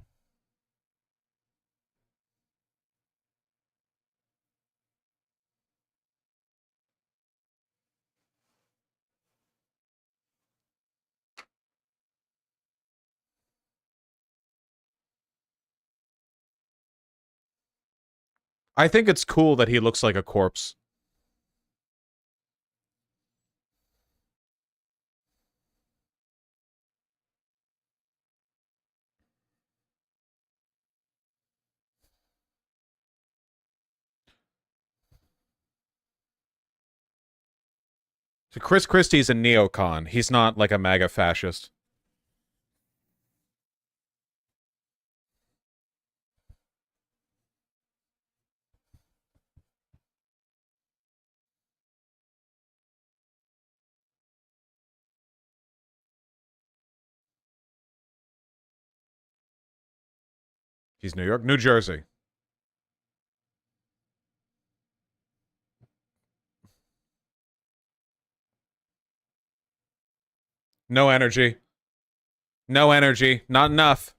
Speaker 1: I think it's cool that he looks like a corpse. Chris Christie's a neocon. He's not like a MAGA fascist. He's New York, New Jersey. No energy. No energy. Not enough.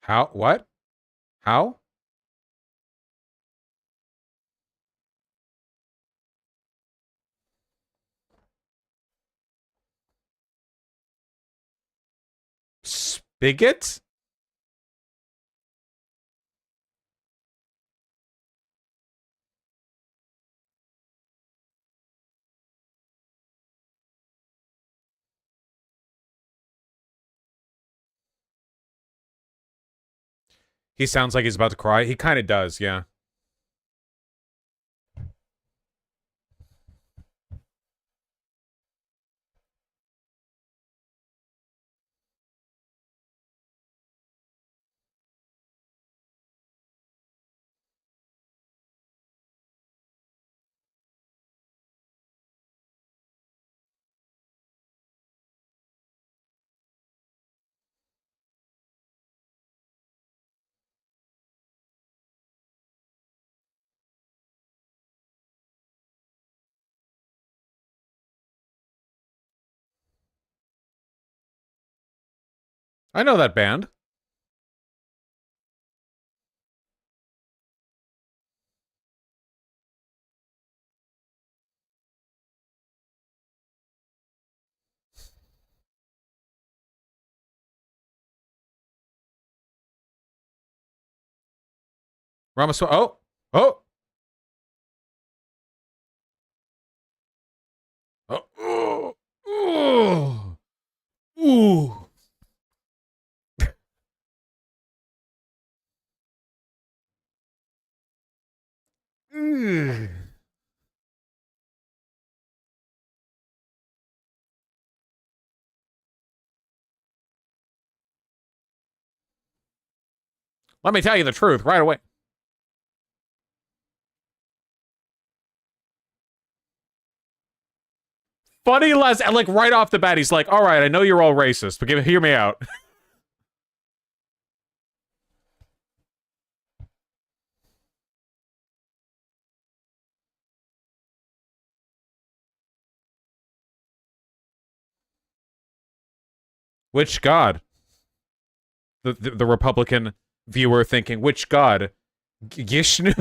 Speaker 1: How? What? How? Spigot? He sounds like he's about to cry. He kind of does, yeah. I know that band. Ramaswamy. Oh! Oh! Oh! Ooh! Ooh! Ooh. Let me tell you the truth right away. Funny less, and like right off the bat, he's like, all right, I know you're all racist, but hear me out. Which god? The Republican viewer thinking, which god? Gishnu?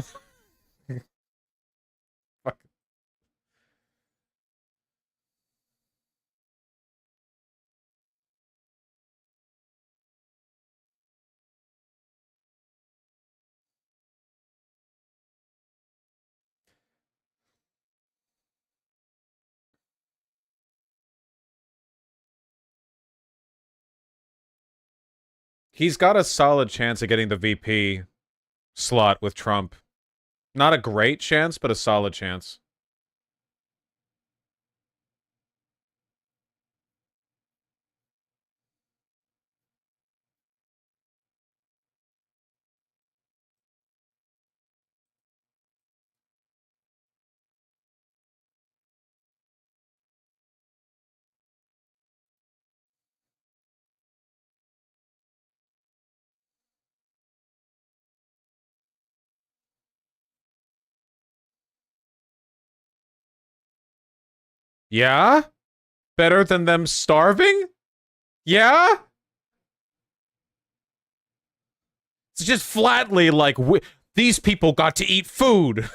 Speaker 1: He's got a solid chance of getting the VP slot with Trump. Not a great chance, but a solid chance. Yeah? Better than them starving? Yeah? It's just flatly like, these people got to eat food.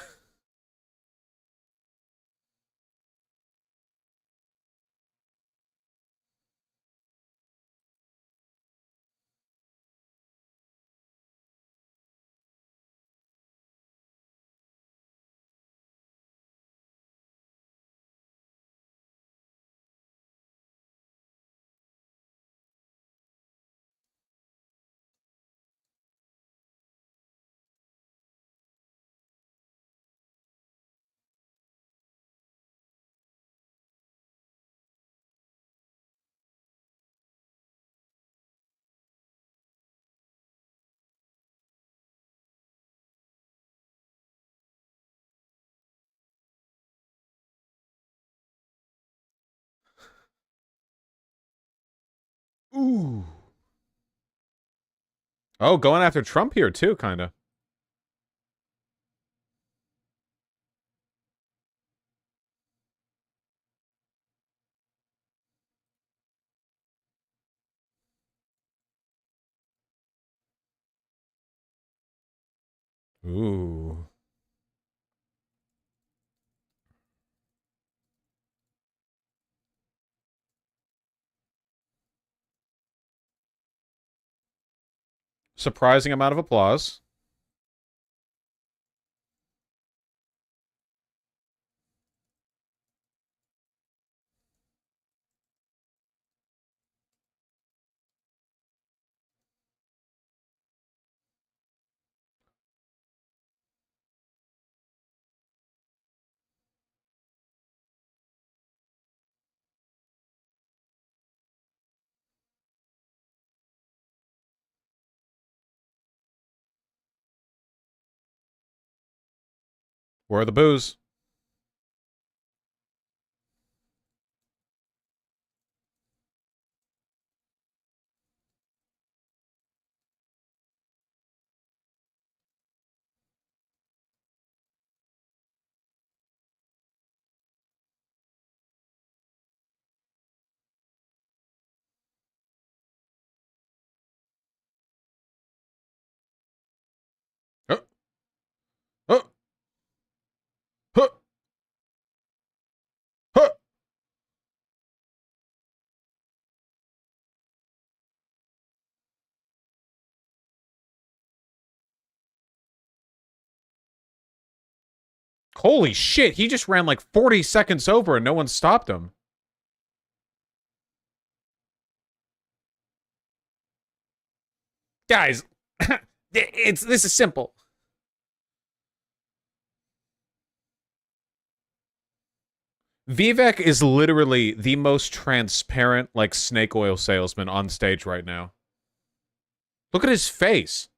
Speaker 1: Ooh. Oh, going after Trump here too, kinda. Ooh. Surprising amount of applause. Where are the boos? Oh. Oh. Huh. Huh. Holy shit, he just ran like 40 seconds over and no one stopped him. Guys, this is simple. Vivek is literally the most transparent, like, snake oil salesman on stage right now. Look at his face.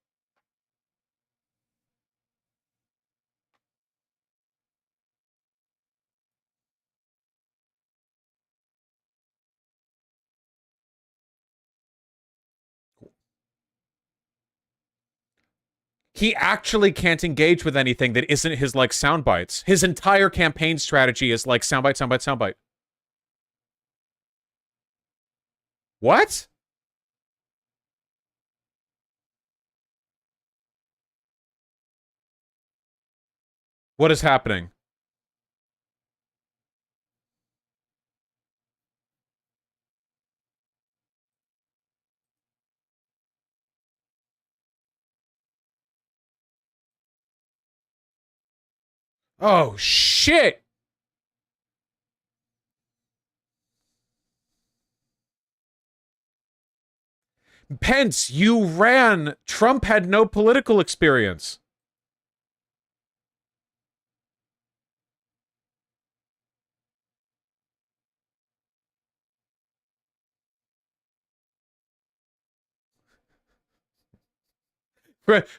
Speaker 1: He actually can't engage with anything that isn't his, like, sound bites. His entire campaign strategy is, like, soundbite, soundbite, soundbite. What? What is happening? Oh, shit! Pence, you ran. Trump had no political experience.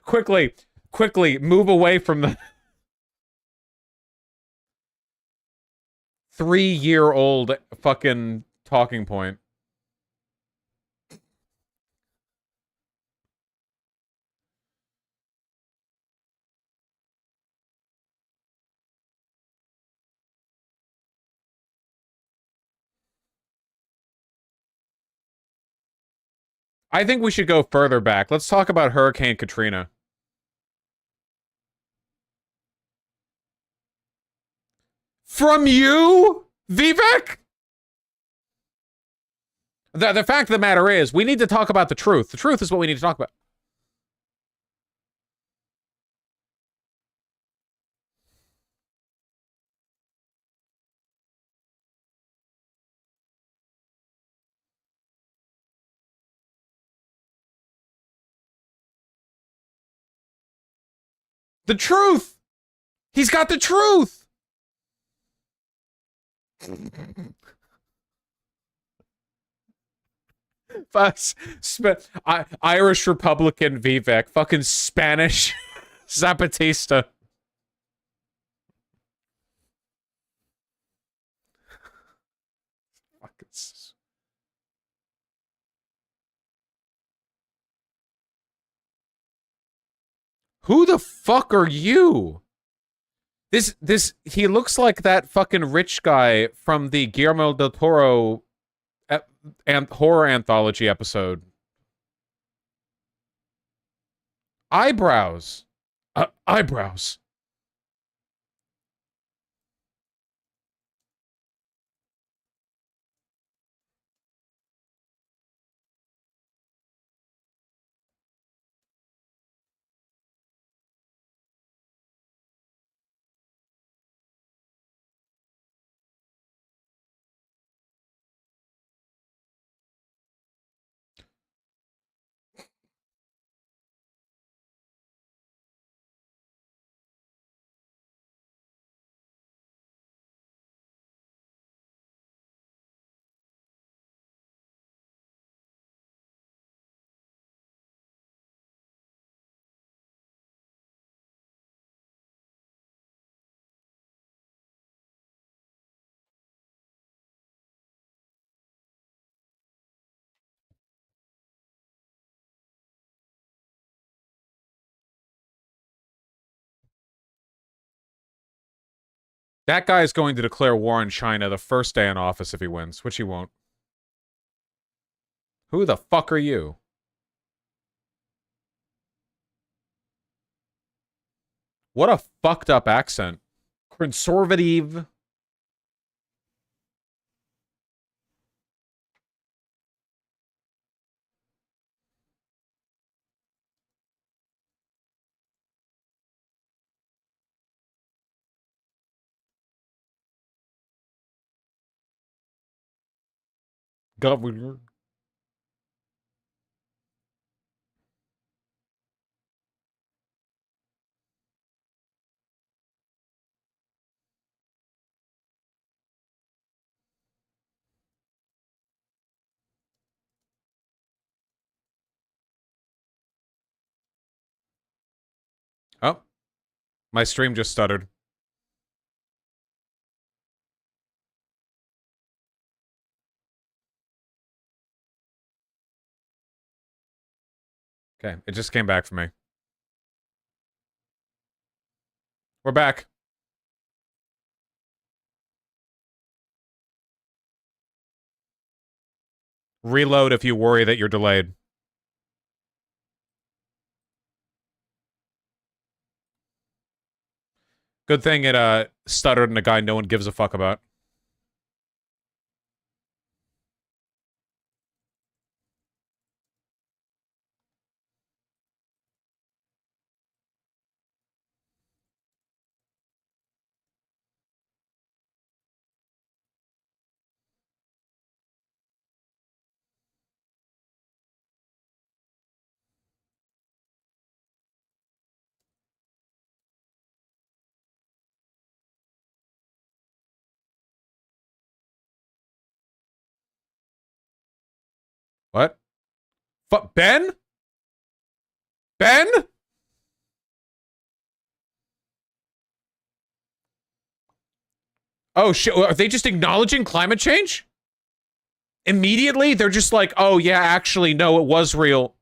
Speaker 1: Quickly, move away from the 3-year-old fucking talking point. I think we should go further back. Let's talk about Hurricane Katrina. From you, Vivek? The fact of the matter is, we need to talk about the truth. The truth is what we need to talk about. The truth! He's got the truth! Irish Republican Vivek. Fucking Spanish Zapatista. Who the fuck are you? He looks like that fucking rich guy from the Guillermo del Toro horror anthology episode. Eyebrows. Eyebrows. That guy is going to declare war on China the first day in office if he wins, which he won't. Who the fuck are you? What a fucked up accent. Conservative. Governor. Oh, my stream just stuttered. Okay, it just came back for me. We're back. Reload if you worry that you're delayed. Good thing it stuttered in a guy no one gives a fuck about. What? Ben? Ben? Oh shit, are they just acknowledging climate change? Immediately? They're just like, oh yeah, actually, no, it was real.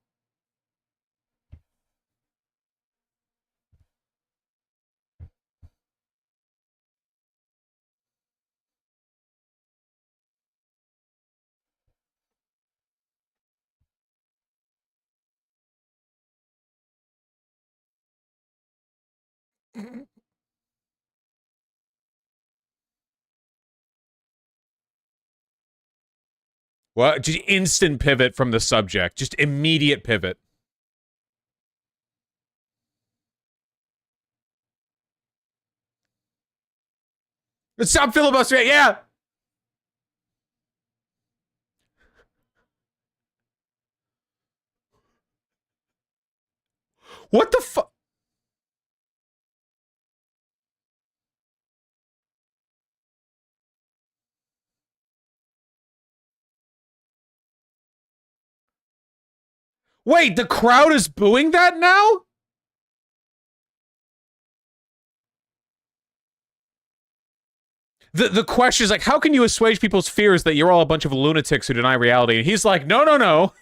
Speaker 1: What? Just instant pivot from the subject. Just immediate pivot. Stop filibustering. Yeah. What the fuck? Wait, the crowd is booing that now? The question is like, how can you assuage people's fears that you're all a bunch of lunatics who deny reality? And he's like, no, no, no.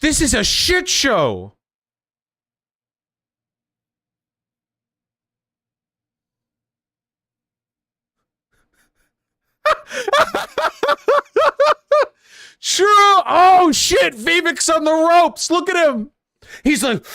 Speaker 1: This is a shit show. True. Oh shit, Vivek's on the ropes. Look at him. He's like,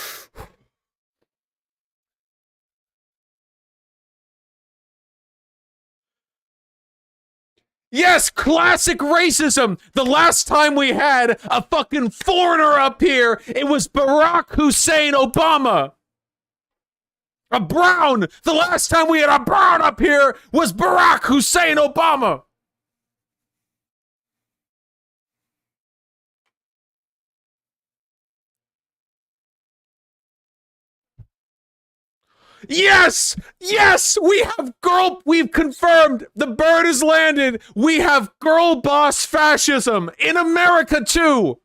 Speaker 1: yes, classic racism. The last time we had a fucking foreigner up here, it was Barack Hussein Obama. A brown. The last time we had a brown up here was Barack Hussein Obama. Yes! Yes! We've confirmed the bird has landed. We have girl boss fascism in America too.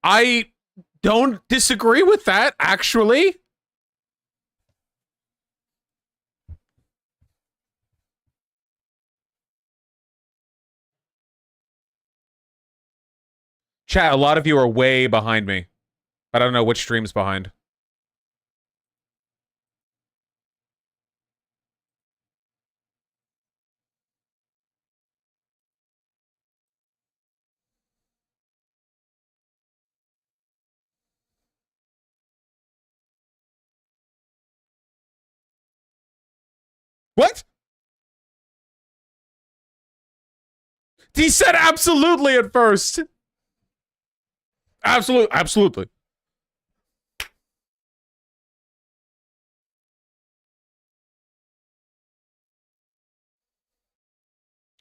Speaker 1: I don't disagree with that, actually. Chat, a lot of you are way behind me. I don't know which stream's behind. What? He said absolutely at first. Absolutely.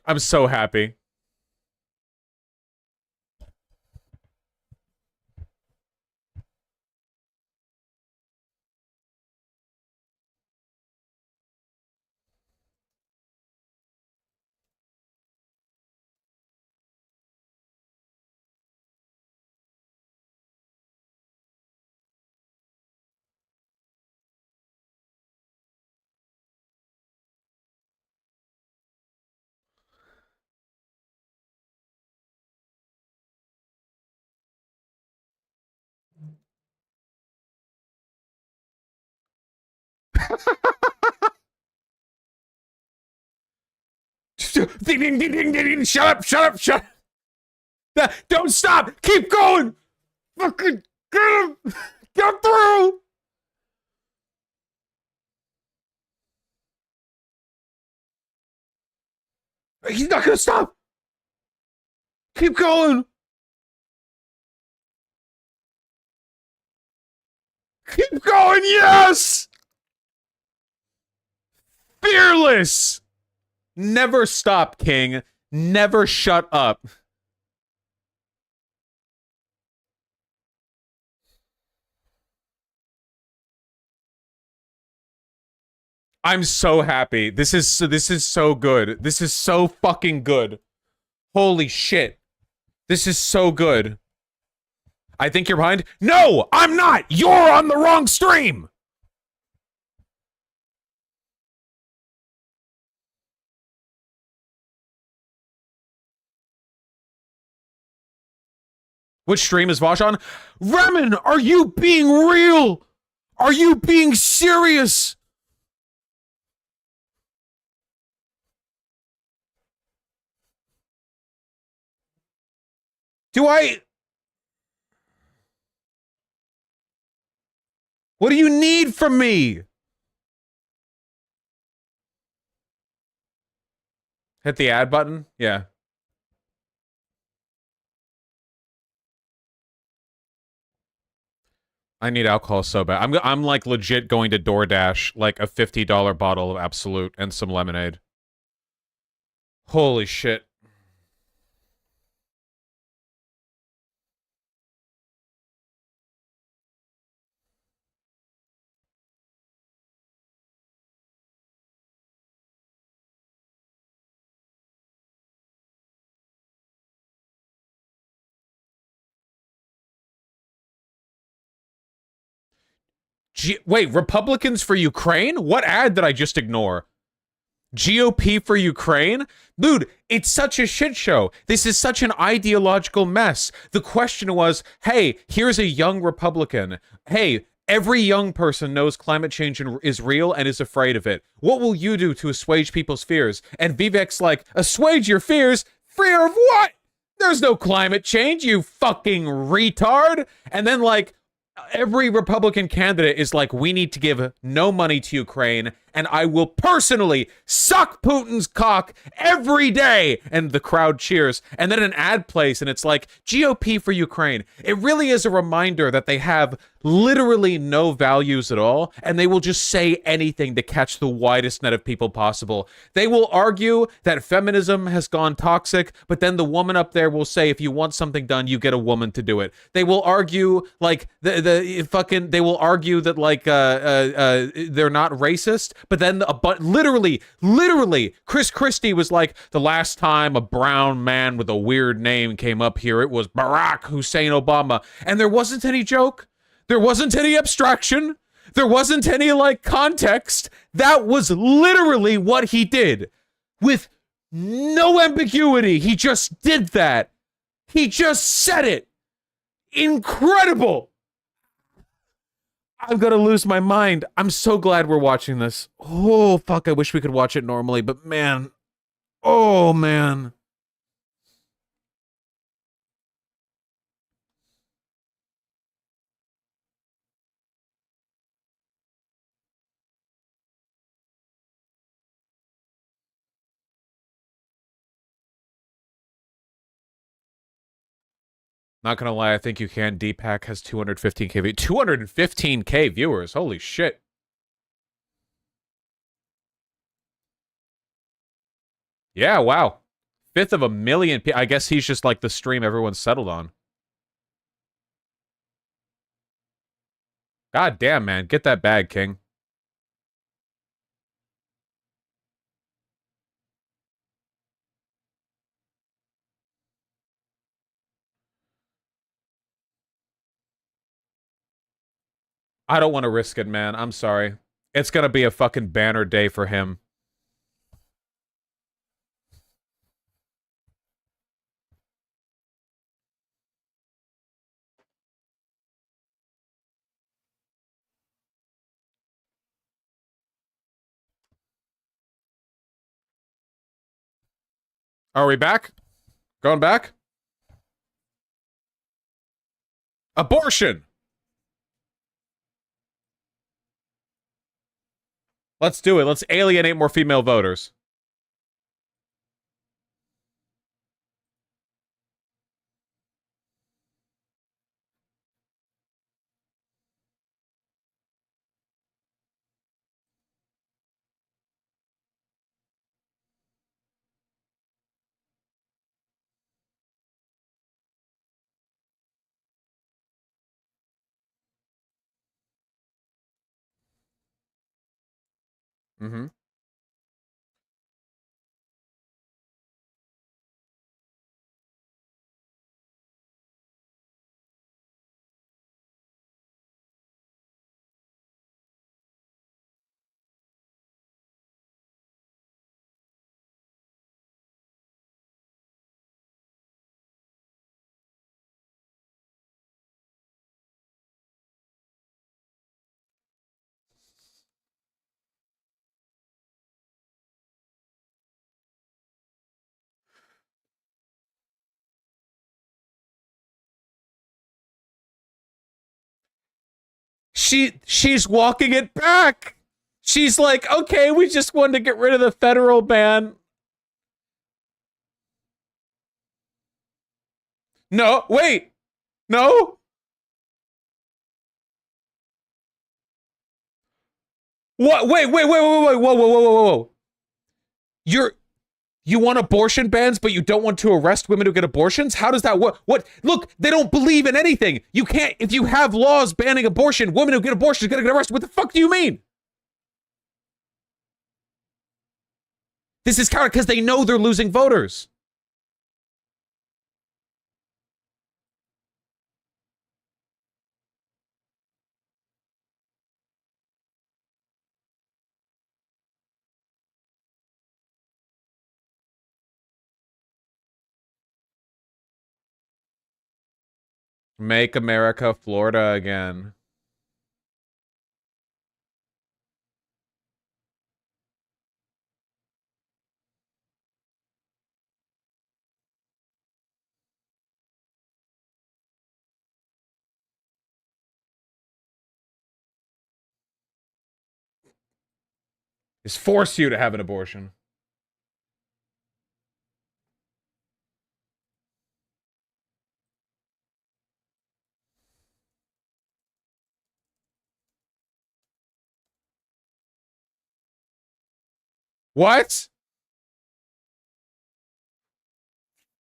Speaker 1: I'm so happy. Ding, ding, ding, ding, ding, ding. Shut up. Don't stop. Keep going. Fucking get him. Get through. He's not gonna stop. Keep going. Keep going. Yes. Fearless. Never stop, King. Never shut up. I'm so happy. This is so good. This is so fucking good. Holy shit. This is so good. I think you're behind. No, I'm not. You're on the wrong stream. Which stream is Vosh on? Remen, are you being real? Are you being serious? Do I... What do you need from me? Hit the add button? Yeah. I need alcohol so bad. I'm like legit going to DoorDash like a $50 bottle of Absolute and some lemonade. Holy shit. Wait, Republicans for Ukraine? What ad did I just ignore? GOP for Ukraine? Dude, it's such a shit show. This is such an ideological mess. The question was, hey, here's a young Republican. Hey, every young person knows climate change is real and is afraid of it. What will you do to assuage people's fears? And Vivek's like, assuage your fears? Fear of what? There's no climate change, you fucking retard. And then like, every Republican candidate is like, we need to give no money to Ukraine, and I will personally suck Putin's cock every day. And the crowd cheers. And then an ad plays, and it's like, GOP for Ukraine. It really is a reminder that they have literally no values at all, and they will just say anything to catch the widest net of people possible. They will argue that feminism has gone toxic, but then the woman up there will say, if you want something done, you get a woman to do it. They will argue like they will argue that like they're not racist, but then literally Chris Christie was like, the last time a brown man with a weird name came up here, it was Barack Hussein Obama, and there wasn't any joke. There wasn't any abstraction. There wasn't any, like, context. That was literally what he did. With no ambiguity. He just did that. He just said it. Incredible. I'm gonna lose my mind. I'm so glad we're watching this. Oh, fuck, I wish we could watch it normally, but man. Oh, man. Not gonna lie, I think you can. Deepak has 215k 215k viewers. Holy shit. Yeah, wow. Fifth of a million. I guess he's just like the stream everyone's settled on. God damn, man. Get that bag, King. I don't want to risk it, man. I'm sorry. It's gonna be a fucking banner day for him. Are we back? Going back? Abortion! Let's do it. Let's alienate more female voters. Mm-hmm. She's walking it back. She's like, okay, we just wanted to get rid of the federal ban. No, wait. No. What? Wait. Whoa. Whoa. You want abortion bans, but you don't want to arrest women who get abortions? How does that work? What? Look, they don't believe in anything. You can't, if you have laws banning abortion, women who get abortions are going to get arrested. What the fuck do you mean? This is counter because they know they're losing voters. Make America Florida again. Just force you to have an abortion. What?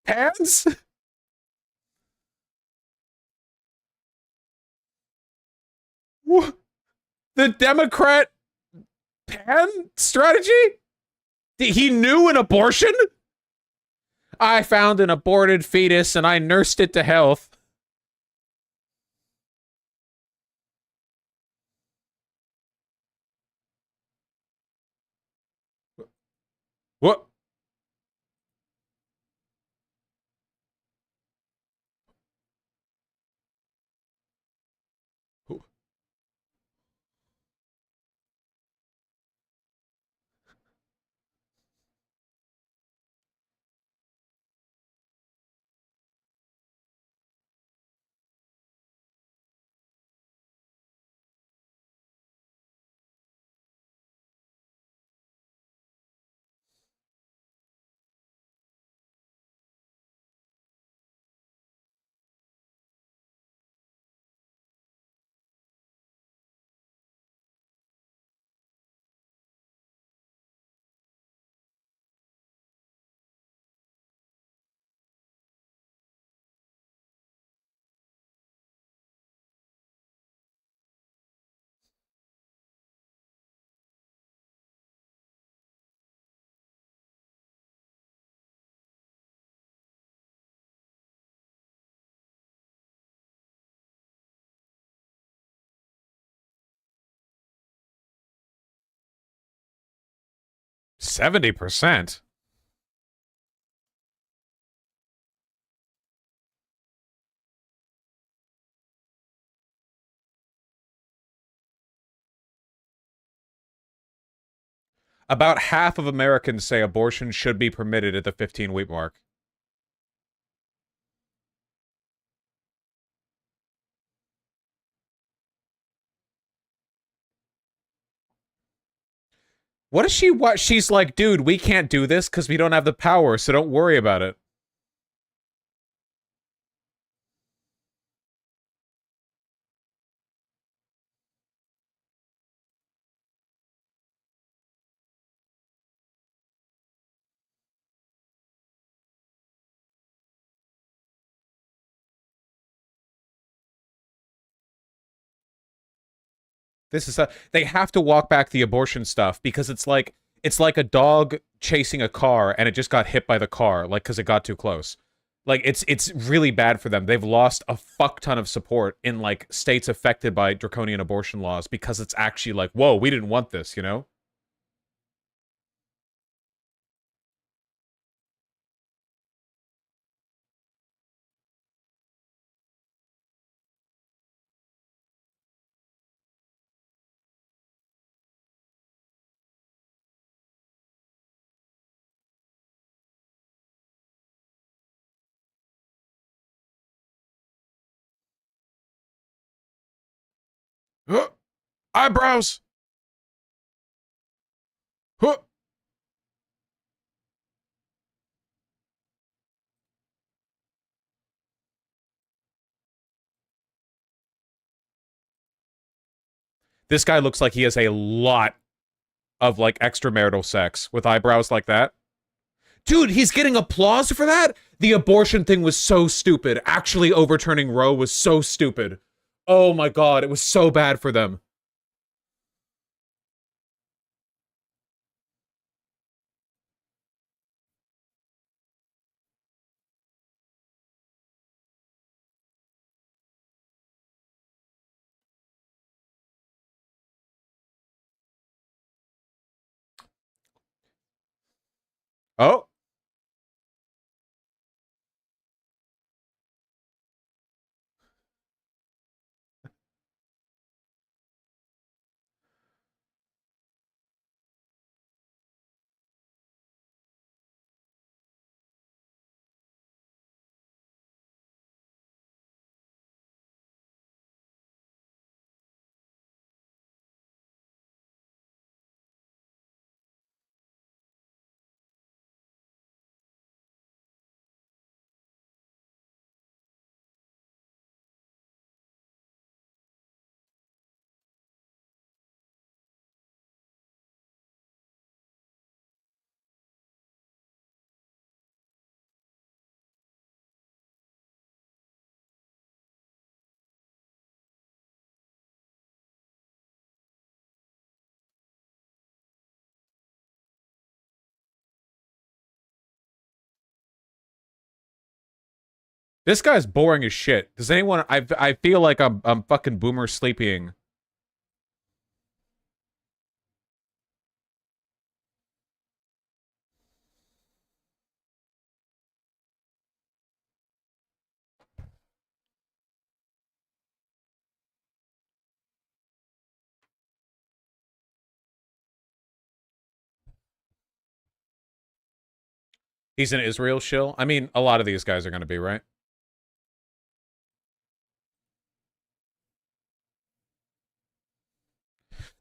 Speaker 1: Hands? What? The Democrat pan strategy? He knew an abortion? I found an aborted fetus and I nursed it to health. What? %70? About half of Americans say abortion should be permitted at the 15-week mark. What is she? What? She's like, dude, we can't do this because we don't have the power, so don't worry about it. This is they have to walk back the abortion stuff because it's like a dog chasing a car and it just got hit by the car, like because it got too close. Like it's really bad for them. They've lost a fuck ton of support in like states affected by draconian abortion laws because it's actually like, whoa, we didn't want this, you know? Eyebrows. Huh. This guy looks like he has a lot of like extramarital sex with eyebrows like that. Dude, he's getting applause for that? The abortion thing was so stupid. Actually overturning Roe was so stupid. Oh my god, it was so bad for them. Oh. This guy's boring as shit. Does anyone I feel like I'm fucking boomer sleeping. He's an Israel shill. I mean, a lot of these guys are going to be, right?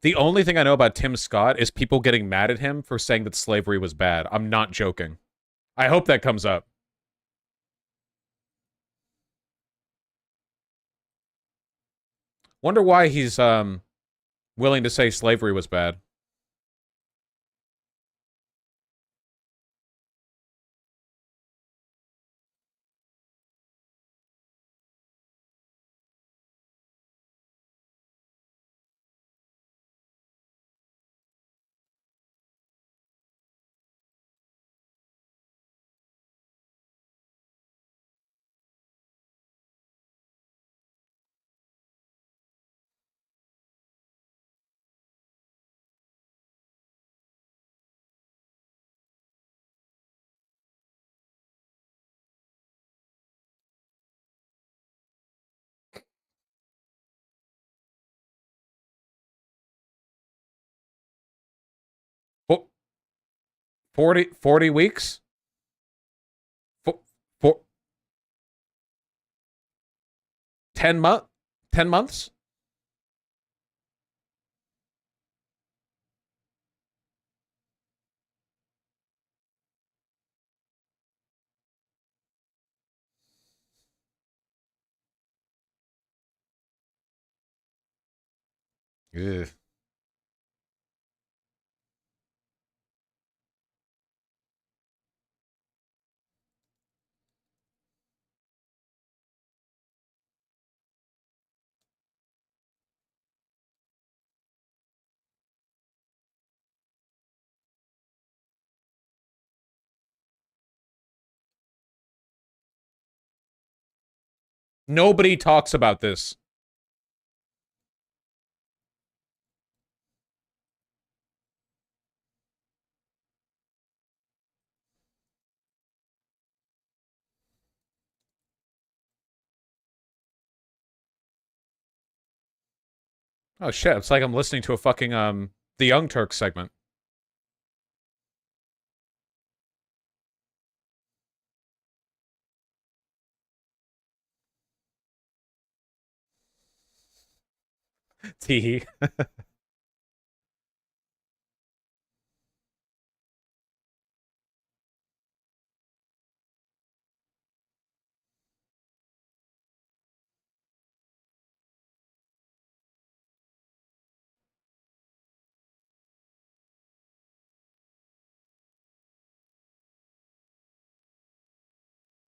Speaker 1: The only thing I know about Tim Scott is people getting mad at him for saying that slavery was bad. I'm not joking. I hope that comes up. Wonder why he's willing to say slavery was bad. Fo- 40 weeks? For, for 10 months? Ugh. Nobody talks about this. Oh shit, it's like I'm listening to a fucking the Young Turks segment. Teehee.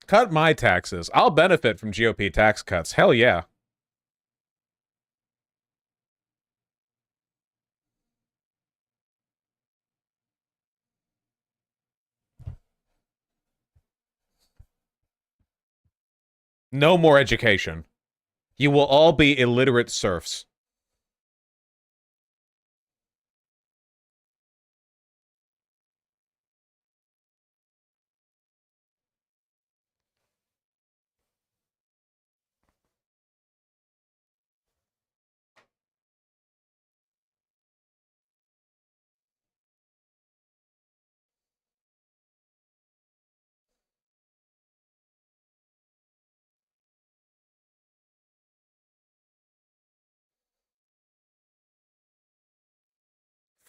Speaker 1: Cut my taxes. I'll benefit from GOP tax cuts. Hell yeah. No more education. You will all be illiterate serfs.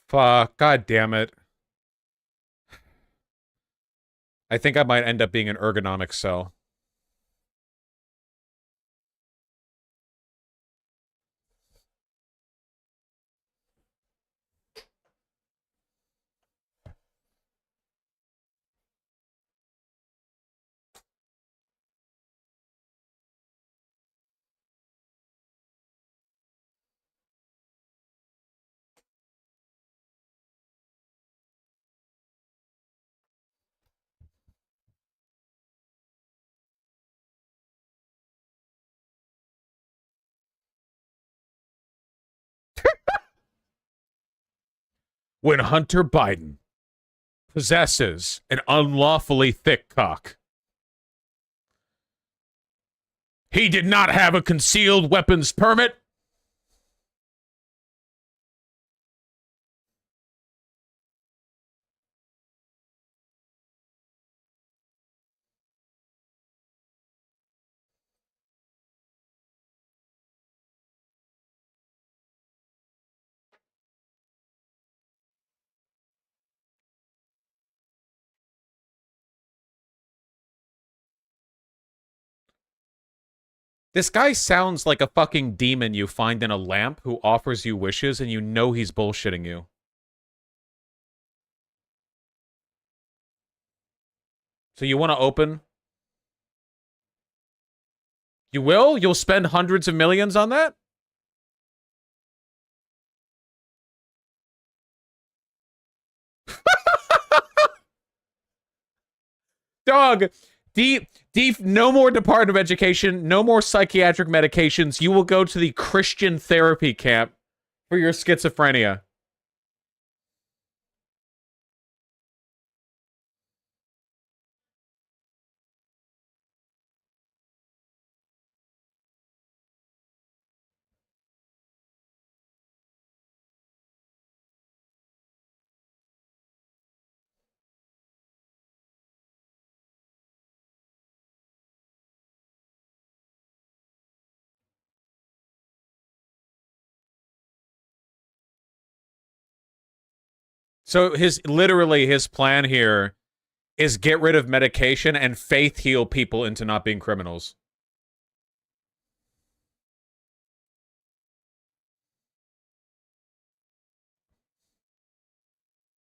Speaker 1: Fuck. God damn it. I think I might end up being an ergonomic cell. When Hunter Biden possesses an unlawfully thick cock, he did not have a concealed weapons permit. This guy sounds like a fucking demon you find in a lamp who offers you wishes and you know he's bullshitting you. So you want to open? You will? You'll spend hundreds of millions on that? Dog, no more Department of Education, no more psychiatric medications. You will go to the Christian therapy camp for your schizophrenia. So literally his plan here is get rid of medication and faith heal people into not being criminals.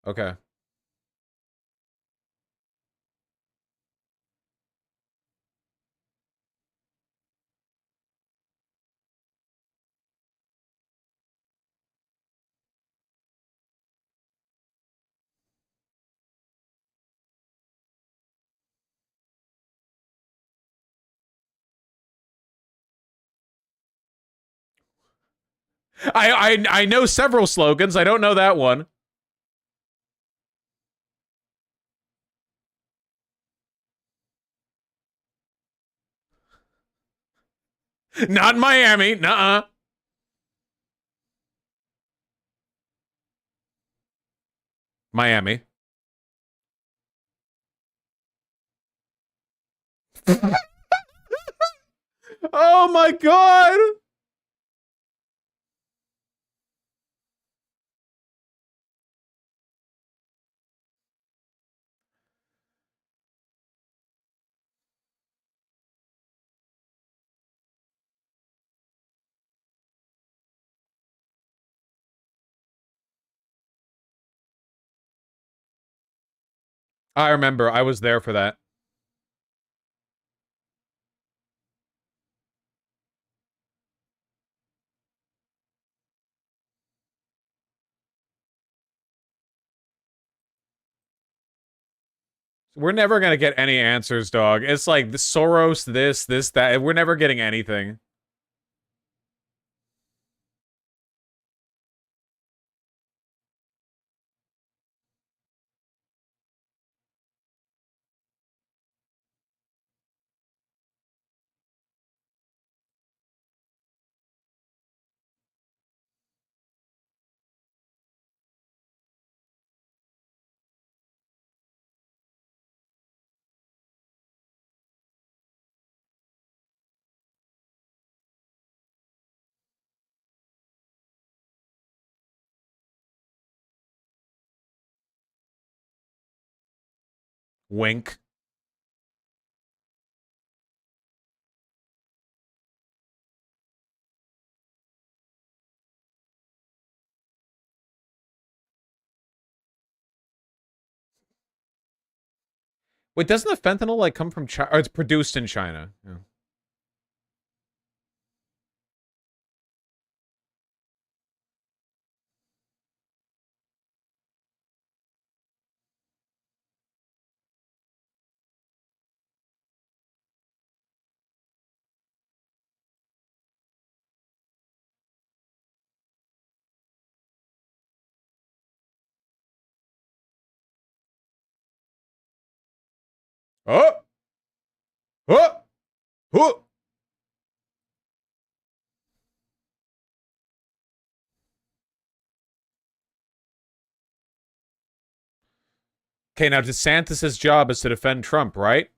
Speaker 1: Okay. I know several slogans. I don't know that one. Not in Miami. Nuh-uh. Miami. Oh my god! I remember. I was there for that. We're never gonna get any answers, dog. It's like the Soros, this, that. We're never getting anything. Wink. Wait, doesn't the fentanyl like come from China? Or it's produced in China. Yeah. Oh! Oh! Oh! Okay, now DeSantis' job is to defend Trump, right?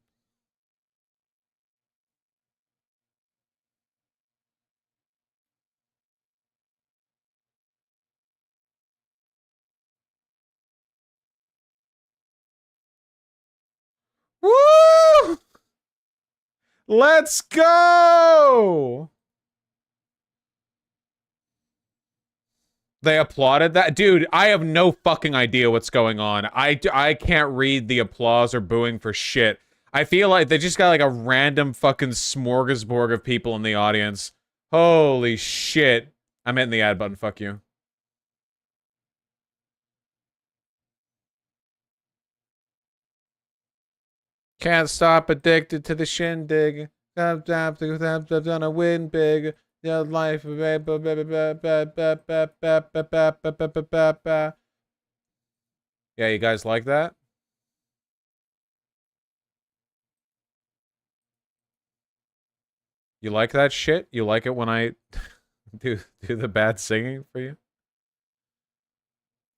Speaker 1: Woo! Let's go! They applauded that? Dude, I have no fucking idea what's going on. I can't read the applause or booing for shit. I feel like they just got like a random fucking smorgasbord of people in the audience. Holy shit. I'm hitting the ad button, fuck you. Can't stop addicted to the shindig. Gonna win big. Your life. Yeah, you guys like that? You like that shit? You like it when I do the bad singing for you?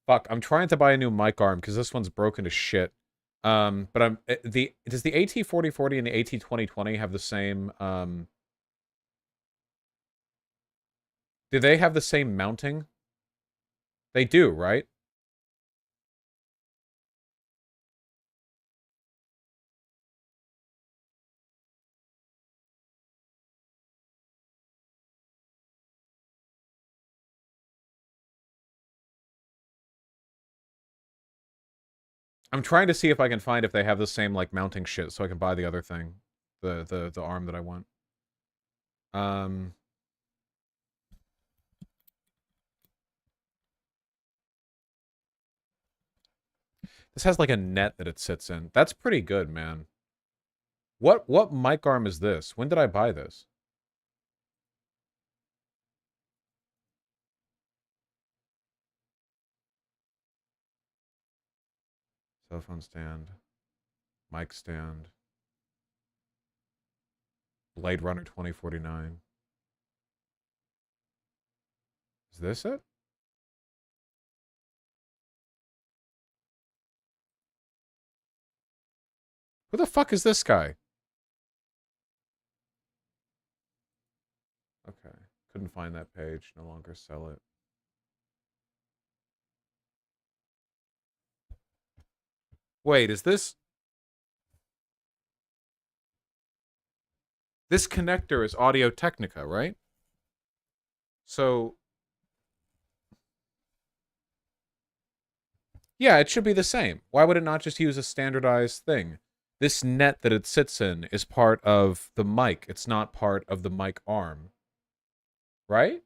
Speaker 1: Fuck, I'm trying to buy a new mic arm because this one's broken to shit. But does the AT4040 and the AT2020 have the same do they have the same mounting? They do, right? I'm trying to see if I can find if they have the same like mounting shit so I can buy the other thing. The arm that I want. This has like a net that it sits in. That's pretty good, man. What mic arm is this? When did I buy this? Cell phone stand. Mic stand. Blade Runner 2049. Is this it? Who the fuck is this guy? Okay. Couldn't find that page. No longer sell it. Wait, is this... This connector is Audio Technica, right? So... Yeah, it should be the same. Why would it not just use a standardized thing? This net that it sits in is part of the mic. It's not part of the mic arm. Right?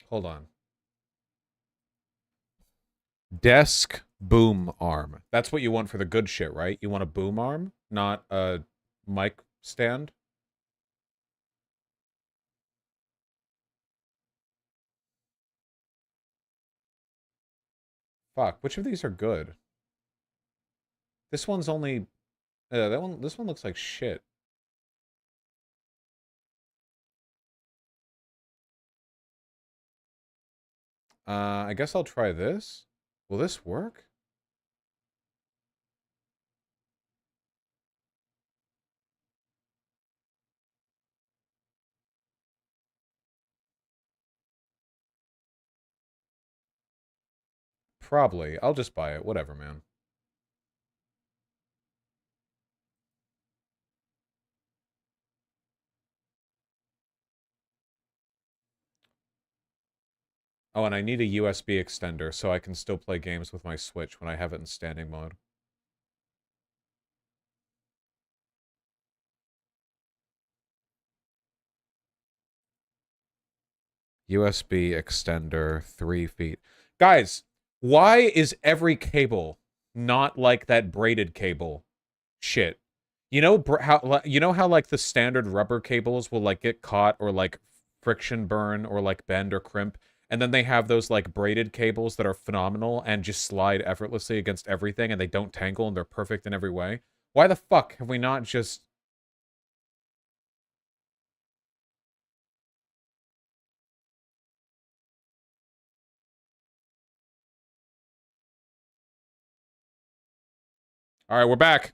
Speaker 1: Hold on. Desk boom arm. That's what you want for the good shit, right? You want a boom arm, not a mic stand? Fuck, which of these are good? This one's only... this one looks like shit. I guess I'll try this. Will this work? Probably. I'll just buy it. Whatever, man. Oh, and I need a USB extender so I can still play games with my Switch when I have it in standing mode. USB extender, 3 feet. Guys, why is every cable not like that braided cable shit? You know how like the standard rubber cables will like get caught or like friction burn or like bend or crimp, and then they have those like braided cables that are phenomenal and just slide effortlessly against everything and they don't tangle and they're perfect in every way. Why the fuck have we not just... All right, we're back.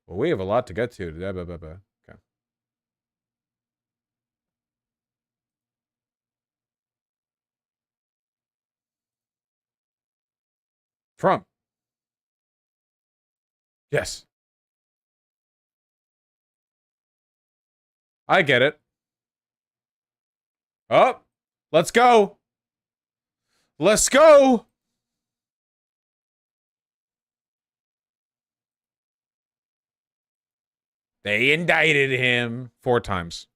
Speaker 1: Well, we have a lot to get to. Okay. From. Yes. I get it. Oh, let's go. Let's go. They indicted him 4 times.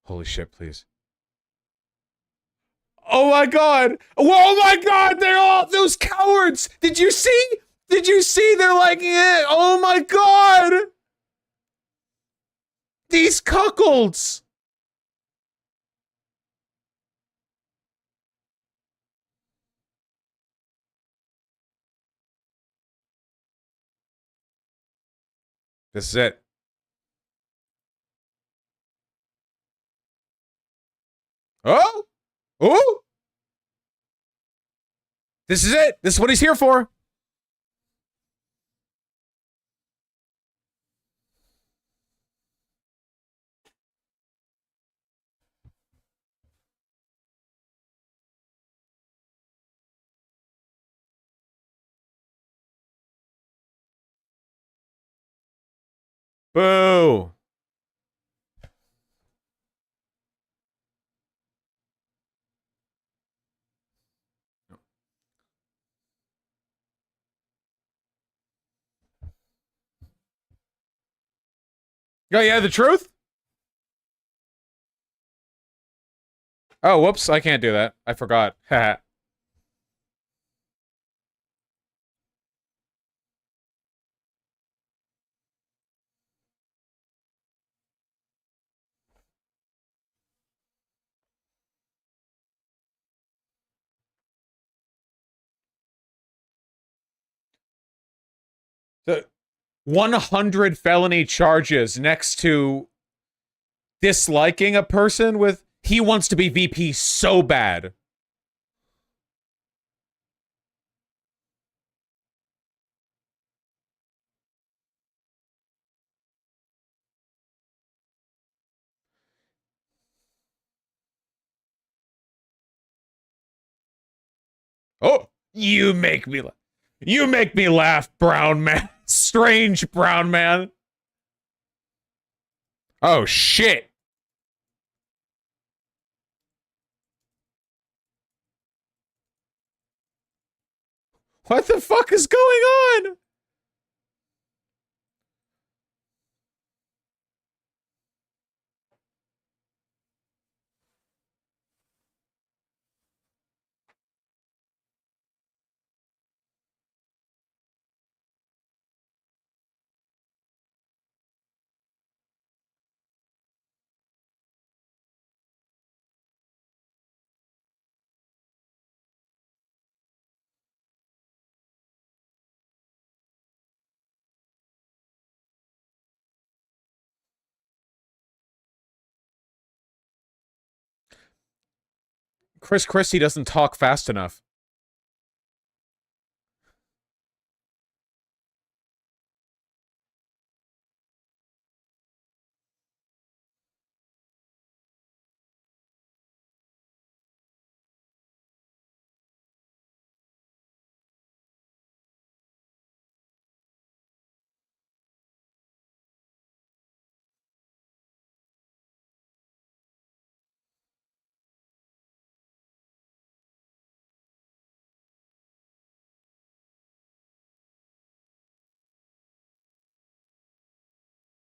Speaker 1: Holy shit, please. Oh my god! Oh my god! They're all those cowards! Did you see? Did you see? They're like, yeah. Oh my god! These cuckolds! This is it. Oh! Oh! This is it! This is what he's here for! Boo! Oh, yeah, the truth? Oh, whoops, I can't do that. I forgot. Haha. The 100 felony charges next to disliking a person with he wants to be VP so bad. Oh, you make me laugh. You make me laugh, brown man. Strange brown man. Oh, shit. What the fuck is going on? Chris Christie doesn't talk fast enough.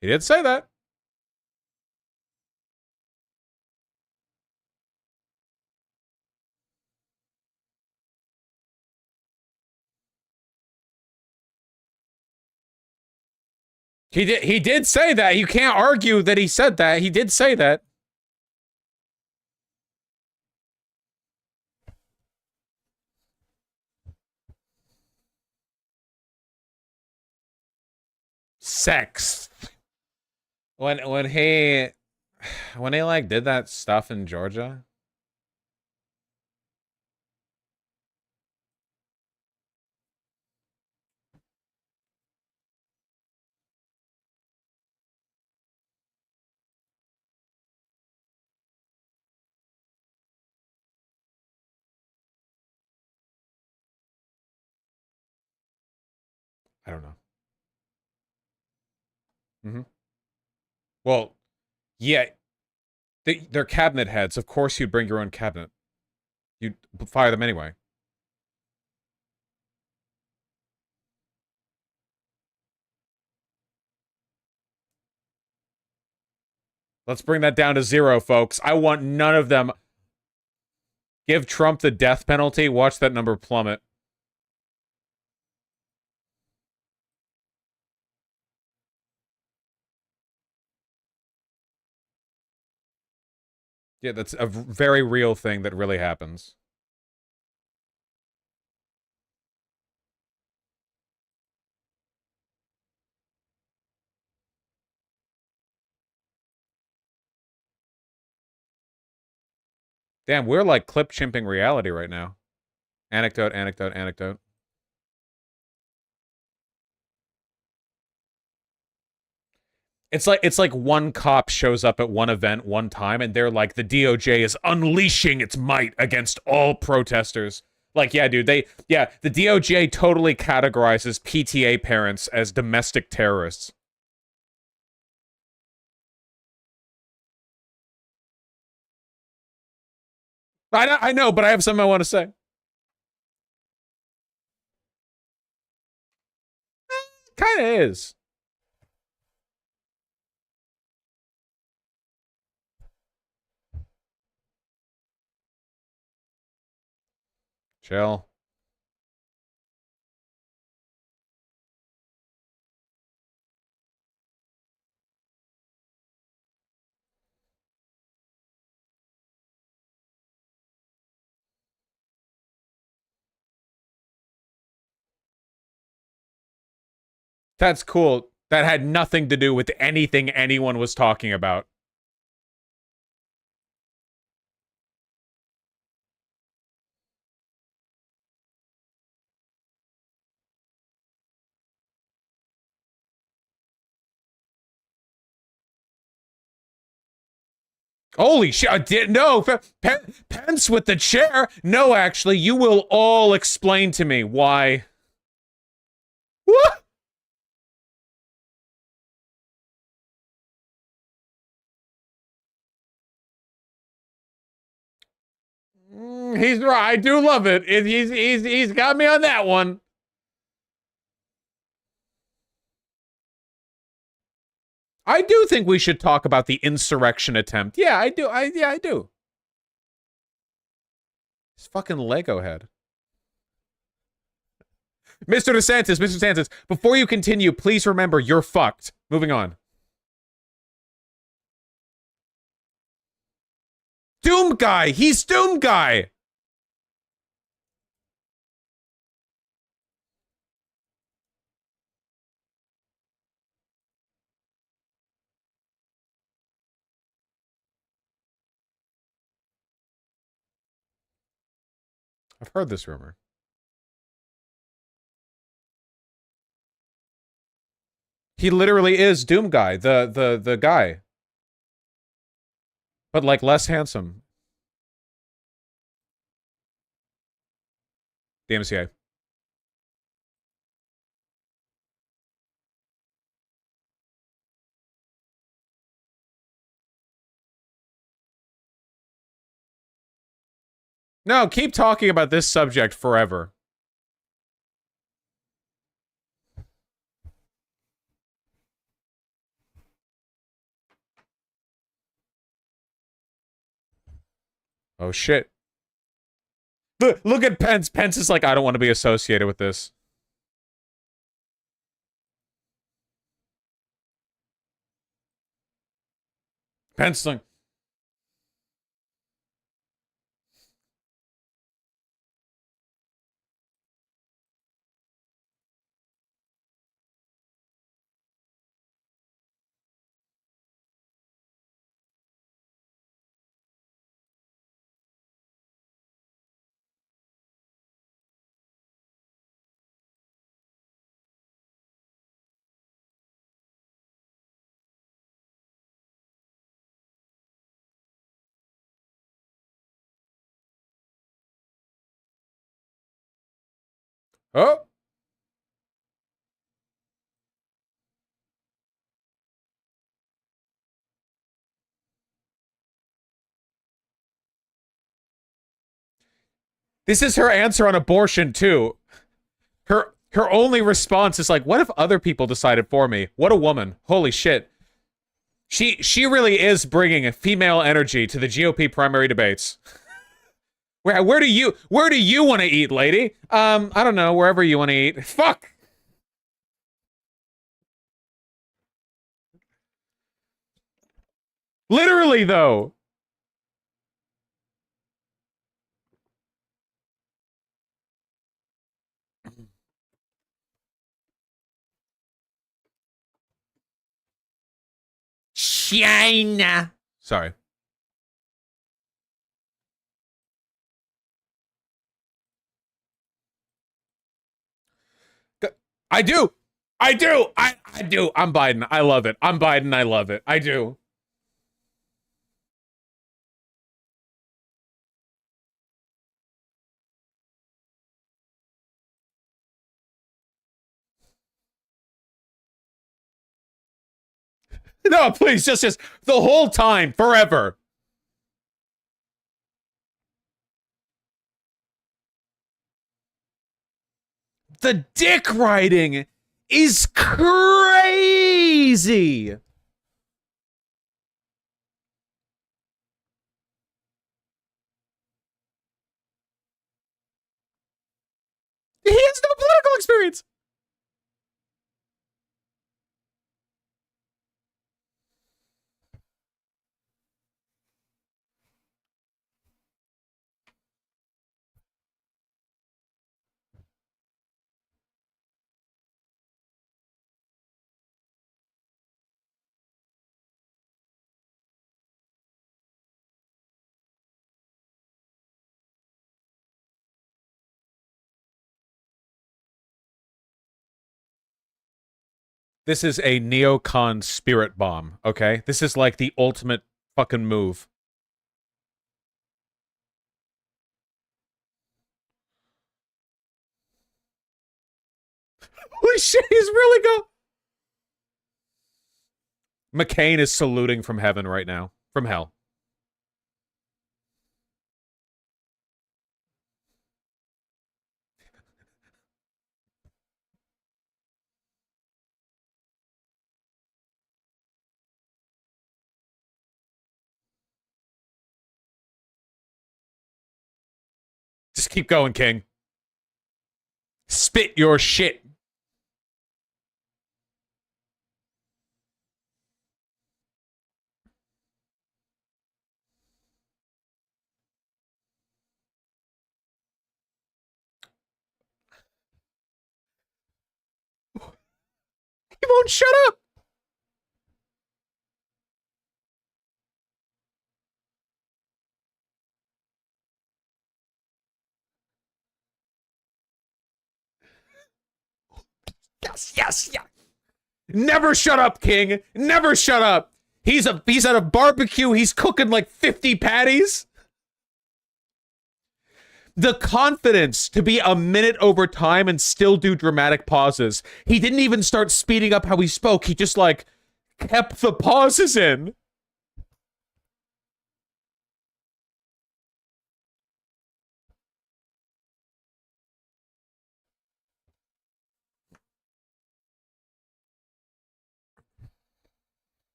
Speaker 1: He did say that. He did say that. You can't argue that he said that. He did say that. Sex. When he like did that stuff in Georgia. I don't know. Mm-hmm. Well, yeah, they're cabinet heads. Of course, you'd bring your own cabinet. You'd fire them anyway. Let's bring that down to 0, folks. I want none of them. Give Trump the death penalty. Watch that number plummet. Yeah, that's a very real thing that really happens. Damn, we're like clip chimping reality right now. Anecdote, anecdote, anecdote. It's like one cop shows up at one event one time and they're like, the DOJ is unleashing its might against all protesters. Like, yeah, dude, the DOJ totally categorizes PTA parents as domestic terrorists. I know, but I have something I want to say. Kind of is. Chill. That's cool. That had nothing to do with anything anyone was talking about. Holy shit, I did no, Pence with the chair. No, actually, you will all explain to me why. What? He's right. I do love it. He's got me on that one. I do think we should talk about the insurrection attempt. Yeah, I do. I do. His fucking Lego head. Mr. DeSantis, before you continue, please remember you're fucked. Moving on. Doom Guy! He's Doom Guy! I've heard this rumor. He literally is Doom Guy, the guy. But like less handsome. DMCA. No, keep talking about this subject forever. Oh shit. Look at Pence. Pence is like, I don't want to be associated with this. Pence like, oh. This is her answer on abortion too. Her only response is like, what if other people decided for me? What a woman. Holy shit. She really is bringing a female energy to the GOP primary debates. Where do you want to eat, lady? I don't know, wherever you want to eat. Fuck. Literally though. China. Sorry. I do. I do. I do. I'm Biden. I love it. I'm Biden. I love it. I do. No, please, just the whole time, forever. The dick riding is crazy. He has no political experience. This is a neocon spirit bomb, okay? This is like the ultimate fucking move. Holy shit, he's really go. McCain is saluting from heaven right now. From hell. Just keep going, King. Spit your shit. He won't shut up. Yes, yes, yes. Never shut up, King. Never shut up. He's at a barbecue. He's cooking like 50 patties. The confidence to be a minute over time and still do dramatic pauses. He didn't even start speeding up how he spoke. He just like kept the pauses in.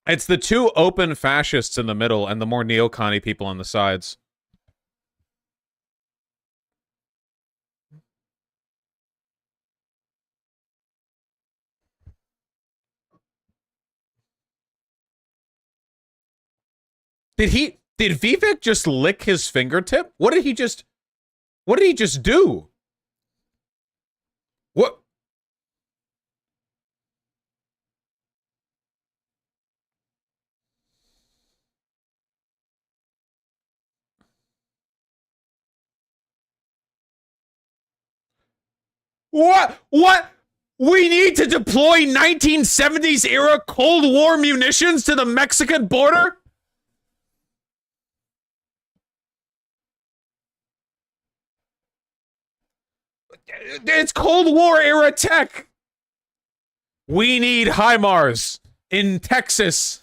Speaker 1: It's the two open fascists in the middle and the more neocon-y people on the sides. Did Vivek just lick his fingertip? What did he just do? What? What? We need to deploy 1970s era Cold War munitions to the Mexican border? It's Cold War era tech. We need HIMARS in Texas.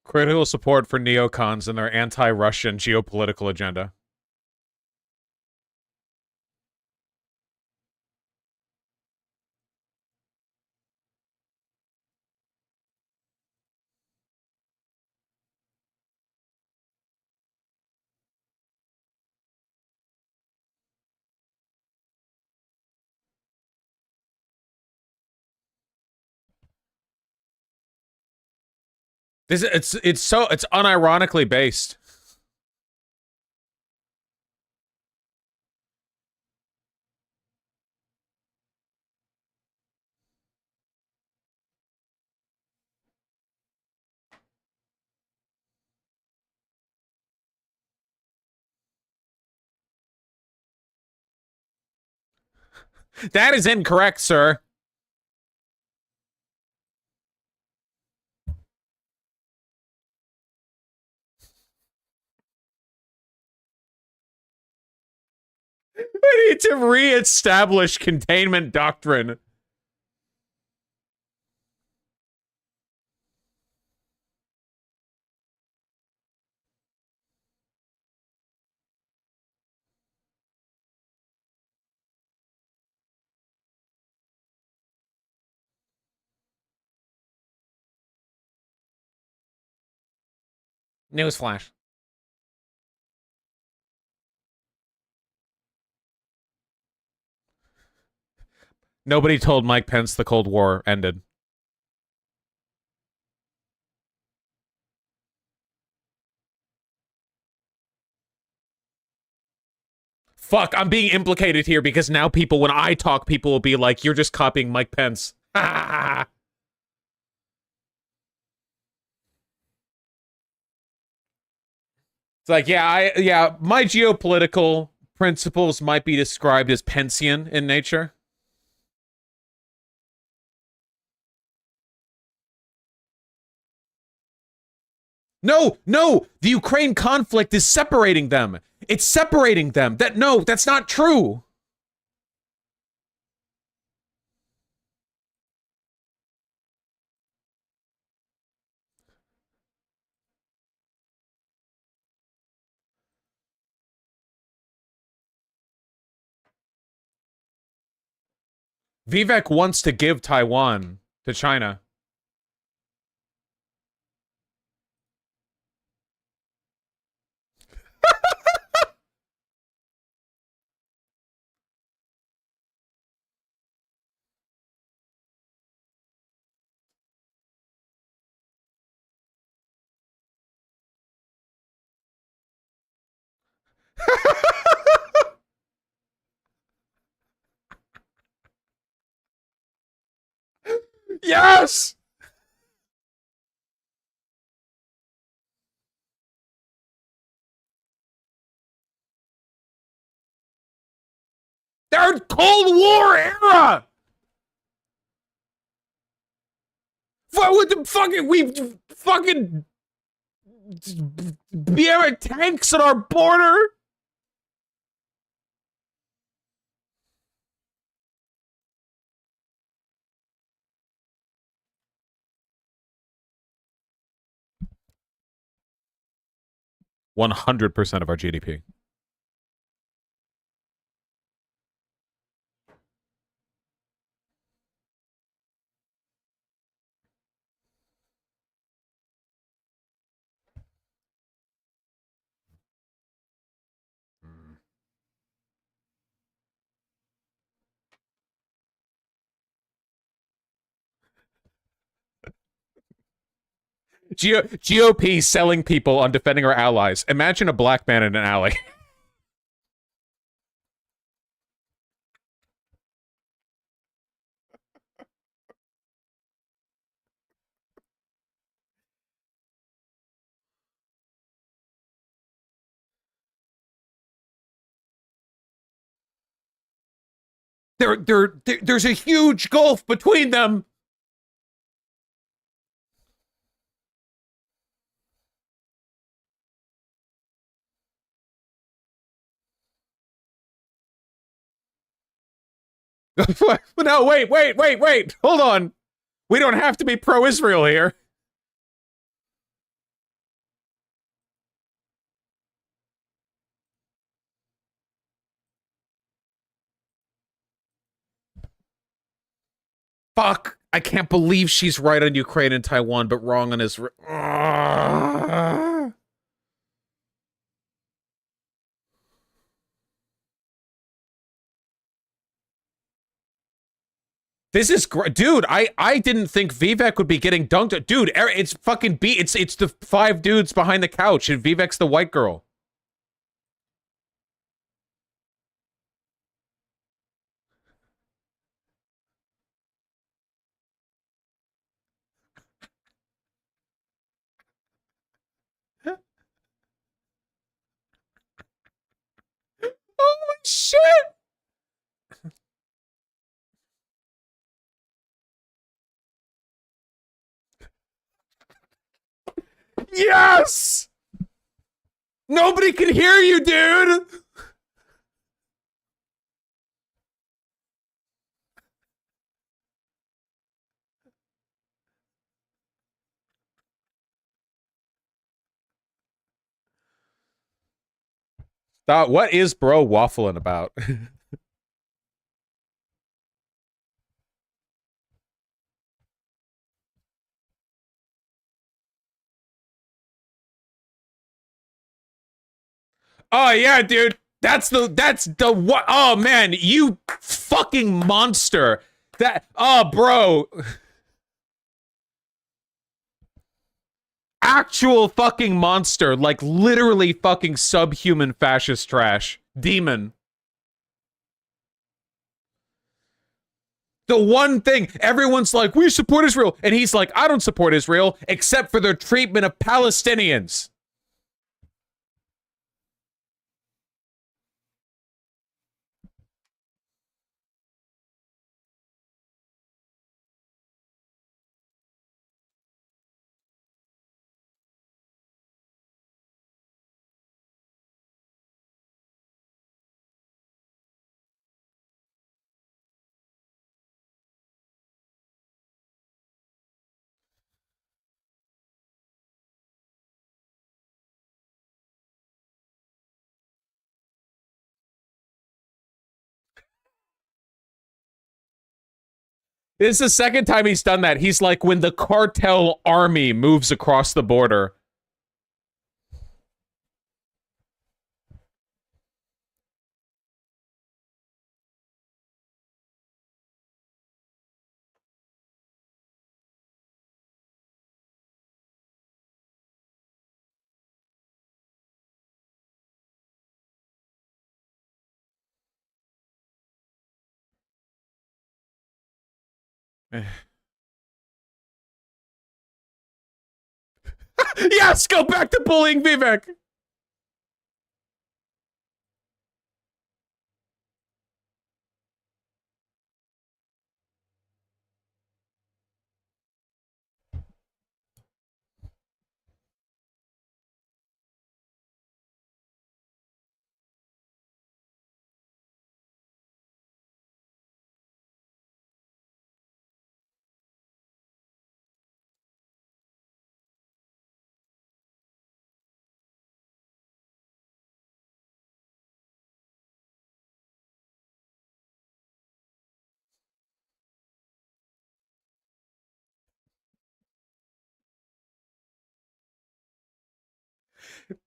Speaker 1: Critical support for neocons and their anti-Russian geopolitical agenda. It's unironically based. That is incorrect, sir. We need to reestablish containment doctrine. Newsflash. Nobody told Mike Pence the Cold War ended. Fuck, I'm being implicated here because now people, when I talk, people will be like, you're just copying Mike Pence. It's like, yeah, my geopolitical principles might be described as Pencean in nature. No, the Ukraine conflict is separating them. It's separating them. That's not true. Vivek wants to give Taiwan to China. Yes! They're Cold War era! What the fucking, we fucking BM tanks at our border? $100% of our GDP. GOP selling people on defending our allies. Imagine a black man in an alley. There's a huge gulf between them. No, wait. Hold on. We don't have to be pro-Israel here. Fuck. I can't believe she's right on Ukraine and Taiwan, but wrong on Israel. This is great. Dude, I didn't think Vivek would be getting dunked. Dude, it's fucking it's the 5 dudes behind the couch, and Vivek's the white girl. Holy shit! Yes! Nobody can hear you, dude! What is bro waffling about? Oh yeah, dude. That's the what? Oh man, you fucking monster. Bro. Actual fucking monster, like literally fucking subhuman fascist trash. Demon. The one thing everyone's like, we support Israel, and he's like, I don't support Israel except for their treatment of Palestinians. This is the second time he's done that. He's like, when the cartel army moves across the border. Yes, go back to bullying Vivek.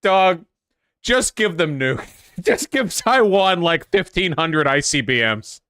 Speaker 1: Dog, just give them nuke. Just give Taiwan like 1,500 ICBMs.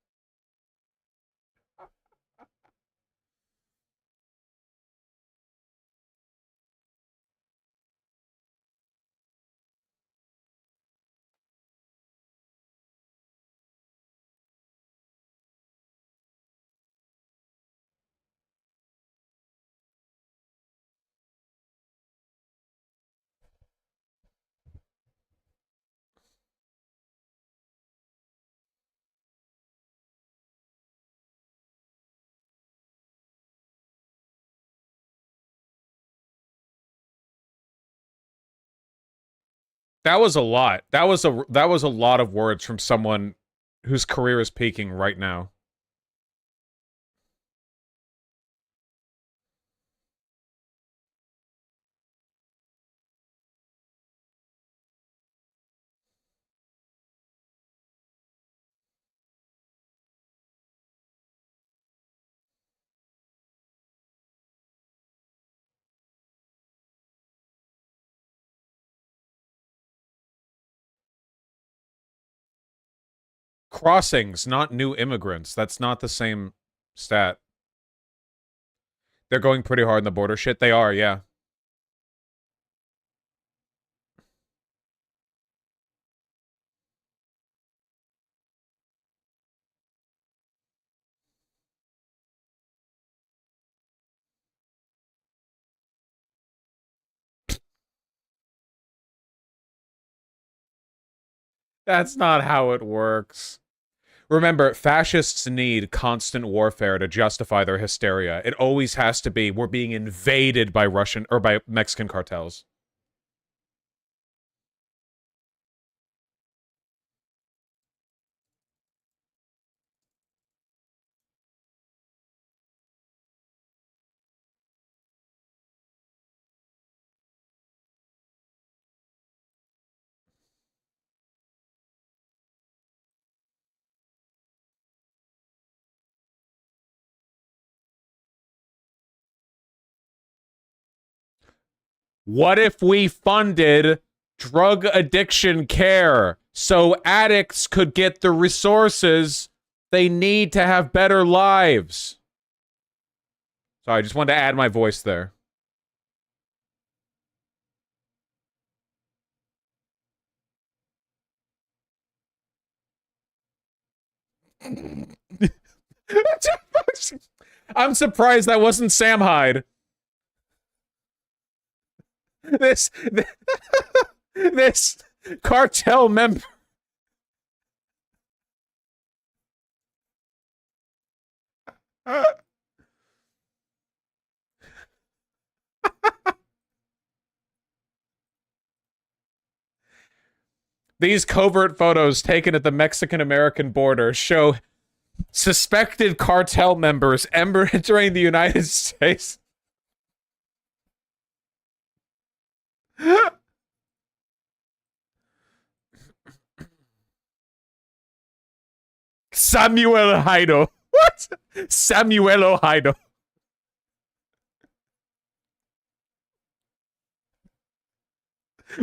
Speaker 1: That was a lot. That was a lot of words from someone whose career is peaking right now. Crossings, not new immigrants. That's not the same stat. They're going pretty hard in the border shit. They are, yeah. That's not how it works. Remember, fascists need constant warfare to justify their hysteria. It always has to be, we're being invaded by Russian or by Mexican cartels. What if we funded drug addiction care so addicts could get the resources they need to have better lives? Sorry, I just wanted to add my voice there. I'm surprised that wasn't Sam Hyde. This cartel member. These covert photos taken at the Mexican-American border show suspected cartel members entering the United States. Samuel Haido. What? Samuel Haido.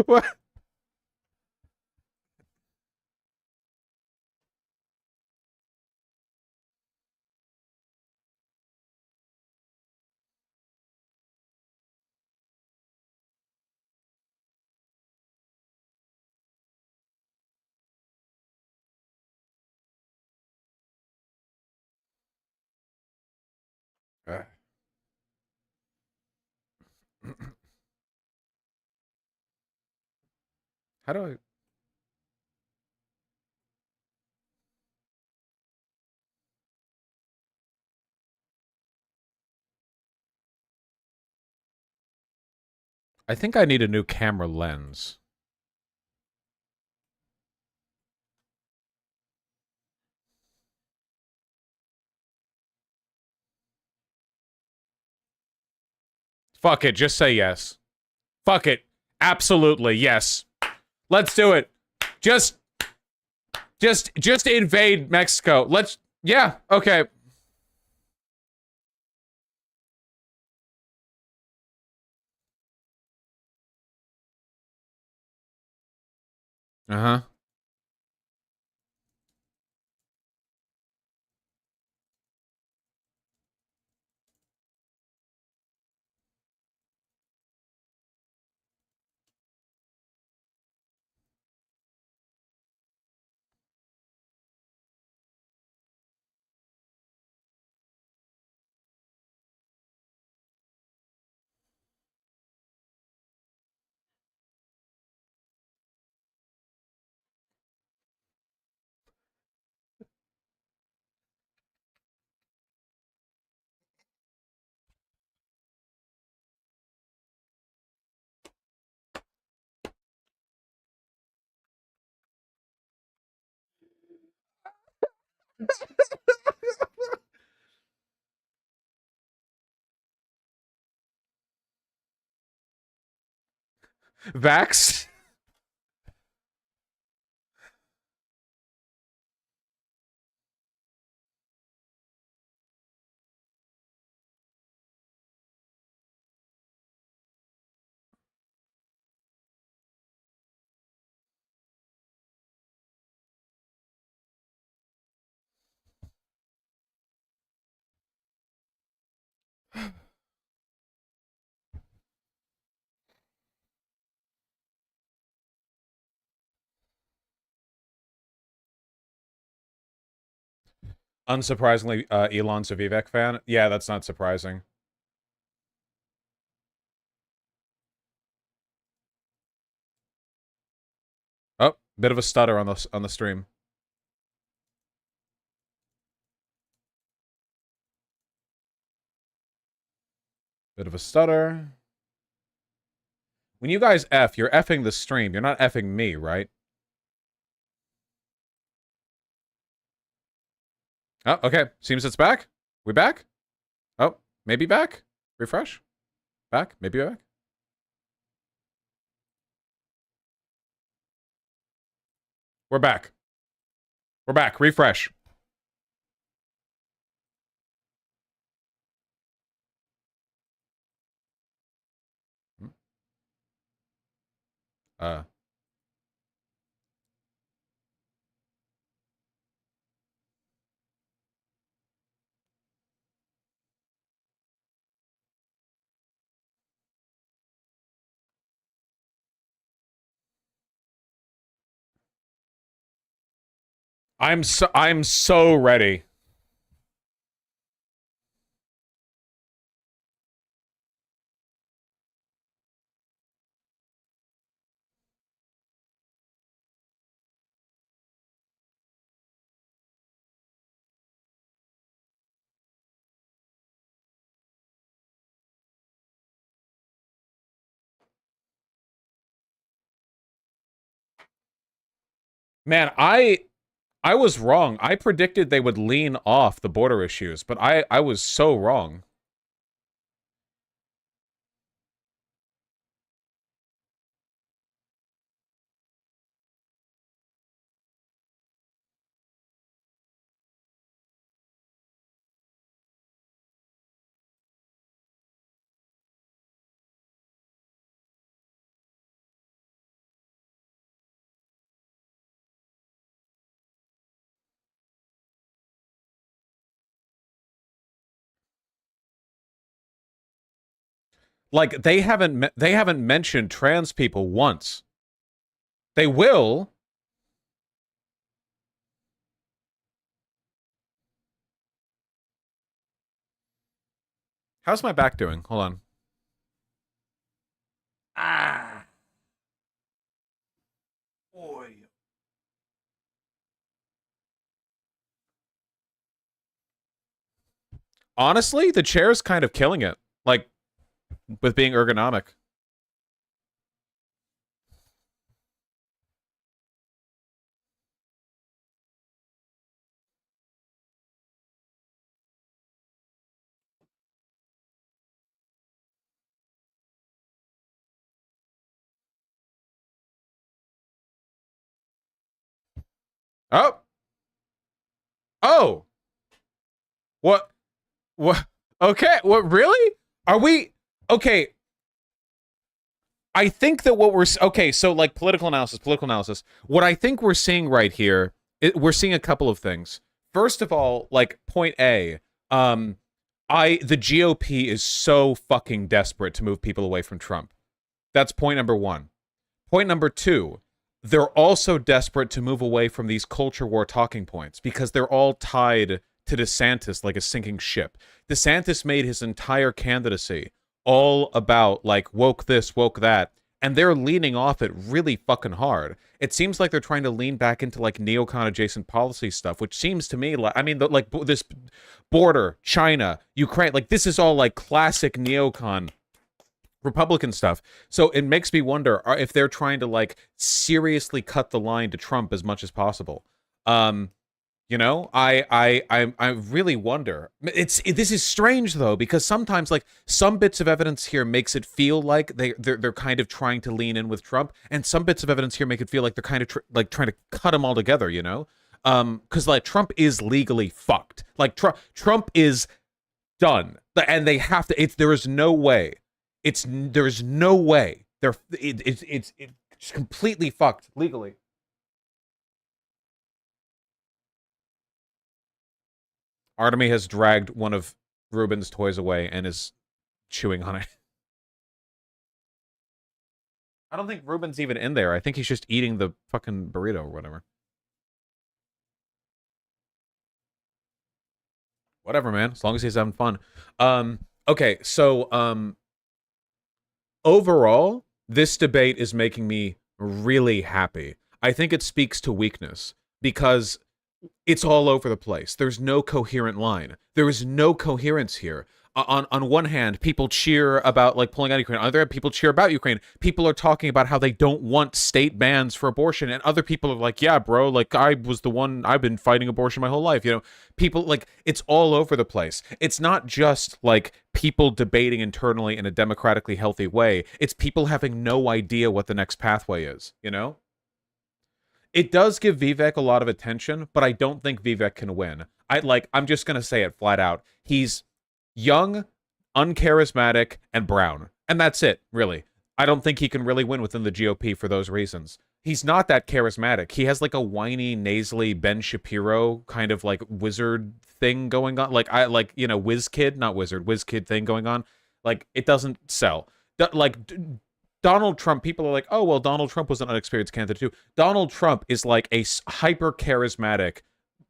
Speaker 1: What? How do I... I think I need a new camera lens. Fuck it, just say yes. Fuck it. Absolutely, yes. Let's do it. Just invade Mexico. Yeah, okay. Uh-huh. Vax? Unsurprisingly, Elon's a Vivek fan. Yeah, that's not surprising. Oh, bit of a stutter on the stream. Bit of a stutter. When you guys F, you're effing the stream. You're not effing me, right? Oh, okay. Seems it's back. We back? Oh, maybe back? Refresh? Back? Maybe back? We're back. We're back. Refresh. Uh. I'm so ready. Man, I was wrong. I predicted they would lean off the border issues, but I was so wrong. Like they haven't mentioned trans people once. They will. How's my back doing? Hold on.
Speaker 4: Ah. Boy.
Speaker 1: Honestly, the chair's kind of killing it. Like, with being ergonomic. Oh. Oh. What? What? Okay. What? Really? Are we? Okay. I think that what we're okay. So, like political analysis. What I think we're seeing right here, we're seeing a couple of things. First of all, like point A, the GOP is so fucking desperate to move people away from Trump. That's point number one. Point number two, they're also desperate to move away from these culture war talking points because they're all tied to DeSantis like a sinking ship. DeSantis made his entire candidacy all about like woke this, woke that, and they're leaning off it really fucking hard. It seems like they're trying to lean back into like neocon adjacent policy stuff, which seems to me like, I mean, like this border, China, Ukraine, like this is all like classic neocon Republican stuff. So it makes me wonder if they're trying to like seriously cut the line to Trump as much as possible. You know, I really wonder. This is strange though, because sometimes like some bits of evidence here makes it feel like they're kind of trying to lean in with Trump, and some bits of evidence here make it feel like they're kind of like trying to cut them all together. You know, because like Trump is legally fucked. Like Trump is done, and they have to. There is no way. There's no way. It's completely fucked legally. Artemy has dragged one of Ruben's toys away and is chewing on it. I don't think Ruben's even in there. I think he's just eating the fucking burrito or whatever. Whatever, man. As long as he's having fun. Okay, so overall, this debate is making me really happy. I think it speaks to weakness because it's all over the place. There's no coherent line. There is no coherence here. on one hand, people cheer about like pulling out of Ukraine. On the other hand, people cheer about Ukraine. People are talking about how they don't want state bans for abortion, and other people are like, yeah, bro, like I've been fighting abortion my whole life. People like it's all over the place. It's not just like people debating internally in a democratically healthy way. It's people having no idea what the next pathway is, It does give Vivek a lot of attention, but I don't think Vivek can win. I'm just going to say it flat out. He's young, uncharismatic, and brown. And that's it, really. I don't think he can really win within the GOP for those reasons. He's not that charismatic. He has like a whiny, nasally Ben Shapiro kind of like wizard thing going on. Whiz kid, not wizard, whiz kid thing going on. Like, it doesn't sell. Donald Trump, people are like, oh, well, Donald Trump was an unexperienced candidate too. Donald Trump is like a hyper charismatic,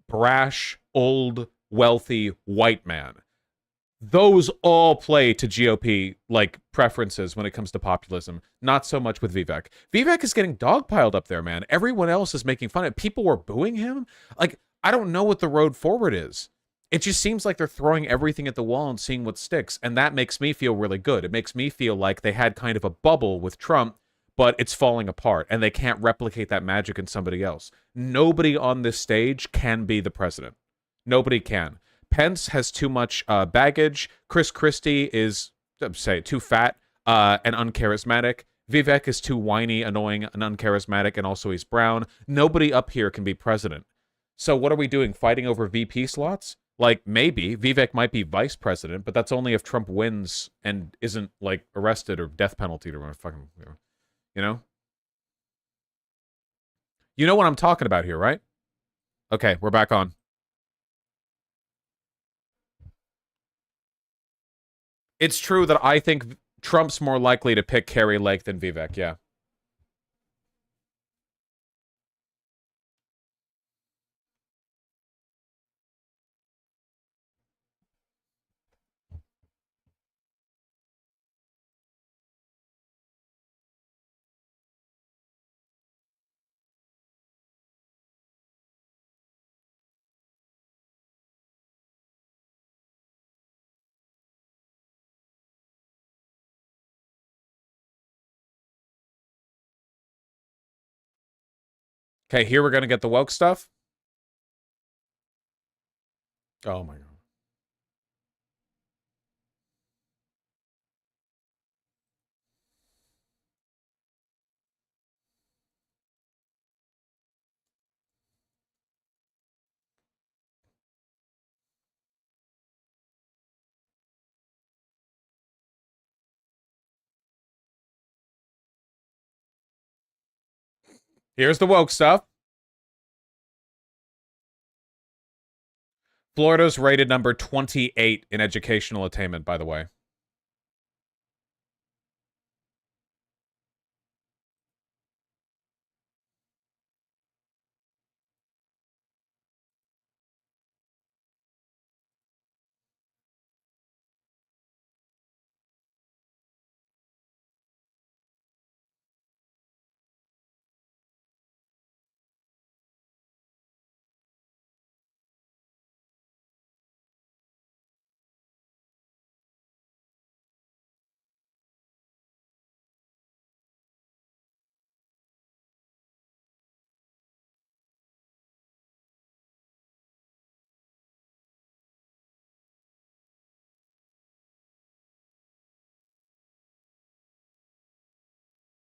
Speaker 1: brash, old, wealthy white man. Those all play to GOP like preferences when it comes to populism. Not so much with Vivek. Vivek is getting dogpiled up there, man. Everyone else is making fun of it. People were booing him. Like, I don't know what the road forward is. It just seems like they're throwing everything at the wall and seeing what sticks. And that makes me feel really good. It makes me feel like they had kind of a bubble with Trump, but it's falling apart and they can't replicate that magic in somebody else. Nobody on this stage can be the president. Nobody can. Pence has too much baggage. Chris Christie is, too fat and uncharismatic. Vivek is too whiny, annoying, and uncharismatic, and also he's brown. Nobody up here can be president. So what are we doing, fighting over VP slots? Like, maybe. Vivek might be vice president, but that's only if Trump wins and isn't, like, arrested or death penalty or fucking, You know what I'm talking about here, right? Okay, we're back on. It's true that I think Trump's more likely to pick Kari Lake than Vivek, yeah. Okay, here we're going to get the woke stuff. Oh my God. Here's the woke stuff. Florida's rated number 28 in educational attainment, by the way.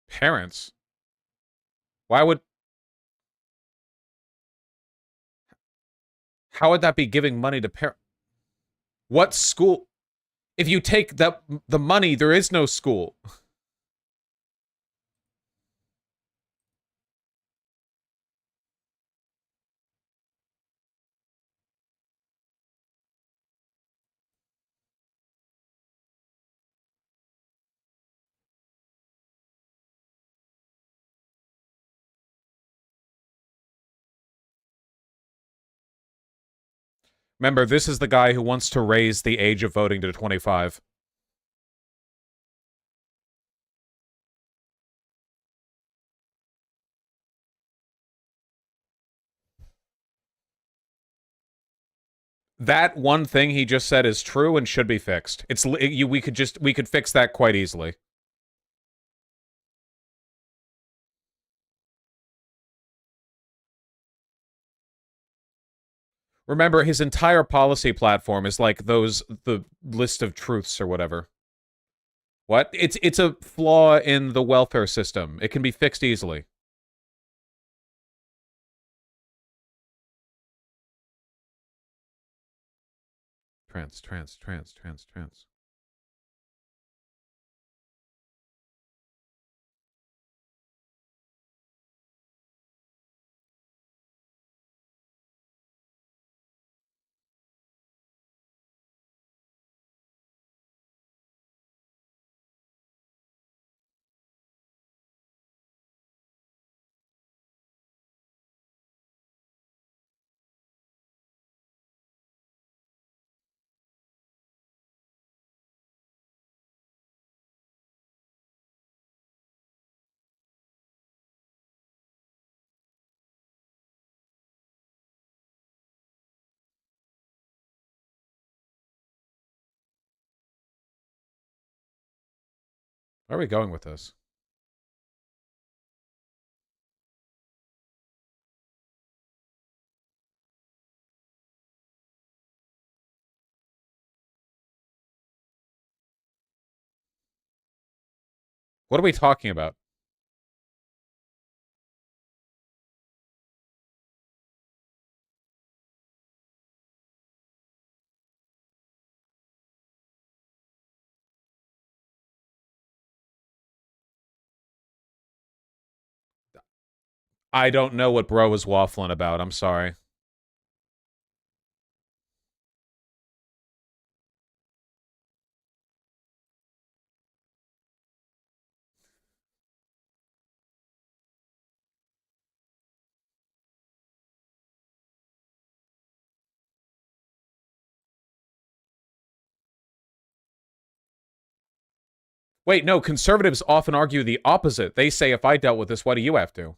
Speaker 1: Parents? Why would... How would that be giving money to parents? What school? If you take the money, there is no school. Remember, this is the guy who wants to raise the age of voting to 25. that one thing he just said is true and should be fixed. We could fix that quite easily. Remember, his entire policy platform is like the list of truths or whatever. What? It's a flaw in the welfare system. It can be fixed easily. Trans. Where are we going with this? What are we talking about? I don't know what bro was waffling about. I'm sorry. Wait, no, conservatives often argue the opposite. They say, if I dealt with this, why do you have to?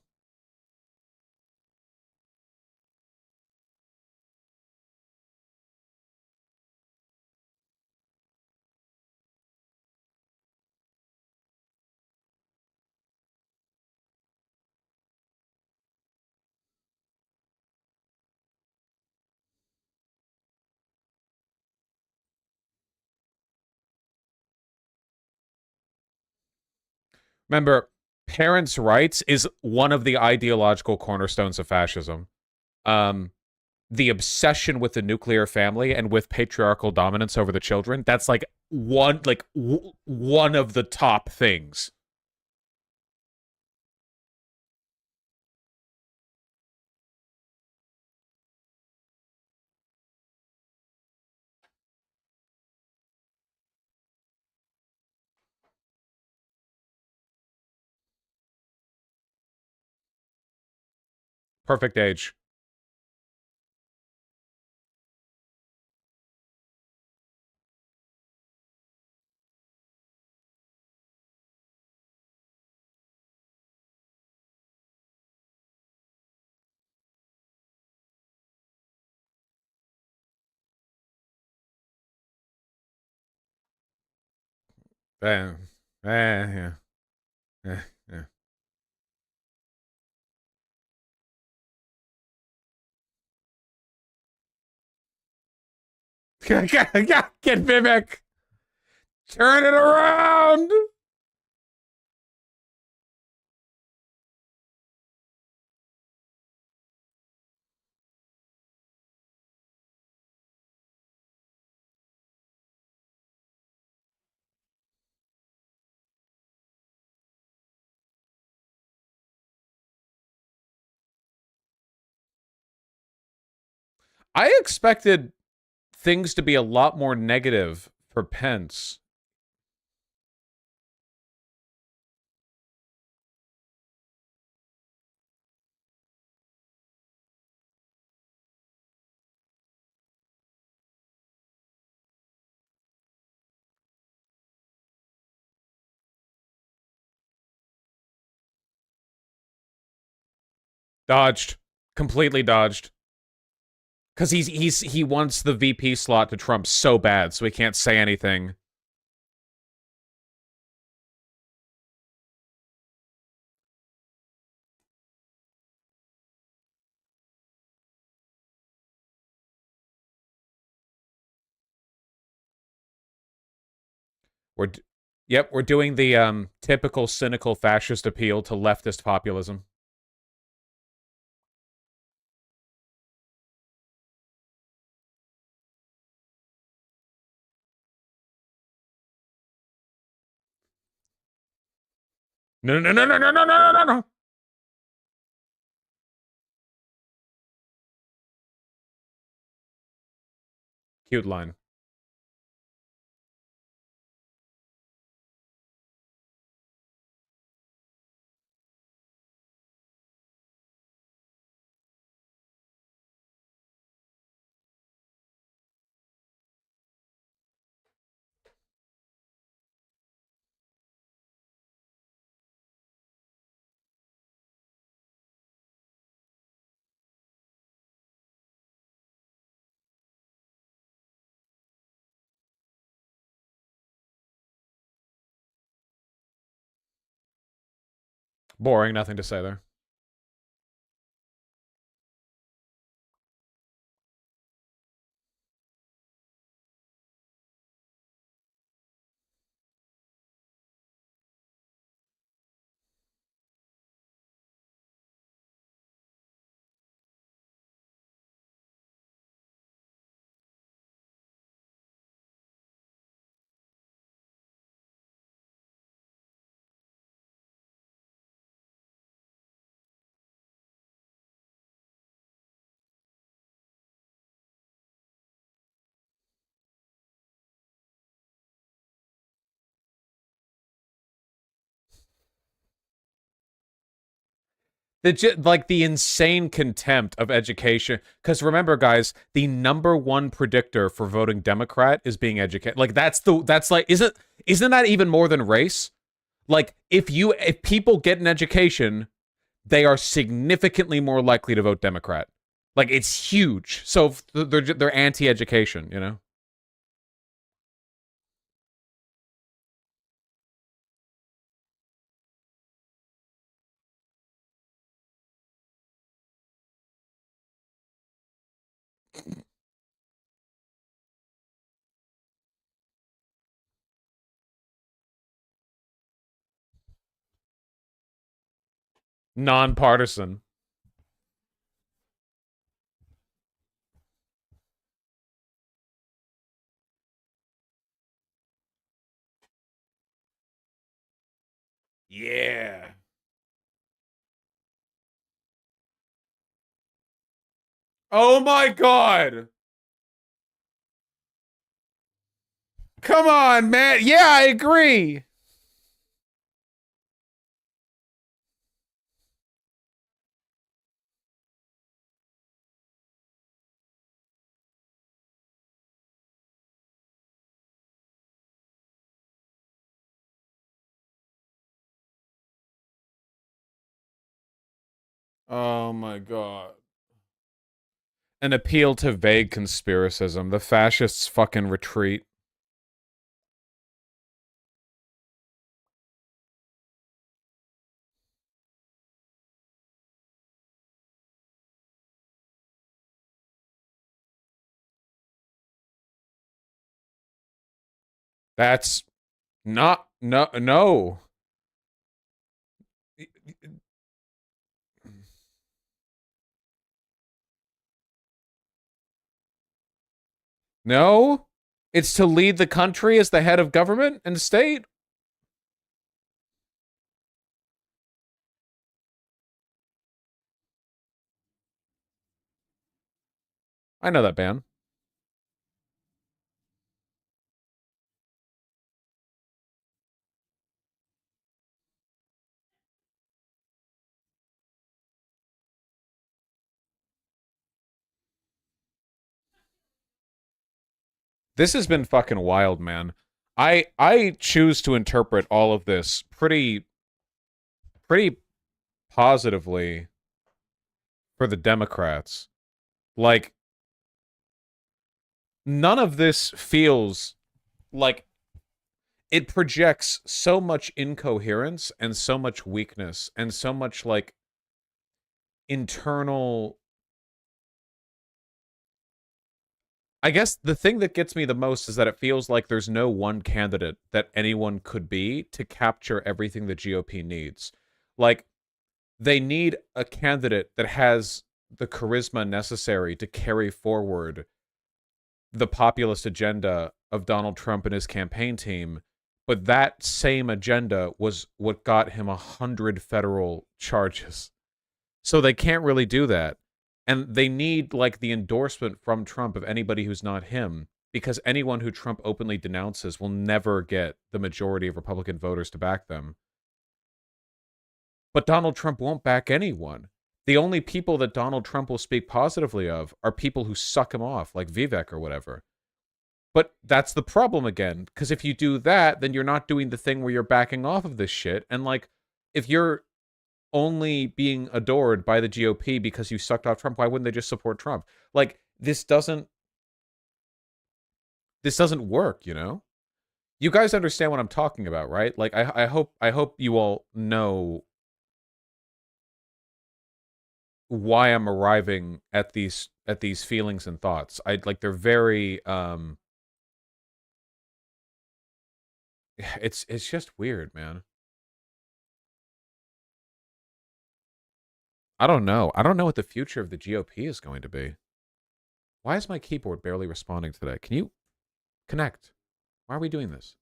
Speaker 1: Remember, parents' rights is one of the ideological cornerstones of fascism. The obsession with the nuclear family and with patriarchal dominance over the children, that's like one of the top things. Perfect age. Yeah. Yeah. Get Vivek. Turn it around. I expected things to be a lot more negative for Pence. Dodged. Completely dodged. Because he wants the VP slot to Trump so bad, so he can't say anything. We're doing the typical cynical fascist appeal to leftist populism. No, no, no, no, no, no, no, no, no. Cute line. Boring, nothing to say there. Like the insane contempt of education. Because remember, guys, the #1 predictor for voting Democrat is being educated. Like that's like isn't that even more than race? Like if people get an education, they are significantly more likely to vote Democrat. Like it's huge. So they're anti-education, you know. Nonpartisan. Yeah. Oh my god. Come on, man. Yeah, I agree. Oh my god. An appeal to vague conspiracism. The fascists fucking retreat. That's not no. No. It's to lead the country as the head of government and state. I know that band. This has been fucking wild, man. I choose to interpret all of this pretty positively for the Democrats. Like none of this feels like it projects so much incoherence and so much weakness and so much like internal. I guess the thing that gets me the most is that it feels like there's no one candidate that anyone could be to capture everything the GOP needs. Like, they need a candidate that has the charisma necessary to carry forward the populist agenda of Donald Trump and his campaign team. But that same agenda was what got him 100 federal charges. So they can't really do that. And they need like the endorsement from Trump of anybody who's not him, because anyone who Trump openly denounces will never get the majority of Republican voters to back them. But Donald Trump won't back anyone. The only people that Donald Trump will speak positively of are people who suck him off, like Vivek or whatever. But that's the problem again, because if you do that, then you're not doing the thing where you're backing off of this shit. And like, if you're only being adored by the GOP because you sucked off Trump, why wouldn't they just support Trump? Like, this doesn't work, you know? You guys understand what I'm talking about, right? Like, I hope you all know why I'm arriving at these feelings and thoughts. They're very it's just weird, man. I don't know. I don't know what the future of the GOP is going to be. Why is my keyboard barely responding today? Can you connect? Why are we doing this?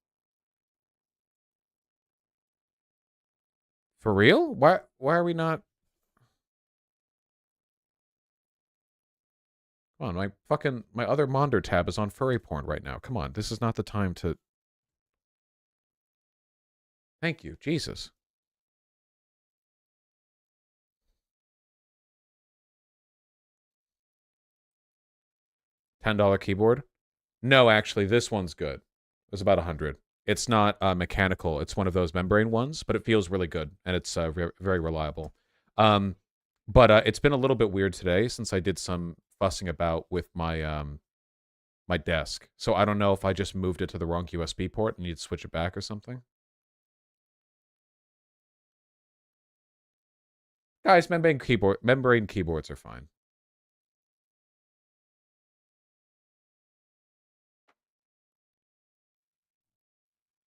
Speaker 1: For real? Why are we not? Come on, my other monitor tab is on furry porn right now. Come on, this is not the time to. Thank you, Jesus. $10 keyboard? No, actually, this one's good. It was about 100. It's not mechanical. It's one of those membrane ones, but it feels really good, and it's very reliable. But it's been a little bit weird today since I did some fussing about with my my desk. So I don't know if I just moved it to the wrong USB port and need to switch it back or something. Guys, membrane keyboards are fine.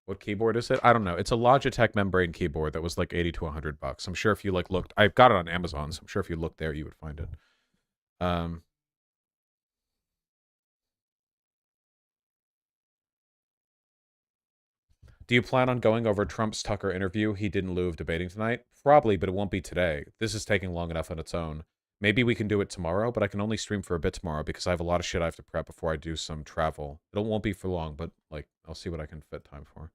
Speaker 1: What keyboard is it? I don't know. It's a Logitech membrane keyboard that was like 80 to $100. I'm sure if you like looked, I've got it on Amazon, so I'm sure if you looked there, you would find it. Do you plan on going over Trump's Tucker interview he did in lieu of debating tonight? Probably, but it won't be today. This is taking long enough on its own. Maybe we can do it tomorrow, but I can only stream for a bit tomorrow because I have a lot of shit I have to prep before I do some travel. It won't be for long, but like I'll see what I can fit time for.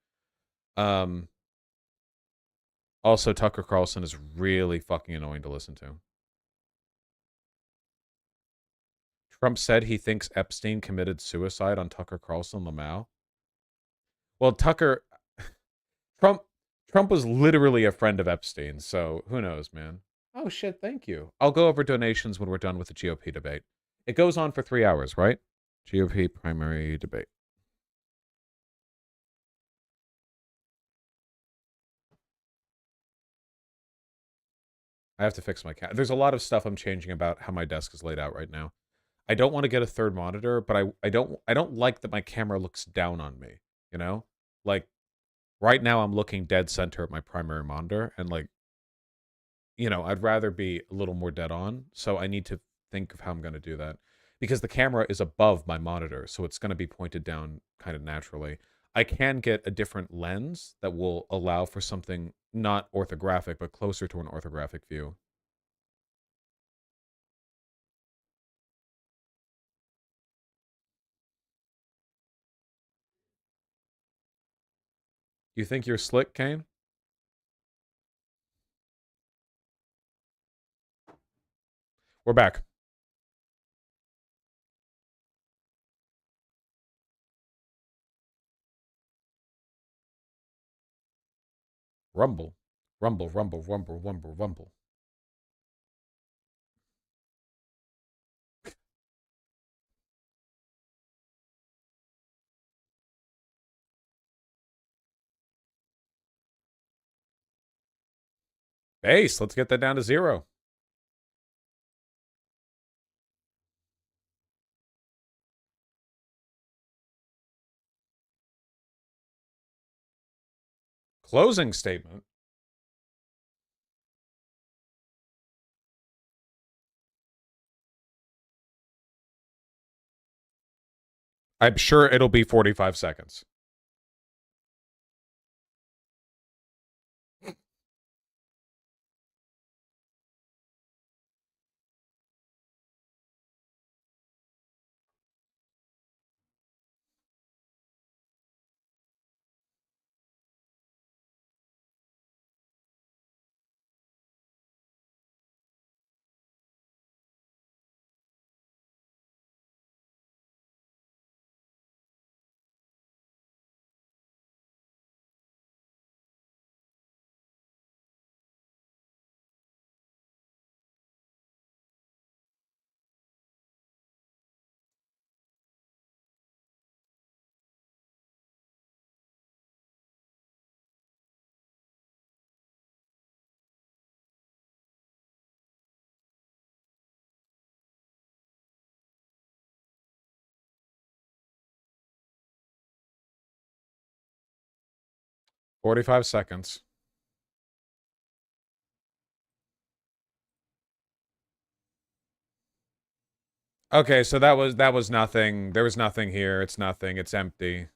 Speaker 1: Also, Tucker Carlson is really fucking annoying to listen to. Trump said he thinks Epstein committed suicide on Tucker Carlson Lamau. Well, Trump was literally a friend of Epstein, so who knows, man. Oh shit, thank you. I'll go over donations when we're done with the GOP debate. It goes on for 3 hours, right? GOP primary debate. I have to fix my cat. There's a lot of stuff I'm changing about how my desk is laid out right now. I don't want to get a third monitor, but I don't like that my camera looks down on me, you know? Like right now I'm looking dead center at my primary monitor and like you know, I'd rather be a little more dead on, so I need to think of how I'm going to do that because the camera is above my monitor, so it's going to be pointed down kind of naturally. I can get a different lens that will allow for something not orthographic, but closer to an orthographic view. You think you're slick, Kane? We're back. Rumble. Rumble, rumble, rumble, rumble, rumble. Ace, let's get that down to 0. Closing statement. I'm sure it'll be 45 seconds. $45 seconds. Okay, so that was nothing. There was nothing here. It's nothing. It's empty.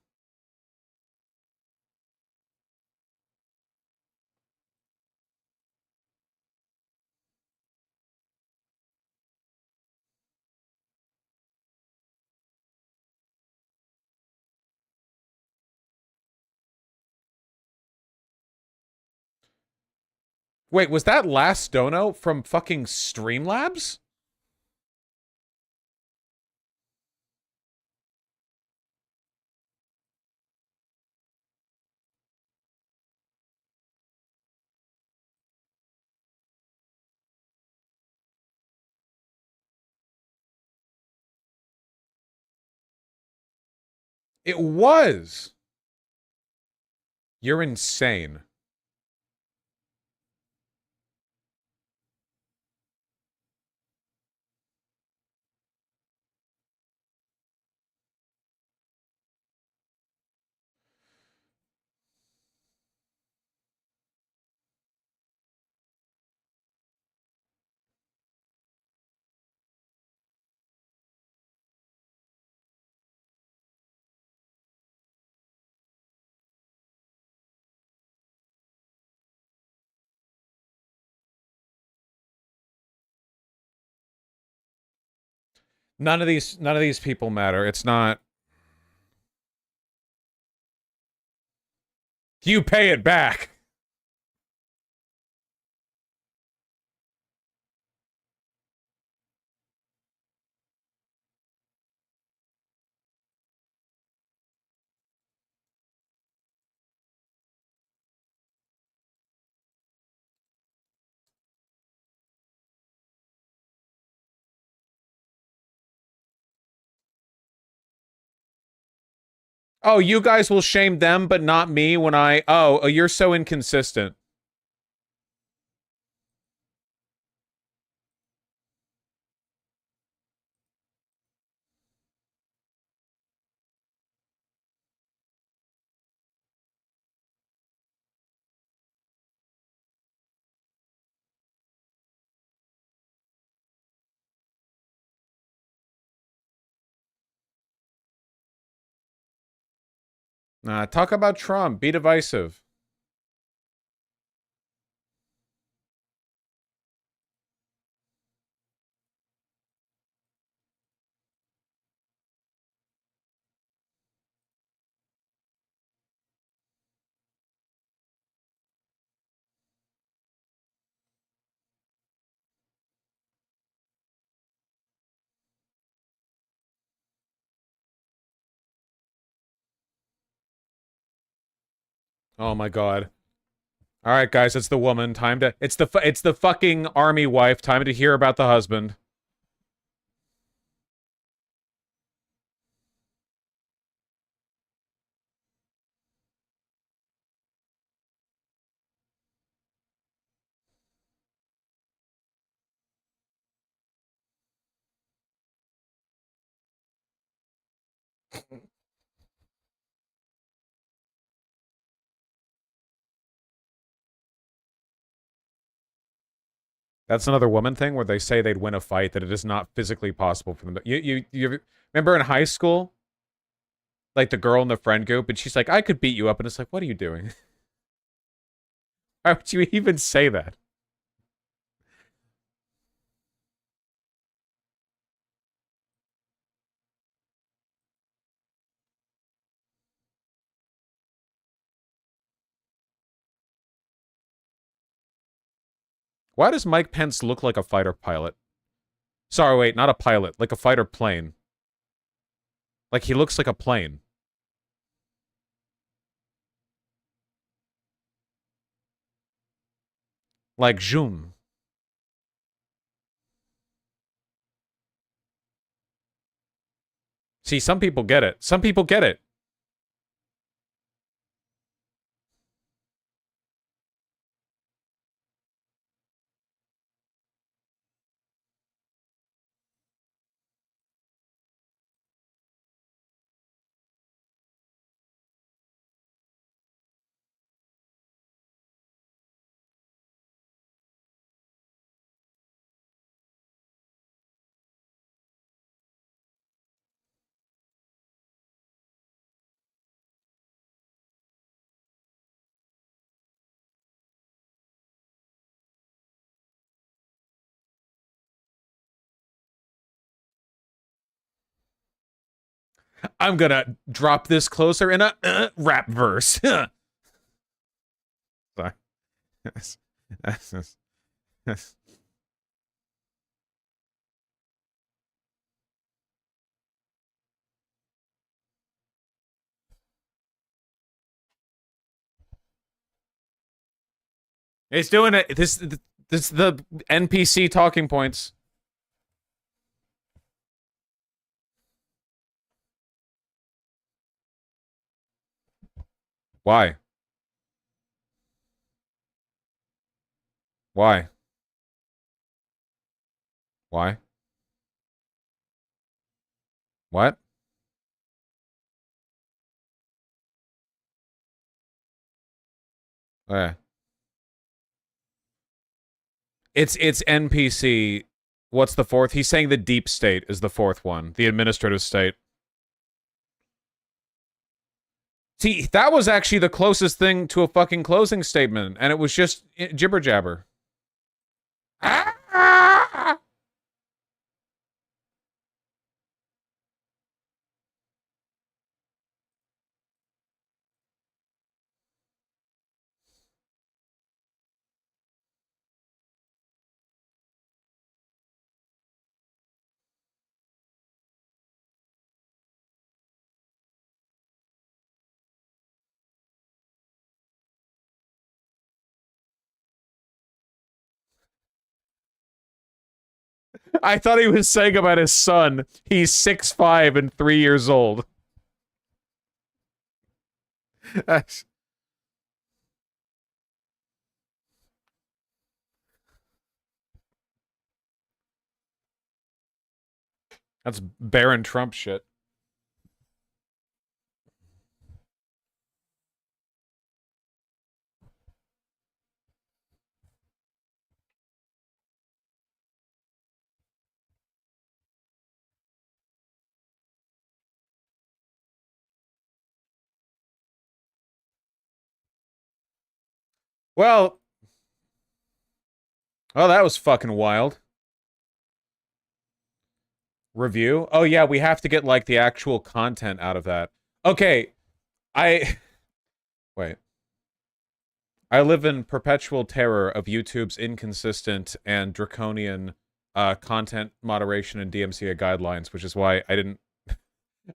Speaker 1: Wait, was that last dono from fucking Streamlabs? It was. You're insane. None of these people matter. It's not. You pay it back. Oh, you guys will shame them, but not me when I... Oh, you're so inconsistent. Nah, talk about Trump. Be divisive. Oh my god. All right, guys, it's the woman. Time to... It's the fucking army wife. Time to hear about the husband. That's another woman thing where they say they'd win a fight that it is not physically possible for them to... You remember in high school? Like the girl in the friend group, and she's like, I could beat you up, and it's like, what are you doing? Why would you even say that? Why does Mike Pence look like a fighter pilot? Sorry, wait, not a pilot, like a fighter plane. Like he looks like a plane. Like June. See, some people get it. Some people get it. I'm gonna drop this closer in a rap verse. Sorry. He's doing it. This is the NPC talking points. Why? Why? Why? What? Okay. It's NPC. What's the fourth? He's saying the deep state is the fourth one. The administrative state. See, that was actually the closest thing to a fucking closing statement, and it was just jibber jabber. I thought he was saying about his son. He's 6'5" and 3 years old. That's Baron Trump shit. Well, oh, that was fucking wild. Review? Oh yeah, we have to get like the actual content out of that. Okay, wait. I live in perpetual terror of YouTube's inconsistent and draconian content moderation and DMCA guidelines, which is why I didn't...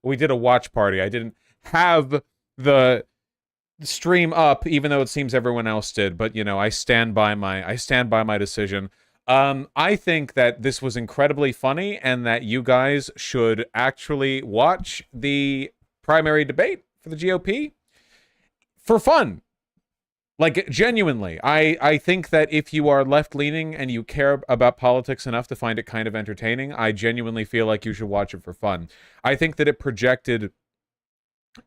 Speaker 1: We did a watch party. I didn't have the stream up, even though it seems everyone else did. But, you know, I stand by my decision. I think that this was incredibly funny and that you guys should actually watch the primary debate for the GOP for fun. Like, genuinely, I think that if you are left-leaning and you care about politics enough to find it kind of entertaining, I genuinely feel like you should watch it for fun. I think that it projected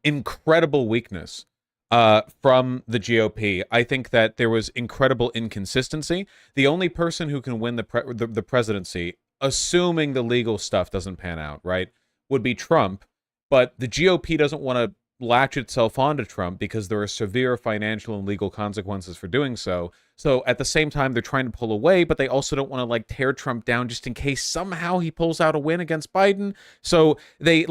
Speaker 1: incredible weakness from the GOP. I think that there was incredible inconsistency. The only person who can win the presidency, assuming the legal stuff doesn't pan out, right, would be Trump. But the GOP doesn't want to latch itself onto Trump because there are severe financial and legal consequences for doing so. So at the same time, they're trying to pull away, but they also don't want to like tear Trump down just in case somehow he pulls out a win against Biden. So they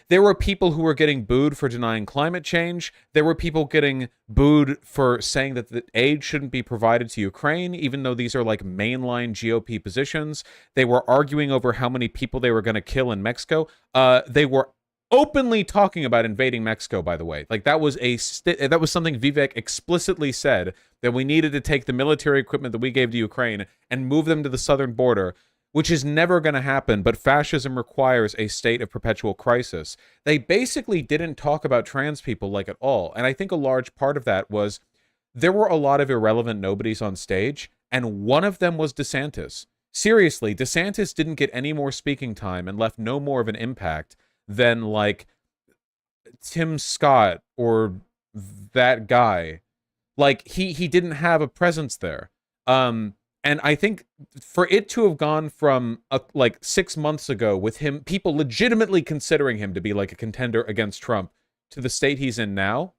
Speaker 1: there were people who were getting booed for denying climate change. There were people getting booed for saying that the aid shouldn't be provided to Ukraine, even though these are like mainline GOP positions. They were arguing over how many people they were going to kill in Mexico. They were openly talking about invading Mexico, by the way. Like that was that was something Vivek explicitly said, that we needed to take the military equipment that we gave to Ukraine and move them to the southern border, which is never going to happen, but fascism requires a state of perpetual crisis. They basically didn't talk about trans people like at all. And I think a large part of that was there were a lot of irrelevant nobodies on stage, and one of them was DeSantis. Seriously, DeSantis didn't get any more speaking time and left no more of an impact than like Tim Scott or that guy. Like he didn't have a presence there. And I think for it to have gone from like 6 months ago with him, people legitimately considering him to be like a contender against Trump, to the state he's in now,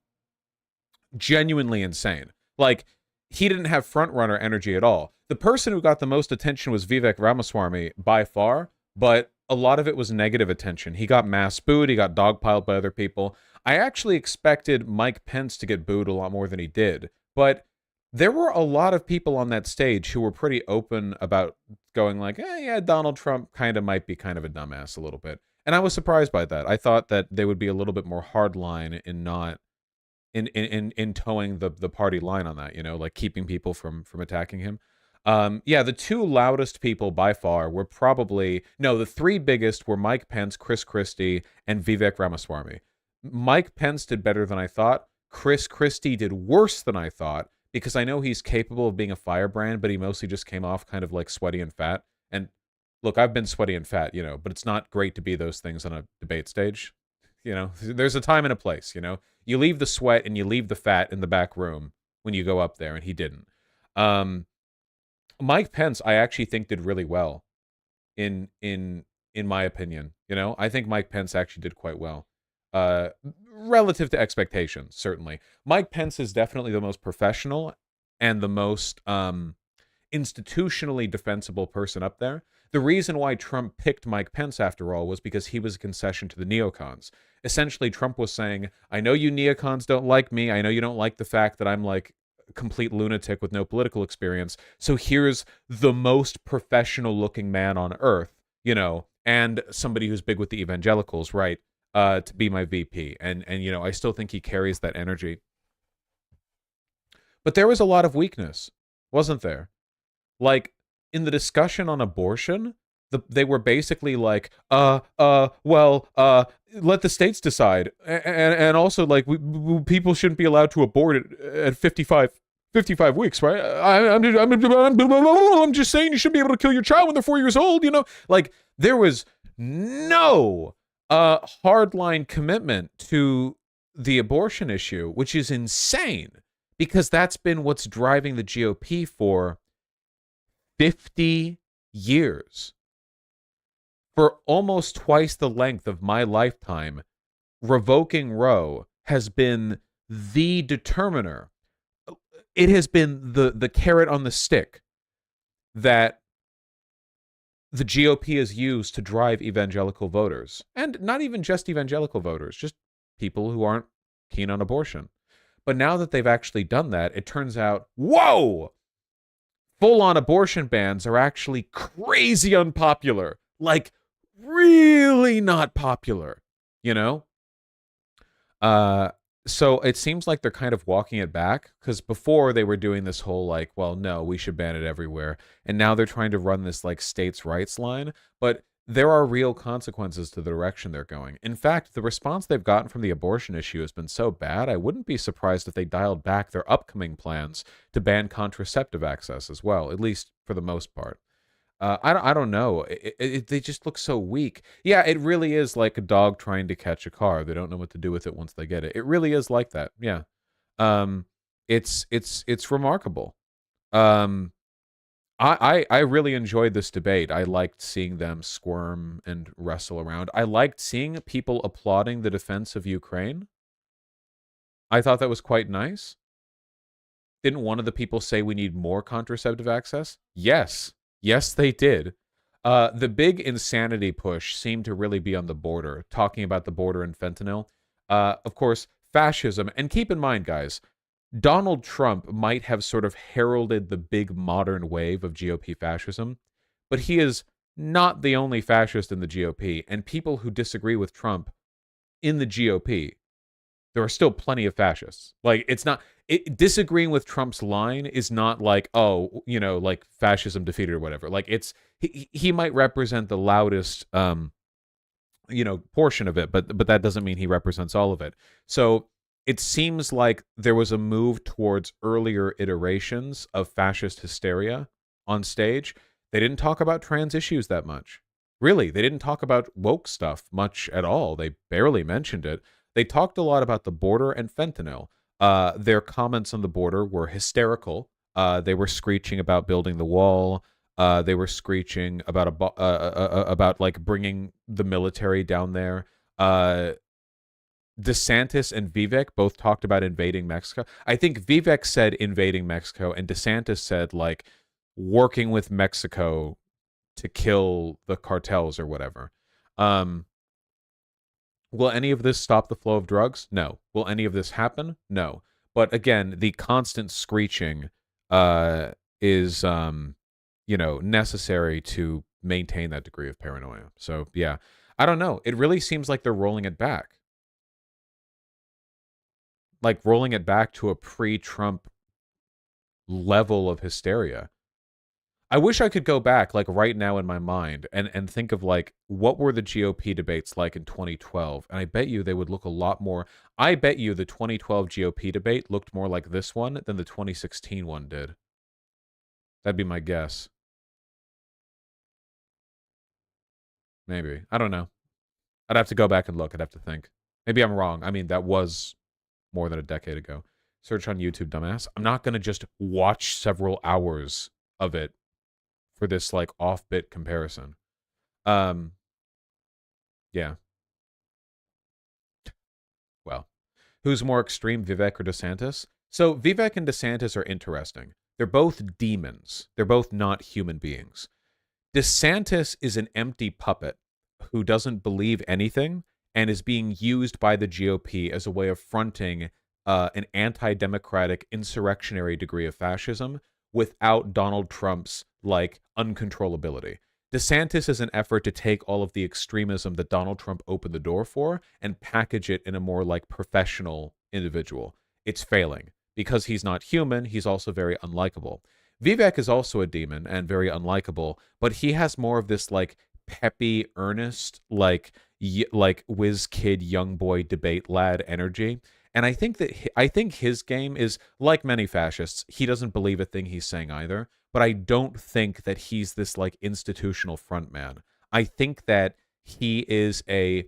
Speaker 1: genuinely insane. Like he didn't have front runner energy at all. The person who got the most attention was Vivek Ramaswamy by far, but a lot of it was negative attention. He got mass booed. He got dogpiled by other people. I actually expected Mike Pence to get booed a lot more than he did. But there were a lot of people on that stage who were pretty open about going like, yeah, Donald Trump kind of might be kind of a dumbass a little bit. And I was surprised by that. I thought that they would be a little bit more hardline in not in towing the party line on that, you know, like keeping people from attacking him. Yeah, the two loudest people by far were the three biggest were Mike Pence, Chris Christie, and Vivek Ramaswamy. Mike Pence did better than I thought. Chris Christie did worse than I thought, because I know he's capable of being a firebrand, but he mostly just came off kind of like sweaty and fat. And look, I've been sweaty and fat, you know, but it's not great to be those things on a debate stage. You know, there's a time and a place, you know. You leave the sweat and you leave the fat in the back room when you go up there, and he didn't. Mike Pence, I actually think did really well in my opinion. You know, I think Mike Pence actually did quite well. Relative to expectations, certainly. Mike Pence is definitely the most professional and the most institutionally defensible person up there. The reason why Trump picked Mike Pence, after all, was because he was a concession to the neocons. Essentially, Trump was saying, I know you neocons don't like me. I know you don't like the fact that I'm like a complete lunatic with no political experience. So here's the most professional looking man on earth, you know, and somebody who's big with the evangelicals, right? To be my VP. And you know, I still think he carries that energy. But there was a lot of weakness, wasn't there? Like, in the discussion on abortion, they were basically like, let the states decide. And also, like, people shouldn't be allowed to abort it at 55 weeks, right? I'm just saying you should be able to kill your child when they're 4 years old, you know? Like, there was no hardline commitment to the abortion issue, which is insane, because that's been what's driving the GOP for 50 years. For almost twice the length of my lifetime, revoking Roe has been the determiner. It has been the carrot on the stick that the GOP has used to drive evangelical voters. And not even just evangelical voters, just people who aren't keen on abortion. But now that they've actually done that, it turns out, whoa! Full-on abortion bans are actually crazy unpopular. Like, really not popular, you know? So it seems like they're kind of walking it back, because before they were doing this whole like, well, no, we should ban it everywhere. And now they're trying to run this like states' rights line. But there are real consequences to the direction they're going. In fact, the response they've gotten from the abortion issue has been so bad, I wouldn't be surprised if they dialed back their upcoming plans to ban contraceptive access as well, at least for the most part. I don't know. They just look so weak. Yeah, it really is like a dog trying to catch a car. They don't know what to do with it once they get it. It really is like that. Yeah. Um, it's remarkable. Um, I really enjoyed this debate. I liked seeing them squirm and wrestle around. I liked seeing people applauding the defense of Ukraine. I thought that was quite nice. Didn't one of the people say we need more contraceptive access? Yes. Yes, they did. The big insanity push seemed to really be on the border, talking about the border and fentanyl. Of course, fascism. And keep in mind, guys, Donald Trump might have sort of heralded the big modern wave of GOP fascism, but he is not the only fascist in the GOP. And people who disagree with Trump in the GOP, there are still plenty of fascists. Like, it's not disagreeing with Trump's line is not like, oh, you know, like fascism defeated or whatever. Like, it's he might represent the loudest portion of it, but that doesn't mean he represents all of it. So it seems like there was a move towards earlier iterations of fascist hysteria on stage. They didn't talk about trans issues that much. Really, they didn't talk about woke stuff much at all. They barely mentioned it. They talked a lot about the border and fentanyl. Their comments on the border were hysterical. They were screeching about building the wall. They were screeching about like bringing the military down there. DeSantis and Vivek both talked about invading Mexico. I think Vivek said invading Mexico, and DeSantis said like working with Mexico to kill the cartels or whatever. Will any of this stop the flow of drugs? No. Will any of this happen? No. But again, the constant screeching is necessary to maintain that degree of paranoia. So yeah, I don't know. It really seems like they're rolling it back. Like rolling it back to a pre-Trump level of hysteria. I wish I could go back like right now in my mind and think of like what were the GOP debates like in 2012, and I bet you they would look a lot more. I bet you the 2012 GOP debate looked more like this one than the 2016 one did. That'd be my guess. Maybe. I don't know. I'd have to go back and look. I'd have to think. Maybe I'm wrong. I mean, that was more than a decade ago. Search on YouTube, dumbass. I'm not going to just watch several hours of it for this like off-bit comparison. Yeah. Well, who's more extreme, Vivek or DeSantis? So Vivek and DeSantis are interesting. They're both demons. They're both not human beings. DeSantis is an empty puppet who doesn't believe anything and is being used by the GOP as a way of fronting an anti-democratic, insurrectionary degree of fascism without Donald Trump's like uncontrollability. DeSantis is an effort to take all of the extremism that Donald Trump opened the door for and package it in a more like professional individual. It's failing because he's not human. He's also very unlikable. Vivek is also a demon and very unlikable, but he has more of this like peppy, earnest, like whiz kid, young boy, debate lad energy. And I think his game is like many fascists. He doesn't believe a thing he's saying either. But I don't think that he's this like institutional frontman. I think that he is a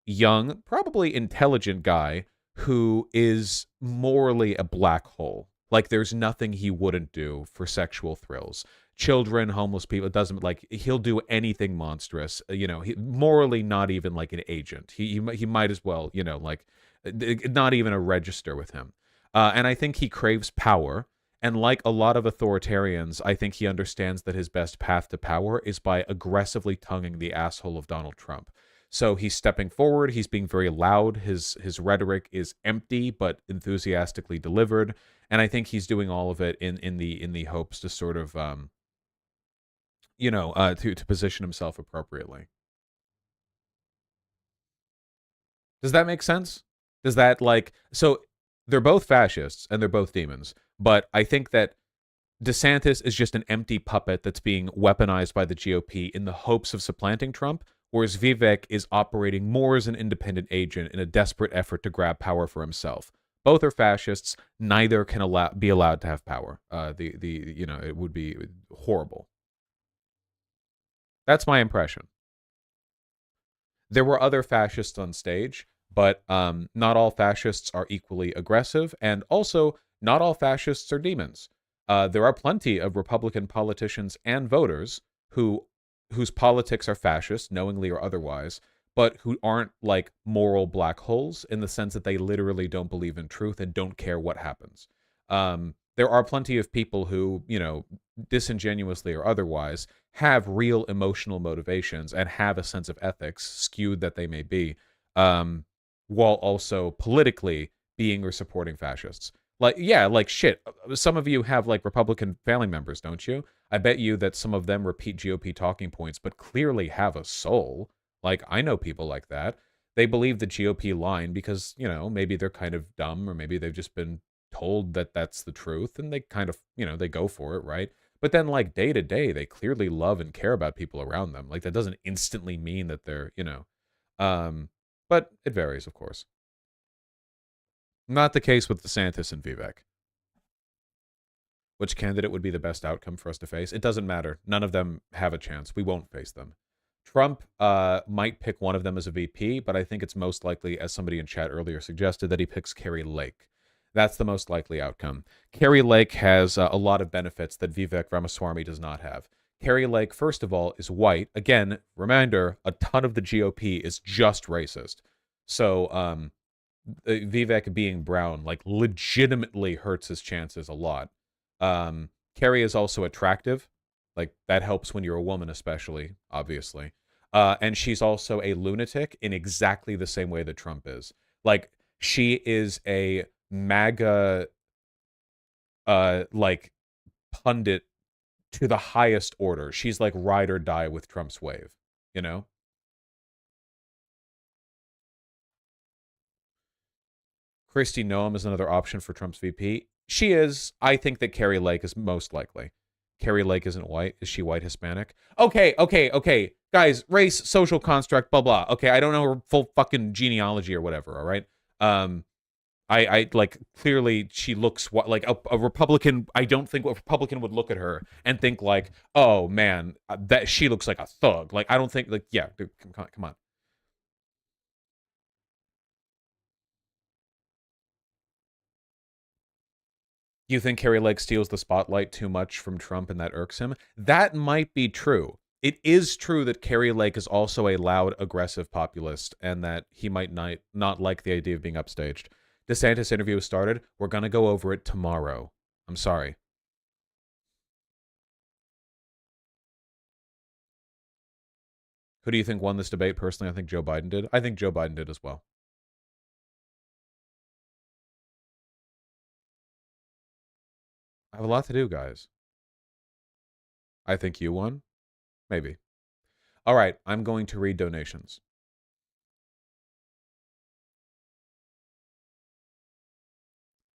Speaker 1: young, probably intelligent guy who is morally a black hole. Like there's nothing he wouldn't do for sexual thrills. Children, homeless people, it doesn't like he'll do anything monstrous. He morally not even like an agent. He might as well, like not even a register with him. And I think he craves power. And like a lot of authoritarians, I think he understands that his best path to power is by aggressively tonguing the asshole of Donald Trump. So he's stepping forward. He's being very loud. His rhetoric is empty but enthusiastically delivered. And I think he's doing all of it in the hopes to sort of to position himself appropriately. Does that make sense? Does that so they're both fascists and they're both demons, but I think that DeSantis is just an empty puppet that's being weaponized by the GOP in the hopes of supplanting Trump, whereas Vivek is operating more as an independent agent in a desperate effort to grab power for himself. Both are fascists. Neither can be allowed to have power. It would be horrible. That's my impression. There were other fascists on stage, but not all fascists are equally aggressive, and also not all fascists are demons. There are plenty of Republican politicians and voters whose politics are fascist, knowingly or otherwise, but who aren't like moral black holes in the sense that they literally don't believe in truth and don't care what happens. There are plenty of people who, you know, disingenuously or otherwise, have real emotional motivations and have a sense of ethics, skewed that they may be, while also politically being or supporting fascists. Like, yeah, like shit. Some of you have like Republican family members, don't you? I bet you that some of them repeat GOP talking points, but clearly have a soul. Like, I know people like that. They believe the GOP line because, you know, maybe they're kind of dumb or maybe they've just been told that that's the truth and they kind of, you know, they go for it, right? But then like day to day, they clearly love and care about people around them. Like that doesn't instantly mean that they're, you know, but it varies, of course. Not the case with DeSantis and Vivek. Which candidate would be the best outcome for us to face? It doesn't matter. None of them have a chance. We won't face them. Trump might pick one of them as a VP, but I think it's most likely, as somebody in chat earlier suggested, that he picks Carrie Lake. That's the most likely outcome. Carrie Lake has a lot of benefits that Vivek Ramaswamy does not have. Carrie Lake, first of all, is white. Again, reminder, a ton of the GOP is just racist. So Vivek being brown, like, legitimately hurts his chances a lot. Carrie is also attractive. Like, that helps when you're a woman, especially, obviously. And she's also a lunatic in exactly the same way that Trump is. Like, she is a MAGA, like, pundit to the highest order. She's like ride or die with Trump's wave, you know? Kristi Noem is another option for Trump's VP. She is. I think that Carrie Lake is most likely. Carrie Lake isn't white. Is she white Hispanic? Okay. Guys, race, social construct, blah, blah. Okay, I don't know her full fucking genealogy or whatever, all right? I like, clearly she looks like a Republican. I don't think a Republican would look at her and think like, oh man, that she looks like a thug. Like, I don't think, like, yeah, dude, come on. You think Carrie Lake steals the spotlight too much from Trump and that irks him? That might be true. It is true that Carrie Lake is also a loud, aggressive populist and that he might not like the idea of being upstaged. DeSantis interview started. We're going to go over it tomorrow. I'm sorry. Who do you think won this debate? Personally, I think Joe Biden did. I think Joe Biden did as well. I have a lot to do, guys. I think you won. Maybe. All right, I'm going to read donations.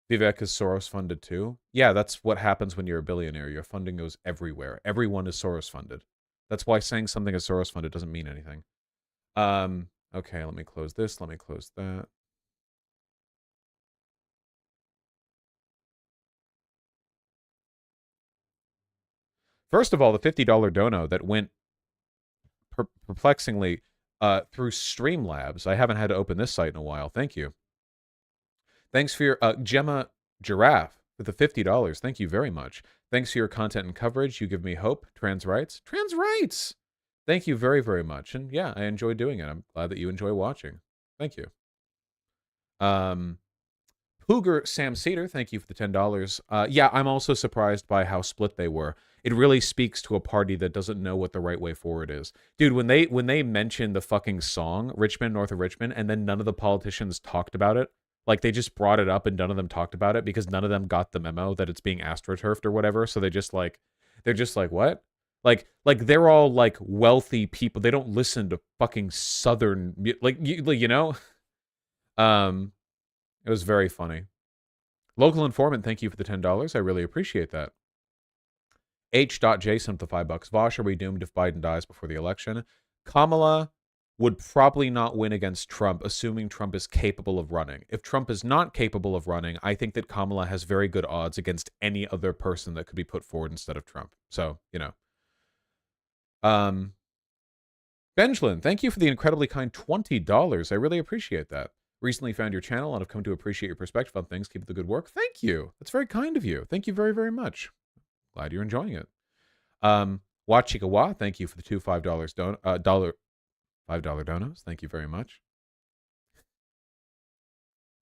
Speaker 1: Vivek is Soros funded too. Yeah, that's what happens when you're a billionaire. Your funding goes everywhere. Everyone is Soros funded. That's why saying something is Soros funded doesn't mean anything. Okay, let me close this. Let me close that. First of all, the $50 dono that went perplexingly through Streamlabs. I haven't had to open this site in a while. Thank you. Thanks for your Gemma Giraffe with the $50. Thank you very much. Thanks for your content and coverage. You give me hope. Trans rights. Trans rights. Thank you very, very much. And yeah, I enjoy doing it. I'm glad that you enjoy watching. Thank you. Pooger Sam Cedar, thank you for the $10. Yeah, I'm also surprised by how split they were. It really speaks to a party that doesn't know what the right way forward is. Dude, when they mentioned the fucking song, Richmond, North of Richmond, and then none of the politicians talked about it, like they just brought it up and none of them talked about it because none of them got the memo that it's being astroturfed or whatever, so they're just like, what? Like they're all like wealthy people. They don't listen to fucking Southern, you know? It was very funny. Local informant, thank you for the $10. I really appreciate that. H.Jason with the $5. Vosh, are we doomed if Biden dies before the election? Kamala would probably not win against Trump, assuming Trump is capable of running. If Trump is not capable of running, I think that Kamala has very good odds against any other person that could be put forward instead of Trump. So, you know. Benjamin, thank you for the incredibly kind $20. I really appreciate that. Recently found your channel and have come to appreciate your perspective on things. Keep up the good work. Thank you. That's very kind of you. Thank you very, very much. Glad you're enjoying it. Wachikawa, thank you for the two $5 $5 donos. Thank you very much.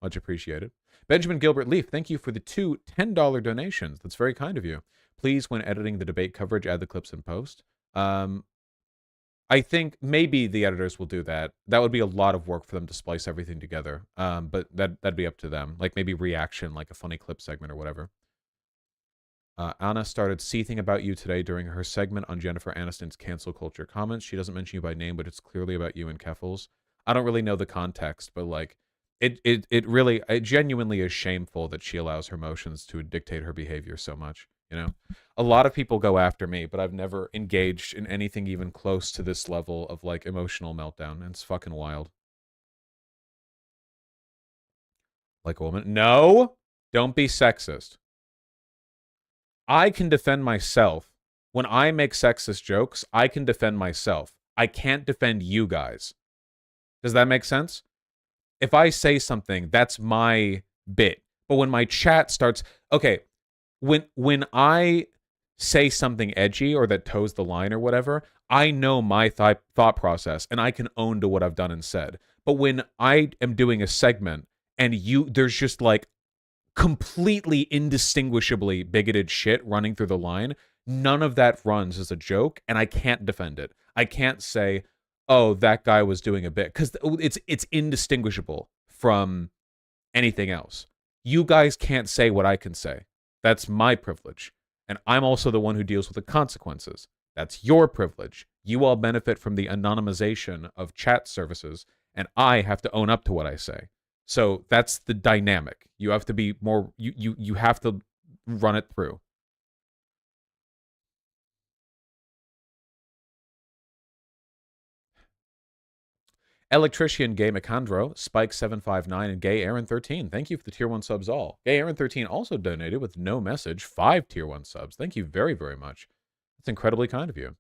Speaker 1: Much appreciated. Benjamin Gilbert Leaf, thank you for the two $10 donations. That's very kind of you. Please, when editing the debate coverage, add the clips in post. I think maybe the editors will do that. That would be a lot of work for them to splice everything together. But that'd be up to them. Like maybe reaction, like a funny clip segment or whatever. Anna started seething about you today during her segment on Jennifer Aniston's cancel culture comments. She doesn't mention you by name, but it's clearly about you and Keffels. I don't really know the context, but like it genuinely is shameful that she allows her emotions to dictate her behavior so much. You know, a lot of people go after me, but I've never engaged in anything even close to this level of like emotional meltdown. And it's fucking wild. Like a woman. No, don't be sexist. I can defend myself. When I make sexist jokes, I can defend myself. I can't defend you guys. Does that make sense? If I say something, that's my bit. But when my chat starts, okay, when I say something edgy or that toes the line or whatever, I know my thought process and I can own to what I've done and said. But when I am doing a segment and there's just like completely indistinguishably bigoted shit running through the line, none of that runs as a joke and I can't defend it. I can't say, oh, that guy was doing a bit, because it's indistinguishable from anything else. You guys can't say what I can say. That's my privilege. And I'm also the one who deals with the consequences. That's your privilege. You all benefit from the anonymization of chat services, and I have to own up to what I say. So that's the dynamic. You have to be more, you have to run it through. Electrician Gay McAndro, Spike759, and Gay Aaron13. Thank you for the tier 1 subs all. Gay Aaron13 also donated with no message 5 tier 1 subs. Thank you very, very much. That's incredibly kind of you.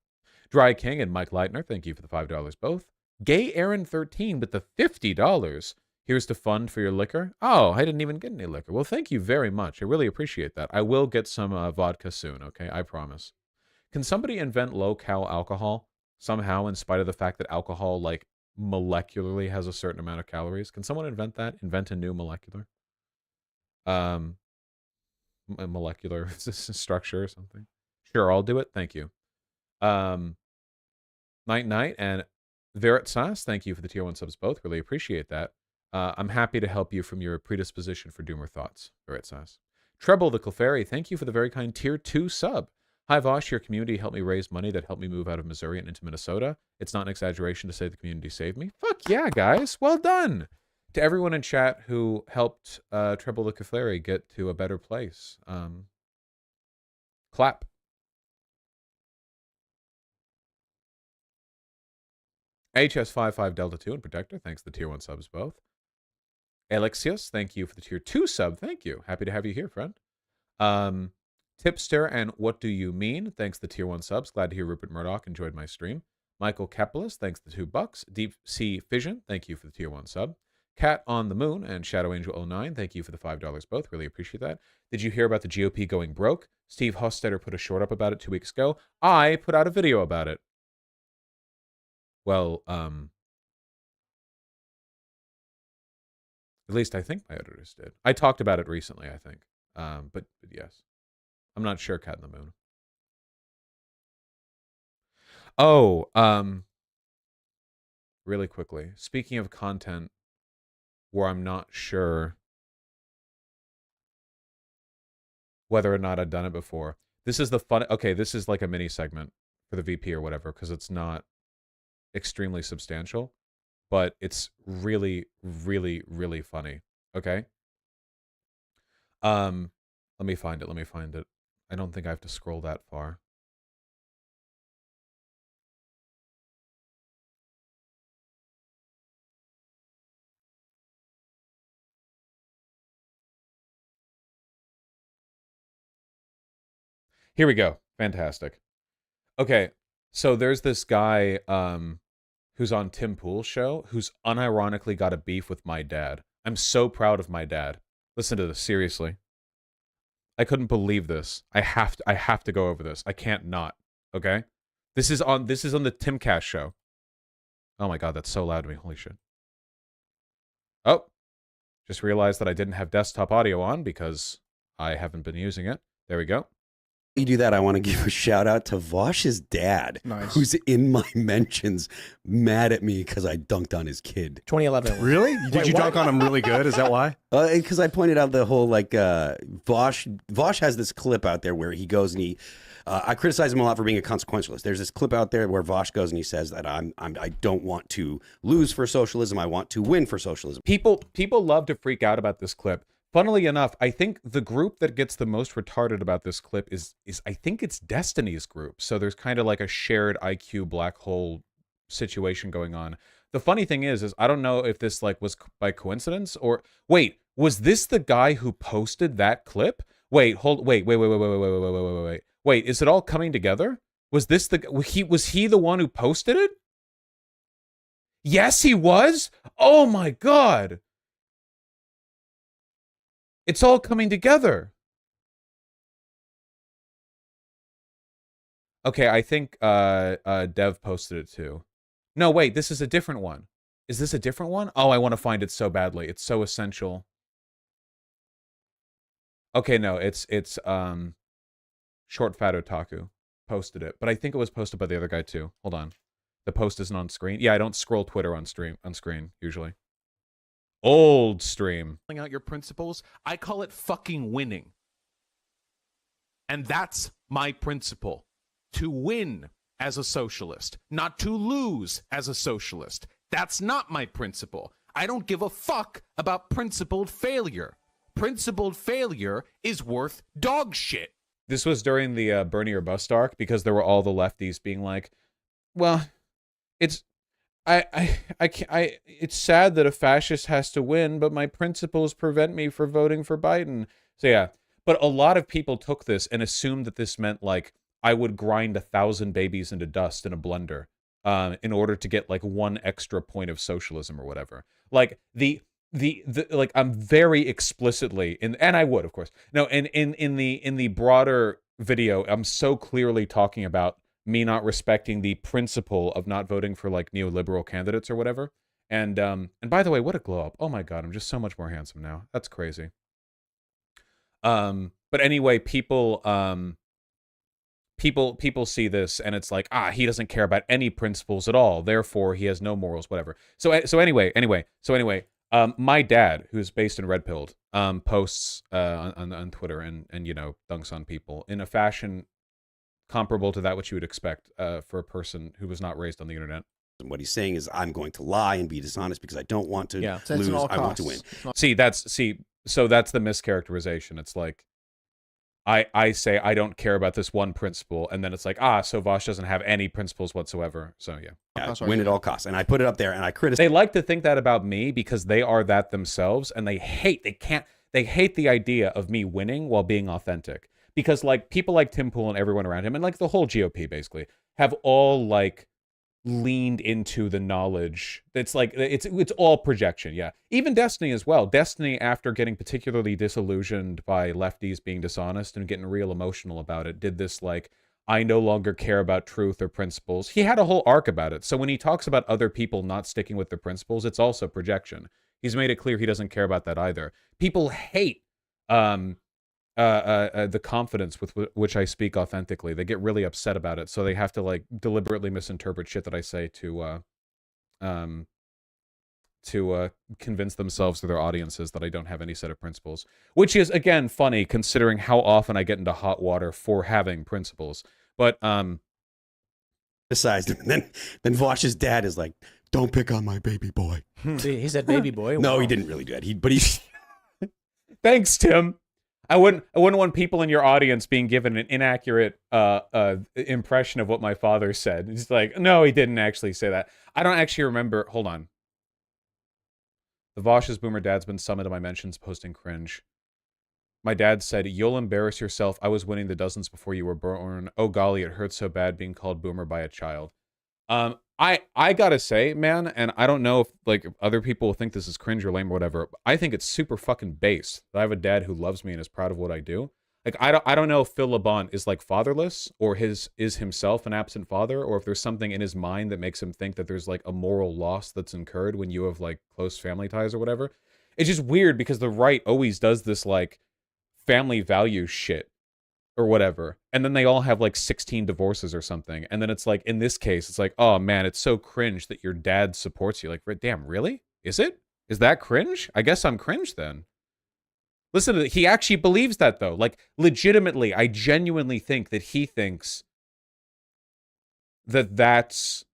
Speaker 1: Dry King and Mike Leitner, thank you for the $5 both. Gay Aaron13 with the $50. Here's the fund for your liquor. Oh, I didn't even get any liquor. Well, thank you very much. I really appreciate that. I will get some vodka soon, okay? I promise. Can somebody invent low-cal alcohol somehow, in spite of the fact that alcohol, like, molecularly has a certain amount of calories? Can someone invent that? Invent a new molecular? A molecular structure or something? Sure, I'll do it. Thank you. Night Night and Verit Sass, thank you for the tier 1 subs both. Really appreciate that. I'm happy to help you from your predisposition for doomer thoughts, Verit Sass. Treble the Clefairy, thank you for the very kind tier 2 sub. Hi Vosh, your community helped me raise money that helped me move out of Missouri and into Minnesota. It's not an exaggeration to say the community saved me. Fuck yeah, guys. Well done. To everyone in chat who helped Treble the Clefairy get to a better place. Clap. HS55 Delta 2 and Protector, thanks for the tier 1 subs both. Alexius, thank you for the tier 2 sub. Thank you. Happy to have you here, friend. Tipster and What Do You Mean? Thanks the tier 1 subs. Glad to hear Rupert Murdoch enjoyed my stream. Michael Kepelis, thanks the $2. Deep Sea Fission, thank you for the tier 1 sub. Cat on the Moon and Shadow Angel 09, thank you for the $5 both. Really appreciate that. Did you hear about the GOP going broke? Steve Hostetter put a short up about it 2 weeks ago. I put out a video about it. Well, at least I think my editors did. I talked about it recently, I think. But yes. I'm not sure, Cat in the Moon. Oh, really quickly. Speaking of content where I'm not sure whether or not I've done it before. This is the fun. Okay, this is like a mini segment for the VP or whatever, because it's not extremely substantial, but it's really, really, really funny. Okay. Let me find it. Let me find it. I don't think I have to scroll that far. Here we go. Fantastic. Okay, so there's this guy, who's on Tim Pool's show, who's unironically got a beef with my dad. I'm so proud of my dad. Listen to this, seriously. I couldn't believe this. I have to go over this. I can't not. Okay? This is on the Timcast show. Oh my god, that's so loud to me. Holy shit. Oh. Just realized that I didn't have desktop audio on because I haven't been using it. There we go.
Speaker 13: You do that, I want to give a shout out to Vosh's dad, who's in my mentions, mad at me because I dunked on his kid.
Speaker 14: 2011.
Speaker 15: Really? Did you dunk on him really good? Is that why?
Speaker 13: Because I pointed out the whole Vosh has this clip out there where he goes and I criticize him a lot for being a consequentialist. There's this clip out there where Vosh goes and he says that I don't want to lose for socialism. I want to win for socialism.
Speaker 1: People love to freak out about this clip. Funnily enough, I think the group that gets the most retarded about this clip is I think it's Destiny's group. So there's kind of like a shared IQ black hole situation going on. The funny thing is I don't know if this like was by coincidence or wait, was this the guy who posted that clip? Wait, is it all coming together? Was this was he the one who posted it? Yes, he was. Oh my god. It's all coming together. Okay, I think Dev posted it too. No, wait, this is a different one. Is this a different one? Oh, I want to find it so badly. It's so essential. Okay, no, it's Short Fat Otaku posted it, but I think it was posted by the other guy too. Hold on. The post isn't on screen. Yeah, I don't scroll Twitter on screen usually. Old stream.
Speaker 16: Out your principles, I call it fucking winning. And that's my principle. To win as a socialist, not to lose as a socialist. That's not my principle. I don't give a fuck about principled failure. Principled failure is worth dog shit.
Speaker 1: This was during the Bernie or Bust arc because there were all the lefties being like, well, it's it's sad that a fascist has to win, but my principles prevent me from voting for Biden. So yeah, but a lot of people took this and assumed that this meant like I would grind 1,000 babies into dust in a blender in order to get like 1 extra point of socialism or whatever. Like the like I'm very explicitly and I would of course no in the broader video I'm so clearly talking about me not respecting the principle of not voting for like neoliberal candidates or whatever. And by the way, what a glow up. Oh my god, I'm just so much more handsome now. That's crazy. But anyway, people see this and it's like, he doesn't care about any principles at all. Therefore, he has no morals, whatever. So anyway, my dad, who's based in Red Pilled, posts on Twitter and you know, dunks on people in a fashion comparable to that which you would expect for a person who was not raised on the internet.
Speaker 13: And what he's saying is, I'm going to lie and be dishonest because I don't want to lose. I want to win.
Speaker 1: So that's the mischaracterization. It's like, I say I don't care about this one principle, and then it's like, so Vosh doesn't have any principles whatsoever. So yeah,
Speaker 13: win at all costs. And I put it up there and I criticize.
Speaker 1: They like to think that about me because they are that themselves, and they hate the idea of me winning while being authentic. Because like people like Tim Pool and everyone around him, and like the whole GOP basically, have all like leaned into the knowledge. It's like it's all projection. Yeah, even Destiny as well. Destiny, after getting particularly disillusioned by lefties being dishonest and getting real emotional about it, did this like, I no longer care about truth or principles. He had a whole arc about it. So when he talks about other people not sticking with their principles, it's also projection. He's made it clear he doesn't care about that either. People hate the confidence with which I speak authentically. They get really upset about it, so they have to like deliberately misinterpret shit that I say to convince themselves to their audiences that I don't have any set of principles, which is again funny considering how often I get into hot water for having principles. But
Speaker 13: criticized him, and then Vosh's dad is like, "Don't pick on my baby boy."
Speaker 14: He said baby boy.
Speaker 13: No, he didn't really do that. But he.
Speaker 1: Thanks, Tim. I wouldn't want people in your audience being given an inaccurate impression of what my father said. He's like, no, he didn't actually say that. I don't actually remember. Hold on. The Vosh's boomer dad's been summoned to my mentions posting cringe. My dad said, you'll embarrass yourself. I was winning the dozens before you were born. Oh golly, it hurts so bad being called boomer by a child. I gotta say, man, and I don't know if like if other people think this is cringe or lame or whatever. But I think it's super fucking base that I have a dad who loves me and is proud of what I do. Like I don't know if Phil LeBon is like fatherless or is himself an absent father, or if there's something in his mind that makes him think that there's like a moral loss that's incurred when you have like close family ties or whatever. It's just weird because the right always does this like family value shit or whatever. And then they all have like 16 divorces or something. And then it's like, in this case, it's like, oh man, it's so cringe that your dad supports you. Like, damn, really? Is it? Is that cringe? I guess I'm cringe then. Listen, he actually believes that though. Like, legitimately, I genuinely think that he thinks that that's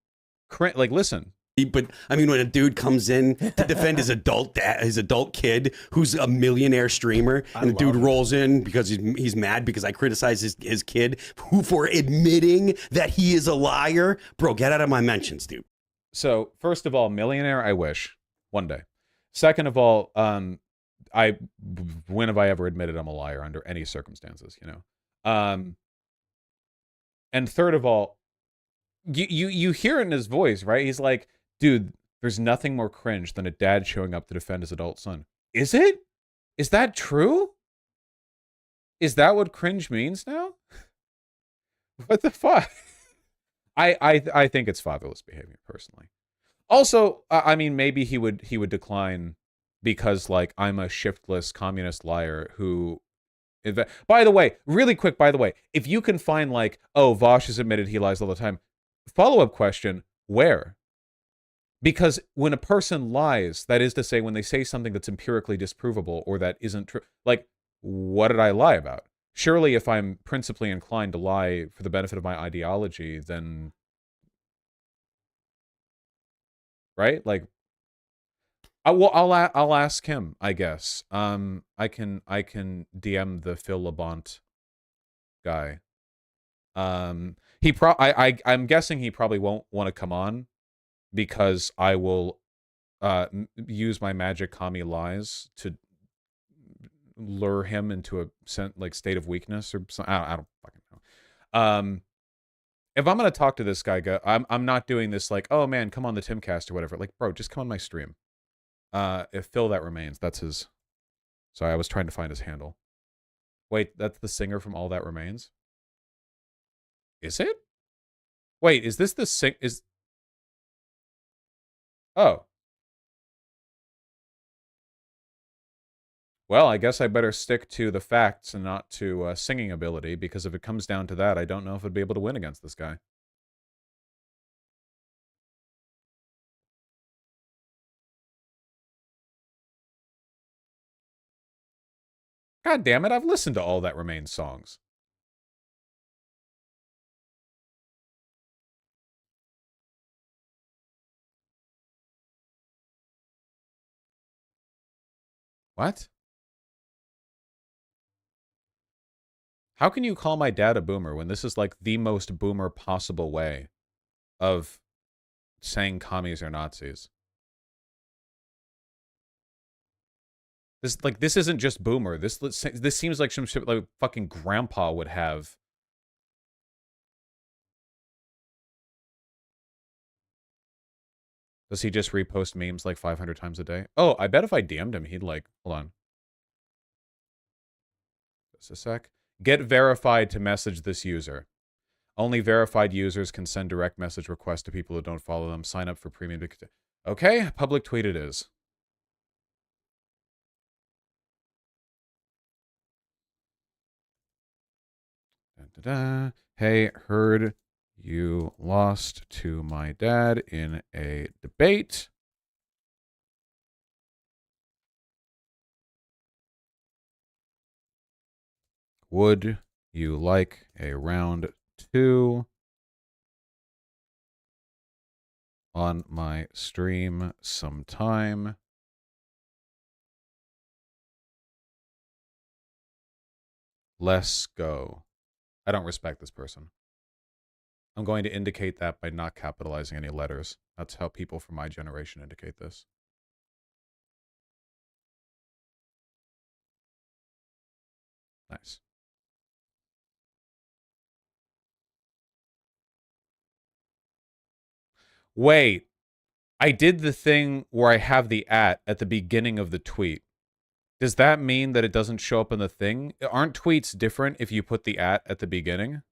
Speaker 1: cringe. Like, listen.
Speaker 13: But I mean, when a dude comes in to defend his adult dad, his adult kid, who's a millionaire streamer, and the dude rolls in because he's mad because I criticize his kid who for admitting that he is a liar, bro, get out of my mentions, dude.
Speaker 1: So first of all, millionaire, I wish one day. Second of all, when have I ever admitted I'm a liar under any circumstances, you know? And third of all, you hear it in his voice, right? He's like, dude, there's nothing more cringe than a dad showing up to defend his adult son. Is it? Is that true? Is that what cringe means now? What the fuck? I think it's fatherless behavior personally. Also, I mean, maybe he would decline because like I'm a shiftless communist liar who. By the way, really quick. By the way, if you can find like, oh, Vosh has admitted he lies all the time. Follow-up question: where? Because when a person lies, that is to say, when they say something that's empirically disprovable or that isn't true, like, what did I lie about? Surely, if I'm principally inclined to lie for the benefit of my ideology, then, right? Like, I'll ask him, I guess. I can DM the Phil Labonte guy. I'm guessing he probably won't want to come on because I will use my magic commie lies to lure him into a state of weakness or something. I don't fucking know. If I'm gonna talk to this guy, I'm not doing this like, oh man, come on the Timcast or whatever. Like, bro, just come on my stream. If Phil that remains, that's his. Sorry, I was trying to find his handle. Wait, that's the singer from All That Remains. Is it? Wait, is this the is? Oh. Well, I guess I better stick to the facts and not to singing ability, because if it comes down to that, I don't know if I'd be able to win against this guy. God damn it, I've listened to All That Remains songs. What? How can you call my dad a boomer when this is like the most boomer possible way of saying commies are Nazis? This isn't just boomer. This seems like some shit like fucking grandpa would have. Does he just repost memes like 500 times a day? Oh, I bet if I DM'd him, he'd like, hold on. Just a sec. Get verified to message this user. Only verified users can send direct message requests to people who don't follow them. Sign up for premium. Okay, public tweet it is. Da-da-da. Hey, heard you lost to my dad in a debate. Would you like a round 2 on my stream sometime? Let's go. I don't respect this person. I'm going to indicate that by not capitalizing any letters. That's how people from my generation indicate this. Nice. Wait, I did the thing where I have the at the beginning of the tweet. Does that mean that it doesn't show up in the thing? Aren't tweets different if you put the at the beginning?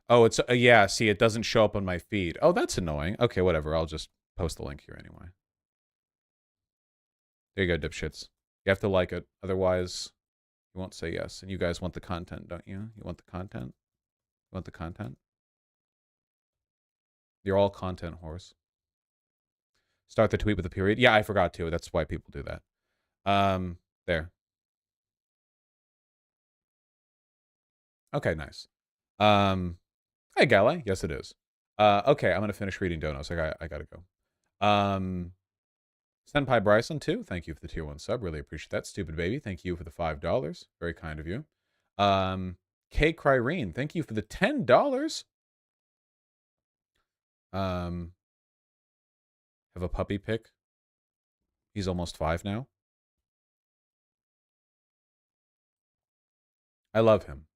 Speaker 1: Oh, it's yeah, see, it doesn't show up on my feed. Oh, that's annoying. Okay, whatever. I'll just post the link here anyway. There you go, dipshits. You have to like it. Otherwise, you won't say yes. And you guys want the content, don't you? You want the content? You want the content? You're all content whores. Start the tweet with a period. Yeah, I forgot to. That's why people do that. There. Okay, nice. Hey, Galley. Yes, it is. Okay, I'm gonna finish reading donos. I gotta go. Senpai Bryson too. Thank you for the tier 1 sub. Really appreciate that. Stupid baby. Thank you for the $5. Very kind of you. K Cryrene. Thank you for the $10. Have a puppy pick. He's almost 5 now. I love him.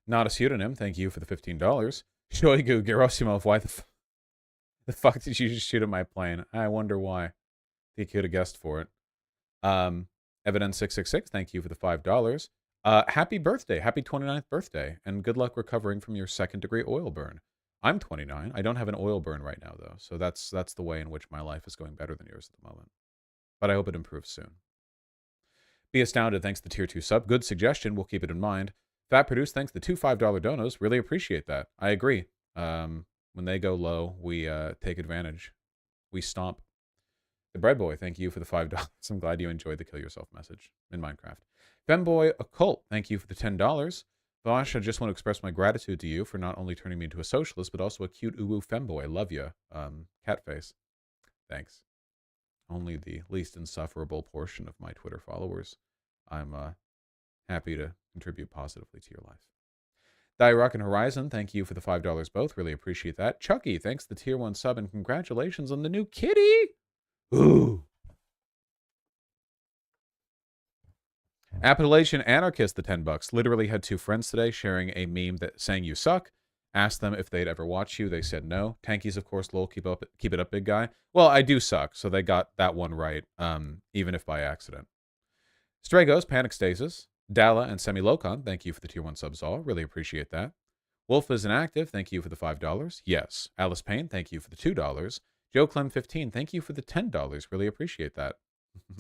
Speaker 1: Not a pseudonym. Thank you for the $15. Shoigu Gerasimov, why the fuck did you just shoot at my plane? I wonder why. Think you could have guessed for it. Evidence666, thank you for the $5. Happy birthday. Happy 29th birthday. And good luck recovering from your second-degree oil burn. I'm 29. I don't have an oil burn right now, though. So that's the way in which my life is going better than yours at the moment. But I hope it improves soon. Be Astounded, thanks to the tier 2 sub. Good suggestion. We'll keep it in mind. Fat Produce, thanks to the 2 $5 donos. Really appreciate that. I agree. When they go low, we take advantage. We stomp. The Bread Boy, thank you for the $5. I'm glad you enjoyed the Kill Yourself message in Minecraft. Femboy Occult, thank you for the $10. Vosh, I just want to express my gratitude to you for not only turning me into a socialist, but also a cute uwu femboy. Love you. Catface. Thanks. Only the least insufferable portion of my Twitter followers. I'm happy to contribute positively to your life. Rock and Horizon, thank you for the $5 both. Really appreciate that. Chucky, thanks the tier 1 sub, and congratulations on the new kitty. Ooh. Appalachian Anarchist, the $10. Literally had 2 friends today sharing a meme that saying you suck. Asked them if they'd ever watch you. They said no. Tankies, of course, lol, keep it up, big guy. Well, I do suck, so they got that one right, even if by accident. Stragos, Panic Stasis, Dalla, and Semilocon, thank you for the tier 1 subs all. Really appreciate that. Wolf is inactive, thank you for the $5. Yes. Alice Payne, thank you for the $2. Joe Clem 15, thank you for the $10. Really appreciate that.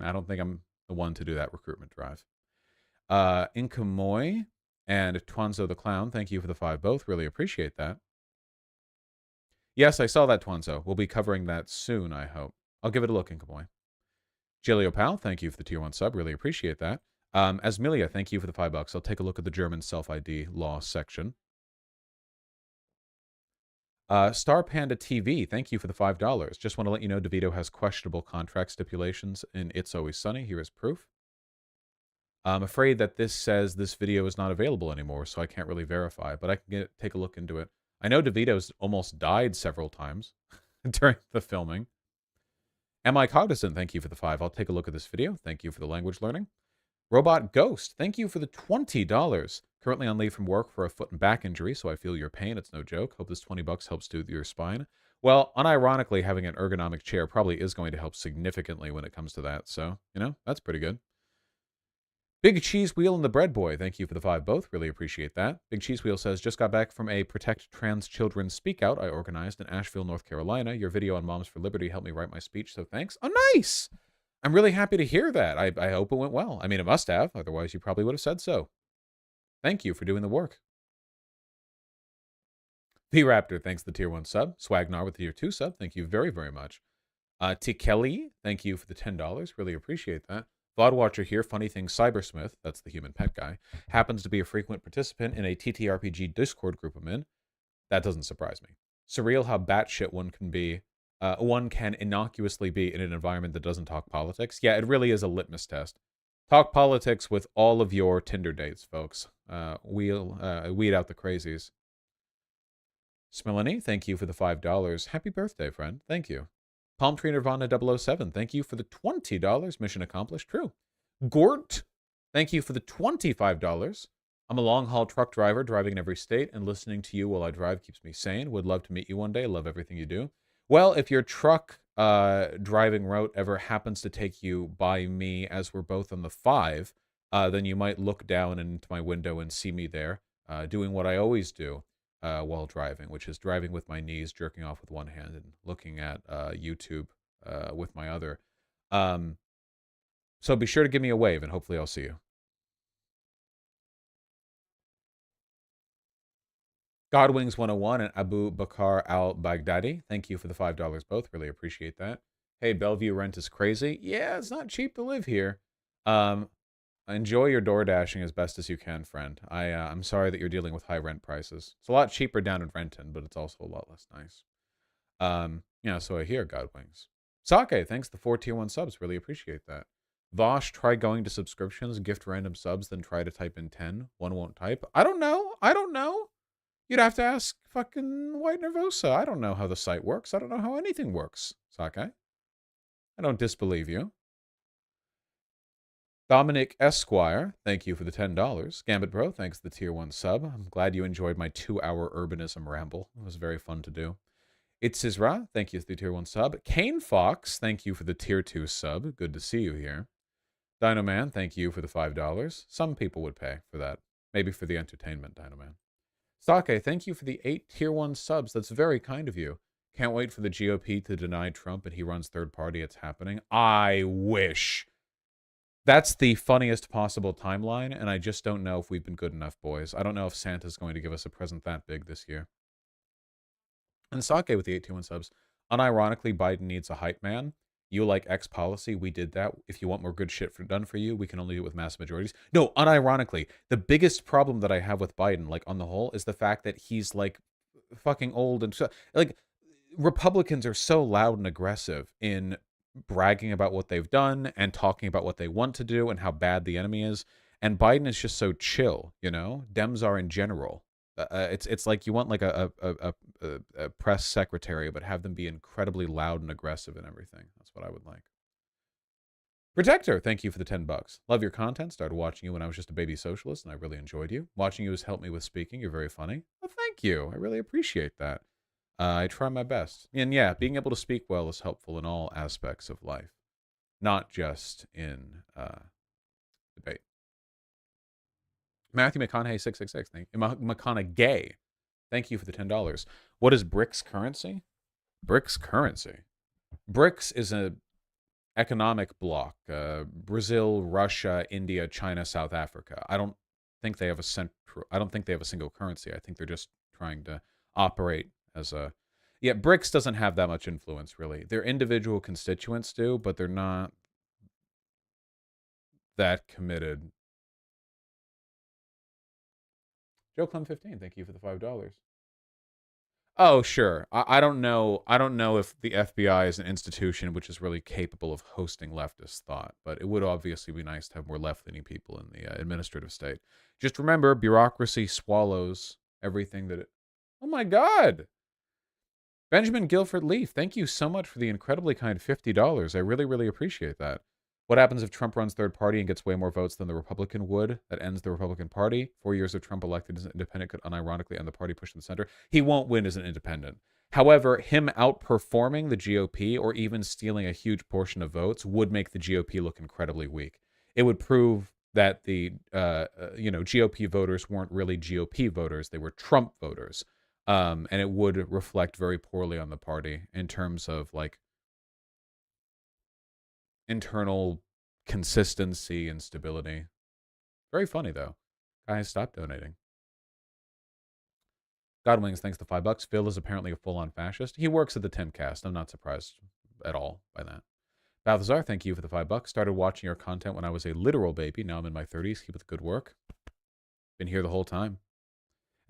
Speaker 1: I don't think I'm the one to do that recruitment drive. Inkamoy and Twanzo the Clown, thank you for the 5 both. Really appreciate that. Yes, I saw that, Twanzo. We'll be covering that soon, I hope. I'll give it a look, Inkamoy. Jilio Pal, thank you for the tier 1 sub. Really appreciate that. Asmilia, thank you for the $5. I'll take a look at the German self-ID law section. Star Panda TV, thank you for the $5. Just want to let you know DeVito has questionable contract stipulations in It's Always Sunny. Here is proof. I'm afraid that this says this video is not available anymore, so I can't really verify, but I can take a look into it. I know DeVito's almost died several times during the filming. Am I cognizant? Thank you for the 5. I'll take a look at this video. Thank you for the language learning. Robot Ghost, thank you for the $20. Currently on leave from work for a foot and back injury, so I feel your pain. It's no joke. Hope this $20 helps soothe your spine. Well, unironically, having an ergonomic chair probably is going to help significantly when it comes to that. So, that's pretty good. Big Cheese Wheel and the Bread Boy, thank you for the 5 both. Really appreciate that. Big Cheese Wheel says, just got back from a Protect Trans Children Speak Out I organized in Asheville, North Carolina. Your video on Moms for Liberty helped me write my speech, so thanks. Oh, nice! I'm really happy to hear that. I hope it went well. I mean, it must have. Otherwise, you probably would have said so. Thank you for doing the work. V-Raptor, thanks the tier 1 sub. Swagnar with the tier 2 sub. Thank you very, very much. T. Kelly, thank you for the $10. Really appreciate that. VOD Watcher here, funny thing, Cybersmith, that's the human pet guy, happens to be a frequent participant in a TTRPG Discord group I'm in. That doesn't surprise me. Surreal how batshit one can be. One can innocuously be in an environment that doesn't talk politics. Yeah, it really is a litmus test. Talk politics with all of your Tinder dates, folks. We'll weed out the crazies. Smilany, thank you for the $5. Happy birthday, friend. Thank you. Palm Tree Nirvana 007, thank you for the $20. Mission accomplished. True. Gort, thank you for the $25. I'm a long-haul truck driver driving in every state, and listening to you while I drive keeps me sane. Would love to meet you one day. Love everything you do. Well, if your truck driving route ever happens to take you by me as we're both on the 5, then you might look down into my window and see me there doing what I always do while driving, which is driving with my knees, jerking off with one hand, and looking at YouTube with my other. So be sure to give me a wave, and hopefully I'll see you. Godwings 101 and Abu Bakar al-Baghdadi, thank you for the $5 both. Really appreciate that. Hey, Bellevue rent is crazy. Yeah, it's not cheap to live here. Enjoy your door dashing as best as you can, friend. I'm sorry that you're dealing with high rent prices. It's a lot cheaper down in Renton, but it's also a lot less nice. Yeah, so I hear, Godwings. Sake, thanks the 4 tier 1 subs. Really appreciate that. Vosh, try going to subscriptions, gift random subs, then try to type in 10. One won't type. I don't know. You'd have to ask fucking White Nervosa. I don't know how the site works. I don't know how anything works, Sake. I don't disbelieve you. Dominic Esquire, thank you for the $10. Gambit Bro, thanks for the tier 1 sub. I'm glad you enjoyed my 2-hour urbanism ramble. It was very fun to do. It's Isra, thank you for the tier 1 sub. Kane Fox, thank you for the tier 2 sub. Good to see you here. Dino Man, thank you for the $5. Some people would pay for that. Maybe for the entertainment, Dino Man. Sake, thank you for the 8 tier 1 subs. That's very kind of you. Can't wait for the GOP to deny Trump and he runs third party. It's happening. I wish. That's the funniest possible timeline, and I just don't know if we've been good enough, boys. I don't know if Santa's going to give us a present that big this year. And Sake with the 8 tier 1 subs. Unironically, Biden needs a hype man. You like X policy, we did that. If you want more good shit done for you, we can only do it with mass majorities. No, unironically, the biggest problem that I have with Biden, like on the whole, is the fact that he's like fucking old and so, like Republicans are so loud and aggressive in bragging about what they've done and talking about what they want to do and how bad the enemy is. And Biden is just so chill, you know? Dems are in general. It's like you want like a press secretary, but have them be incredibly loud and aggressive and everything. That's what I would like. Protector, thank you for the $10. Love your content. Started watching you when I was just a baby socialist, and I really enjoyed you. Watching you has helped me with speaking. You're very funny. Well, thank you. I really appreciate that. I try my best. And yeah, being able to speak well is helpful in all aspects of life, not just in debate. Matthew McConaughey 666, thank you. McConaughey, thank you for the $10. What is BRICS currency? BRICS currency. BRICS is an economic bloc. Brazil, Russia, India, China, South Africa. I don't think they have a single currency. I think they're just trying to operate as a. Yeah, BRICS doesn't have that much influence really. Their individual constituents do, but they're not that committed. Joe Clem 15, thank you for the $5. Oh, sure. I don't know. I don't know if the FBI is an institution which is really capable of hosting leftist thought, but it would obviously be nice to have more left-leaning people in the administrative state. Just remember, bureaucracy swallows everything that it. Oh my God. Benjamin Guilford Leaf, thank you so much for the incredibly kind $50. I really, really appreciate that. What happens if Trump runs third party and gets way more votes than the Republican would? That ends the Republican Party. 4 years of Trump elected as an independent could unironically end the party push to the center. He won't win as an independent. However, him outperforming the GOP or even stealing a huge portion of votes would make the GOP look incredibly weak. It would prove that the GOP voters weren't really GOP voters. They were Trump voters. And it would reflect very poorly on the party in terms of like internal consistency and stability. Very funny though. Guys, stop donating. Godwings, thanks to $5. Phil is apparently a full-on fascist. He works at the 10cast. I'm not surprised at all by that. Balthazar, thank you for the $5. Started watching your content when I was a literal baby. Now I'm in my 30s. Keep up the good work. Been here the whole time.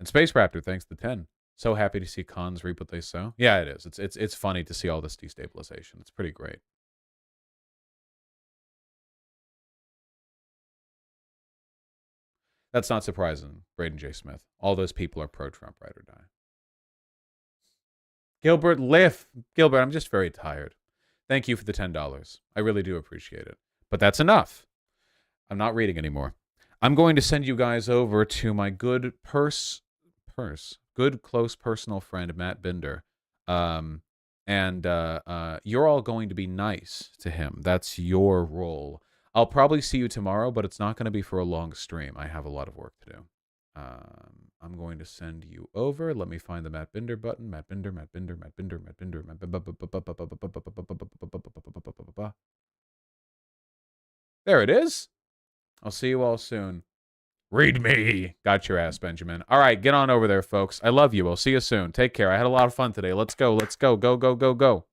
Speaker 1: And Space Raptor, thanks to 10. So happy to see cons reap what they sow. Yeah, it is. It's funny to see all this destabilization. It's pretty great. That's not surprising, Braden J. Smith. All those people are pro-Trump, ride or die. Gilbert Liff. Gilbert, I'm just very tired. Thank you for the $10. I really do appreciate it. But that's enough. I'm not reading anymore. I'm going to send you guys over to my good good close personal friend, Matt Binder. And you're all going to be nice to him. That's your role. I'll probably see you tomorrow, but it's not going to be for a long stream. I have a lot of work to do. I'm going to send you over. Let me find the Matt Binder button. Matt Binder, Matt Binder, Matt Binder, Matt Binder, Matt Binder. There it is. I'll see you all soon. Read me. Got your ass, Benjamin. All right, get on over there, folks. I love you. I'll see you soon. Take care. I had a lot of fun today. Let's go. Let's go. Go, go, go, go.